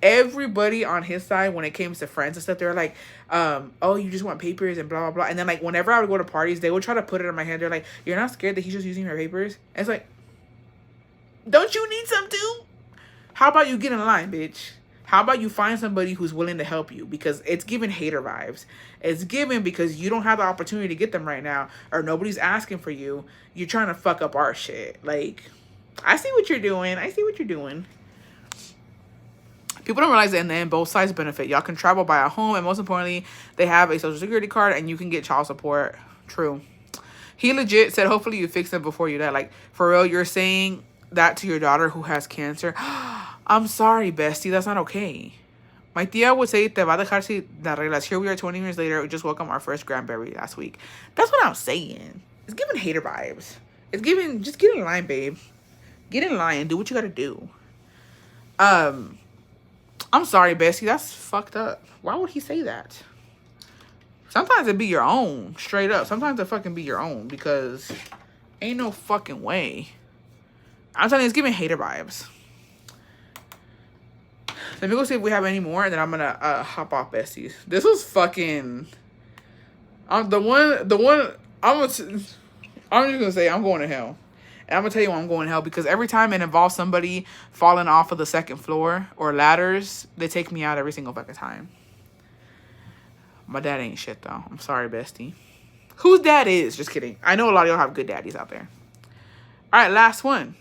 Everybody on his side, when it came to friends and stuff, they're like, oh, you just want papers and blah, blah, blah. And then, like, whenever I would go to parties, they would try to put it in my hand. They're like, you're not scared that he's just using your papers? And it's like, don't you need some too? How about you get in line, bitch? How about you find somebody who's willing to help you? Because it's giving hater vibes. It's given because you don't have the opportunity to get them right now. Or nobody's asking for you. You're trying to fuck up our shit. Like, I see what you're doing. I see what you're doing. People don't realize that in the end, both sides benefit. Y'all can travel, buy a home. And most importantly, they have a social security card. And you can get child support. True. He legit said, hopefully you fix them before you die. Like, for real, you're saying that to your daughter who has cancer. I'm sorry, bestie. That's not okay. My tia would say, te va a dejar si la arreglas. Here we are 20 years later. We just welcomed our first grandbaby last week. That's what I'm saying. It's giving hater vibes. It's giving, just get in line, babe. Get in line and do what you gotta do. I'm sorry, bestie. That's fucked up. Why would he say that? Sometimes it be your own. Straight up. Sometimes it fucking be your own. Because ain't no fucking way. I'm telling you, it's giving hater vibes. Let me go see if we have any more, and then I'm gonna hop off, besties. This was fucking. I'm just gonna say I'm going to hell, and I'm gonna tell you why I'm going to hell because every time it involves somebody falling off of the second floor or ladders, they take me out every single fucking time. My dad ain't shit though. I'm sorry, bestie. Whose dad is? Just kidding. I know a lot of y'all have good daddies out there. All right, last one.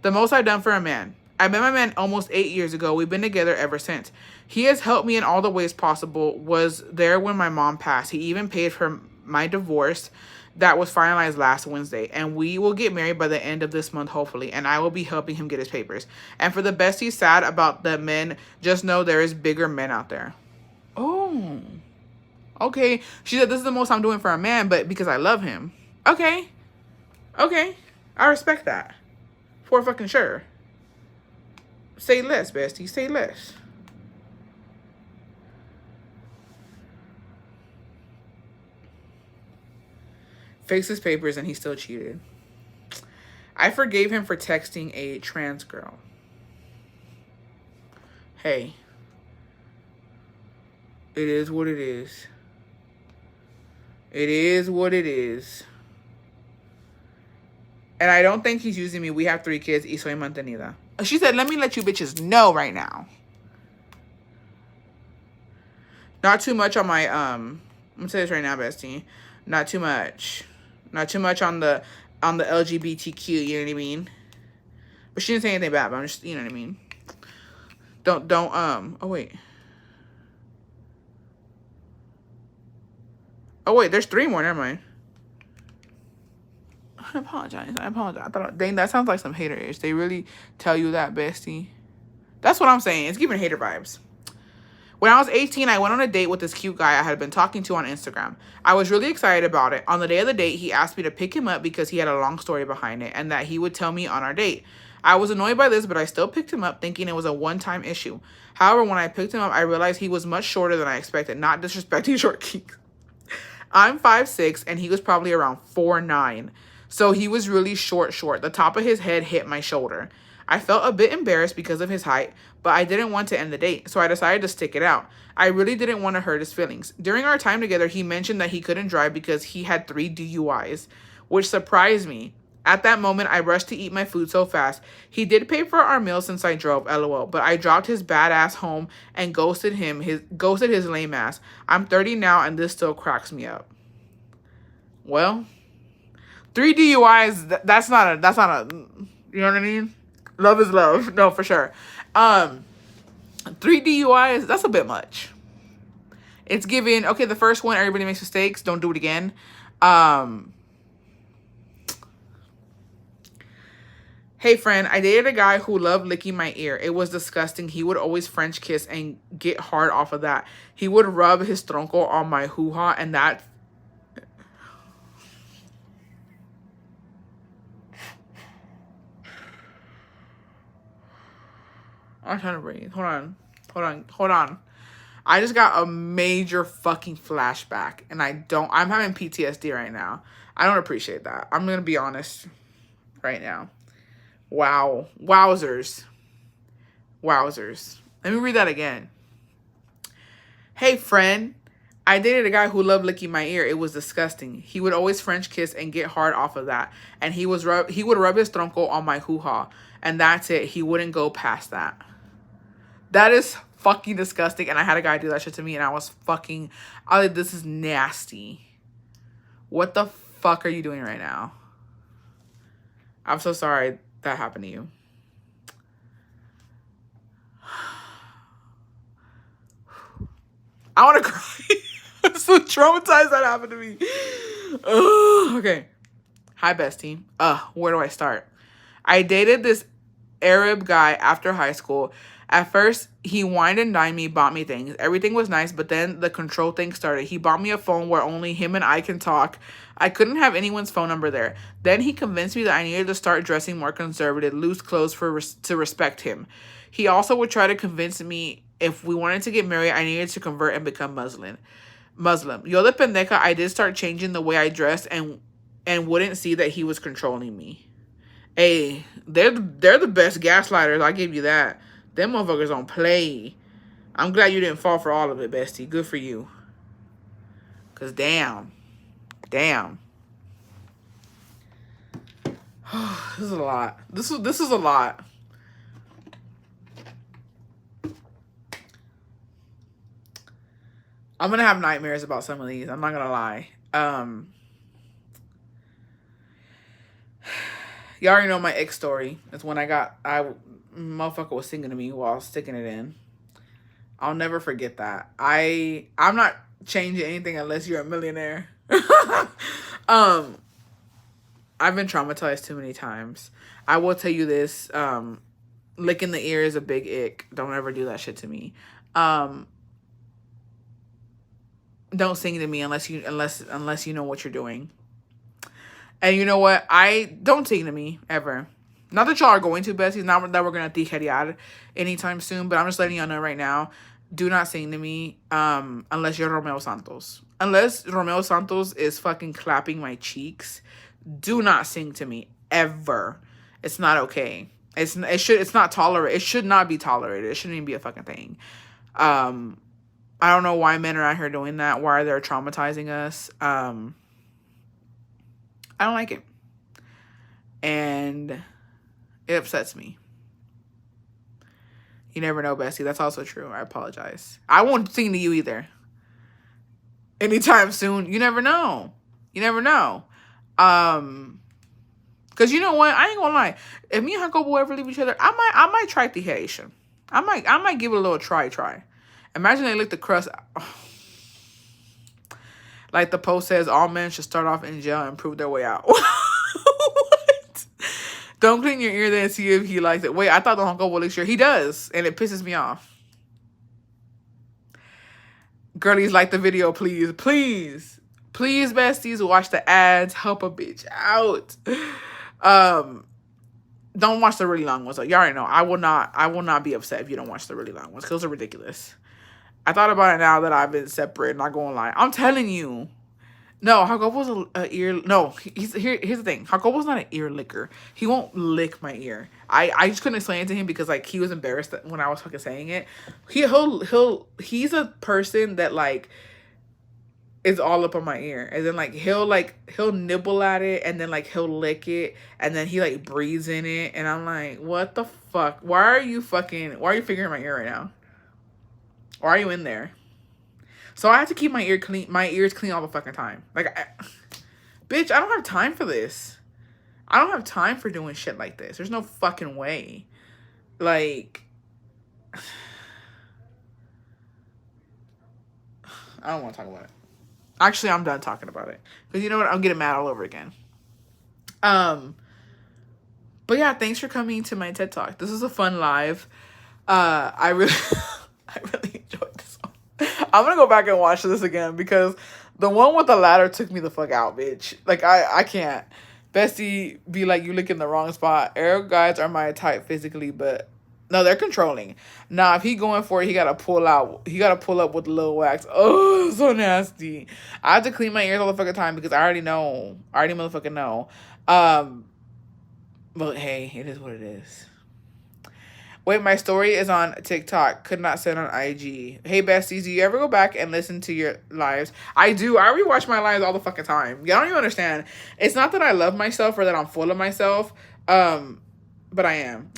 The most I've done for a man. I met my man almost 8 years ago. We've been together ever since. He has helped me in all the ways possible. Was there when my mom passed. He even paid for my divorce that was finalized last Wednesday. And we will get married by the end of this month, hopefully. And I will be helping him get his papers. And for the besties sad about the men, just know there is bigger men out there. Oh. Okay. She said this is the most I'm doing for a man, but because I love him. Okay. Okay. I respect that. For fucking sure. Say less, bestie. Say less. Fixed his papers and he still cheated. I forgave him for texting a trans girl. Hey. It is what it is. It is what it is. And I don't think he's using me. We have 3 kids. Y soy mantenida. She said, let me let you bitches know right now. Not too much on my, I'm gonna say this right now, bestie. Not too much. Not too much on the LGBTQ, you know what I mean? But she didn't say anything bad, but I'm just, you know what I mean? Don't, oh wait. Oh wait, there's 3 more, never mind. I apologize. I thought, dang, that sounds like some hater-ish. They really tell you that, bestie. That's what I'm saying. It's giving hater vibes. When I was 18, I went on a date with this cute guy I had been talking to on Instagram. I was really excited about it. On the day of the date, he asked me to pick him up because he had a long story behind it and that he would tell me on our date. I was annoyed by this, but I still picked him up thinking it was a one-time issue. However, when I picked him up, I realized he was much shorter than I expected, not disrespecting short geeks. I'm 5'6", and he was probably around 4'9". So he was really short. The top of his head hit my shoulder. I felt a bit embarrassed because of his height, but I didn't want to end the date, so I decided to stick it out. I really didn't want to hurt his feelings. During our time together, he mentioned that he couldn't drive because he had 3 DUIs, which surprised me. At that moment, I rushed to eat my food so fast. He did pay for our meal since I drove, LOL, but I dropped his badass home and ghosted his lame ass. I'm 30 now, and this still cracks me up. Well, 3 DUIs, that's not a, you know what I mean? Love is love. No, for sure. 3 DUIs, that's a bit much. It's giving, okay, the first one, everybody makes mistakes. Don't do it again. Hey, friend, I dated a guy who loved licking my ear. It was disgusting. He would always French kiss and get hard off of that. He would rub his tronco on my hoo-ha, and that... I'm trying to breathe. Hold on. I just got a major fucking flashback, and I'm having PTSD right now. I don't appreciate that. I'm going to be honest right now. Wow. Wowzers. Let me read that again. Hey, friend. I dated a guy who loved licking my ear. It was disgusting. He would always French kiss and get hard off of that. And he would rub his tronco on my hoo-ha. And that's it. He wouldn't go past that. That is fucking disgusting. And I had a guy do that shit to me, and I was like, this is nasty. What the fuck are you doing right now? I'm so sorry that happened to you. I want to cry. I'm so traumatized that happened to me. Okay. Hi, bestie. Where do I start? I dated this Arab guy after high school. At first, he wined and dined me, bought me things. Everything was nice, but then the control thing started. He bought me a phone where only him and I can talk. I couldn't have anyone's phone number there. Then he convinced me that I needed to start dressing more conservative, loose clothes to respect him. He also would try to convince me if we wanted to get married, I needed to convert and become Muslim. Yo de pendeja, I did start changing the way I dressed and wouldn't see that he was controlling me. Hey, they're the best gaslighters. I'll give you that. Them motherfuckers don't play. I'm glad you didn't fall for all of it, bestie. Good for you. Because damn. This is a lot. This is a lot. I'm going to have nightmares about some of these. I'm not going to lie. You already know my icks story. It's when motherfucker was singing to me while I was sticking it in. I'll never forget that. I'm not changing anything unless you're a millionaire. I've been traumatized too many times. I will tell you this. Licking the ear is a big ick. Don't ever do that shit to me. Don't sing to me unless you know what you're doing. And you know what? Don't sing to me ever. Not that y'all are going to, besties. Not that we're going to tijerear anytime soon. But I'm just letting y'all know right now. Do not sing to me unless you're Romeo Santos. Unless Romeo Santos is fucking clapping my cheeks. Do not sing to me. Ever. It's not okay. It's not tolerated. It should not be tolerated. It shouldn't even be a fucking thing. I don't know why men are out here doing that. Why they're traumatizing us. I don't like it. And it upsets me. You never know, Bessie. That's also true. I apologize. I won't sing to you either. Anytime soon. You never know. You never know. Because you know what? I ain't gonna lie. If me and Jacobo ever leave each other, I might try the Haitian. I might give it a little try. Imagine they lick the crust. Like the post says, all men should start off in jail and prove their way out. What? Don't clean your ear then see if he likes it. Wait, I thought the Jacobo licks your. He does, and it pisses me off. Girlies, like the video, please. Please, besties, watch the ads. Help a bitch out. Don't watch the really long ones. Y'all already know. I will not be upset if you don't watch the really long ones. Those are ridiculous. I thought about it now that I've been separate. Not gonna lie. I'm telling you. No, Jacobo's a ear. No, here's the thing. Jacobo's not an ear licker. He won't lick my ear. I just couldn't explain it to him because like he was embarrassed when I was fucking saying it. He's a person that like is all up on my ear, and then like he'll nibble at it, and then like he'll lick it, and then he like breathes in it, and I'm like, what the fuck? Why are you fingering my ear right now? Why are you in there? So I have to keep my ears clean all the fucking time. Like, bitch, I don't have time for this. I don't have time for doing shit like this. There's no fucking way. Like, I don't want to talk about it. Actually, I'm done talking about it. Because you know what? I'm getting mad all over again. But yeah, thanks for coming to my TED Talk. This was a fun live. I really enjoyed this one. I'm gonna go back and watch this again because the one with the ladder took me the fuck out, bitch. Like, I can't. Bestie be like, you look in the wrong spot. Arrow guys are my type physically, but no, they're controlling. Nah, if he going for it, he gotta pull out. He gotta pull up with Lil Wax. Oh, so nasty. I have to clean my ears all the fucking time because I already know. I already motherfucking know. But hey, it is what it is. Wait, my story is on TikTok. Could not send on IG. Hey, besties, do you ever go back and listen to your lives? I do. I rewatch my lives all the fucking time. Y'all don't even understand. It's not that I love myself or that I'm full of myself. But I am.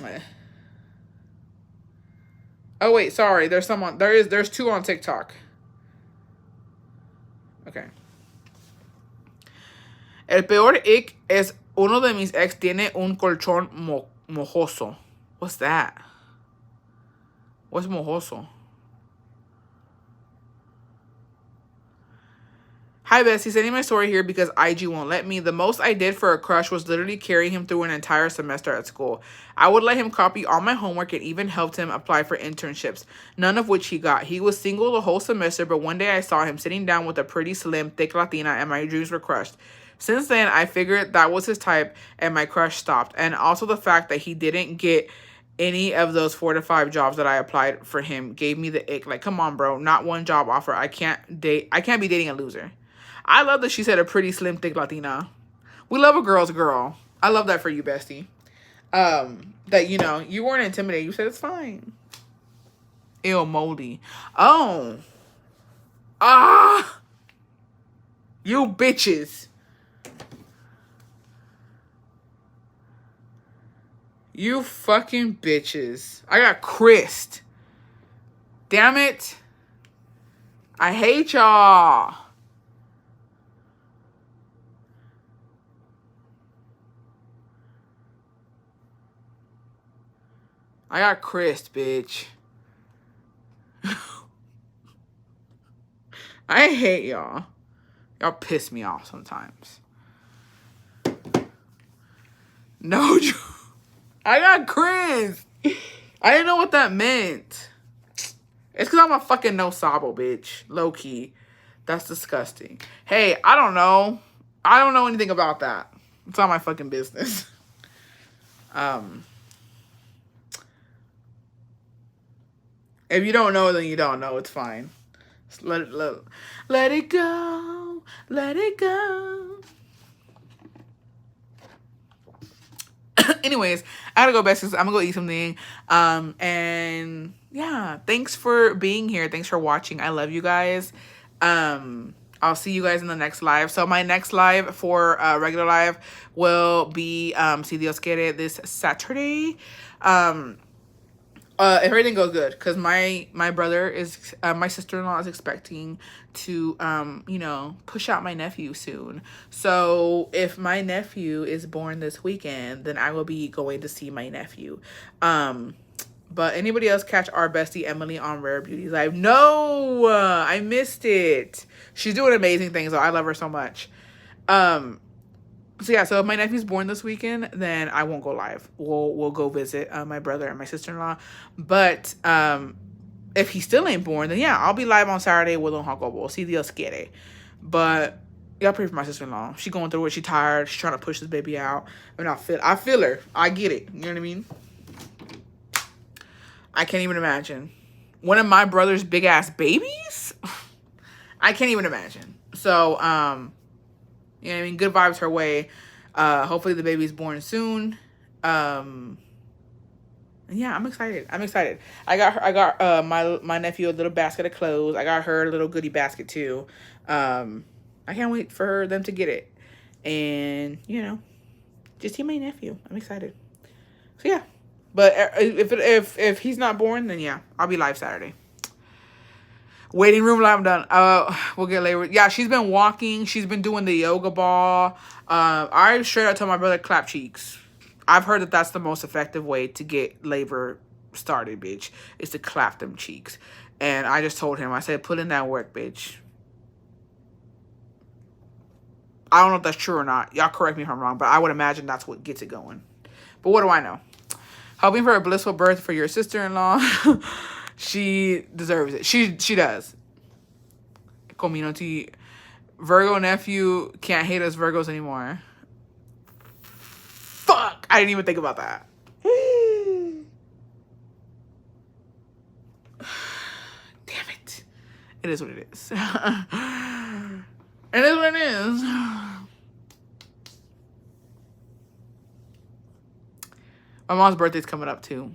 Oh, wait, sorry. There's two on TikTok. Okay. El peor ick es uno de mis ex tiene un colchón mojoso. What's that? What's mojoso? Hi, Bessie. Sending my story here because IG won't let me. The most I did for a crush was literally carrying him through an entire semester at school. I would let him copy all my homework and even helped him apply for internships, none of which he got. He was single the whole semester, but one day I saw him sitting down with a pretty slim, thick Latina, and my dreams were crushed. Since then, I figured that was his type, and my crush stopped. And also the fact that he didn't get any of those 4 to 5 jobs that I applied for him gave me the ick. Like, come on, bro. Not one job offer. I can't be dating a loser. I love that she said a pretty slim, thick Latina. We love a girl's girl. I love that for you, bestie. That, you know, you weren't intimidated. You said it's fine. Ew, moldy. Oh. Ah. You bitches. You fucking bitches. I got Chrised. Damn it. I hate y'all. I got Chrised, bitch. I hate y'all. Y'all piss me off sometimes. No, I got Chrised. I didn't know what that meant. It's because I'm a fucking no sabo, bitch. Low key. That's disgusting. Hey, I don't know. I don't know anything about that. It's not my fucking business. If you don't know, then you don't know. It's fine. Just let it go. Let it go. Anyways, I gotta go back. I'm gonna go eat something. And yeah, thanks for being here. Thanks for watching. I love you guys. I'll see you guys in the next live. So my next live for regular live will be si Dios quiere this Saturday. If everything goes good, because my brother is my sister-in-law is expecting to you know, push out my nephew soon. So if my nephew is born this weekend, then I will be going to see my nephew. But anybody else catch our bestie Emily on Rare Beauties Live? No, I missed it. She's doing amazing things, though. I love her so much. So yeah, so if my nephew's born this weekend, then I won't go live. We'll go visit my brother and my sister-in-law. But if he still ain't born, then yeah, I'll be live on Saturday with Don Jacobo. Si Dios quiere. But y'all pray for my sister-in-law. She going through it. She tired. She's trying to push this baby out. I mean, I feel her. I get it. You know what I mean? I can't even imagine. One of my brother's big ass babies? I can't even imagine. So, you know what I mean? Good vibes her way. Hopefully the baby's born soon. Yeah, I'm excited. I'm excited. I got my nephew a little basket of clothes. I got her a little goodie basket too. I can't wait for them to get it. And, you know, just see my nephew. I'm excited. So yeah. But if he's not born, then yeah, I'll be live Saturday. Waiting room live, I'm done. We'll get later. Yeah, she's been walking. She's been doing the yoga ball. I straight up told my brother clap cheeks. I've heard that that's the most effective way to get labor started, bitch, is to clap them cheeks. And I just told him, I said, put in that work, bitch. I don't know if that's true or not. Y'all correct me if I'm wrong, but I would imagine that's what gets it going. But what do I know? Hoping for a blissful birth for your sister-in-law. She deserves it. She does. Community. Virgo nephew can't hate us Virgos anymore. Fuck! I didn't even think about that. Damn it. It is what it is. It is what it is. My mom's birthday's coming up too.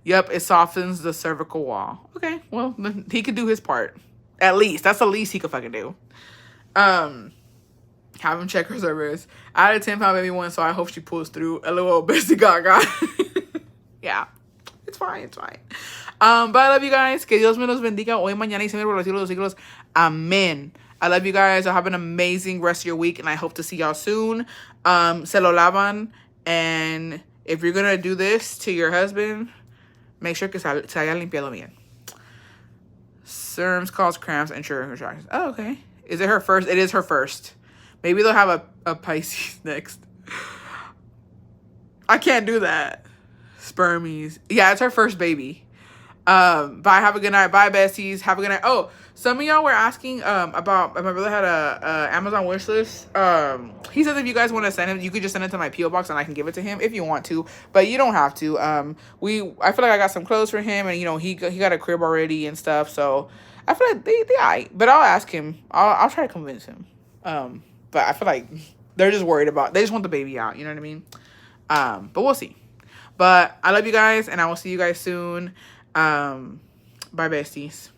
Yep, it softens the cervical wall. Okay, well, he could do his part. At least. That's the least he could fucking do. Have him check her service. I had a 10-pound baby once, so I hope she pulls through. LOL, bestie gaga. Yeah, it's fine, it's fine. But I love you guys. Que Dios me los bendiga hoy, mañana y siempre por los siglos de los siglos. Amen. I love you guys. I'll have an amazing rest of your week, and I hope to see y'all soon. Se lo lavan, and if you're gonna do this to your husband, make sure que se haya limpiado bien. SERMs cause cramps and sugar contractions. Oh, okay. Is it her first? It is her first. Maybe they'll have a Pisces next. I can't do that. Spermies. Yeah, it's her first baby. Bye. Have a good night. Bye, besties. Have a good night. Oh, some of y'all were asking about my brother had a Amazon wish list. He says if you guys want to send him, you could just send it to my PO box and I can give it to him if you want to, but you don't have to. I feel like I got some clothes for him, and you know he got a crib already and stuff, so I feel like they alright. But I'll ask him. I'll try to convince him. But I feel like they're just worried about. They just want the baby out. You know what I mean? But we'll see. But I love you guys, and I will see you guys soon. Bye, besties.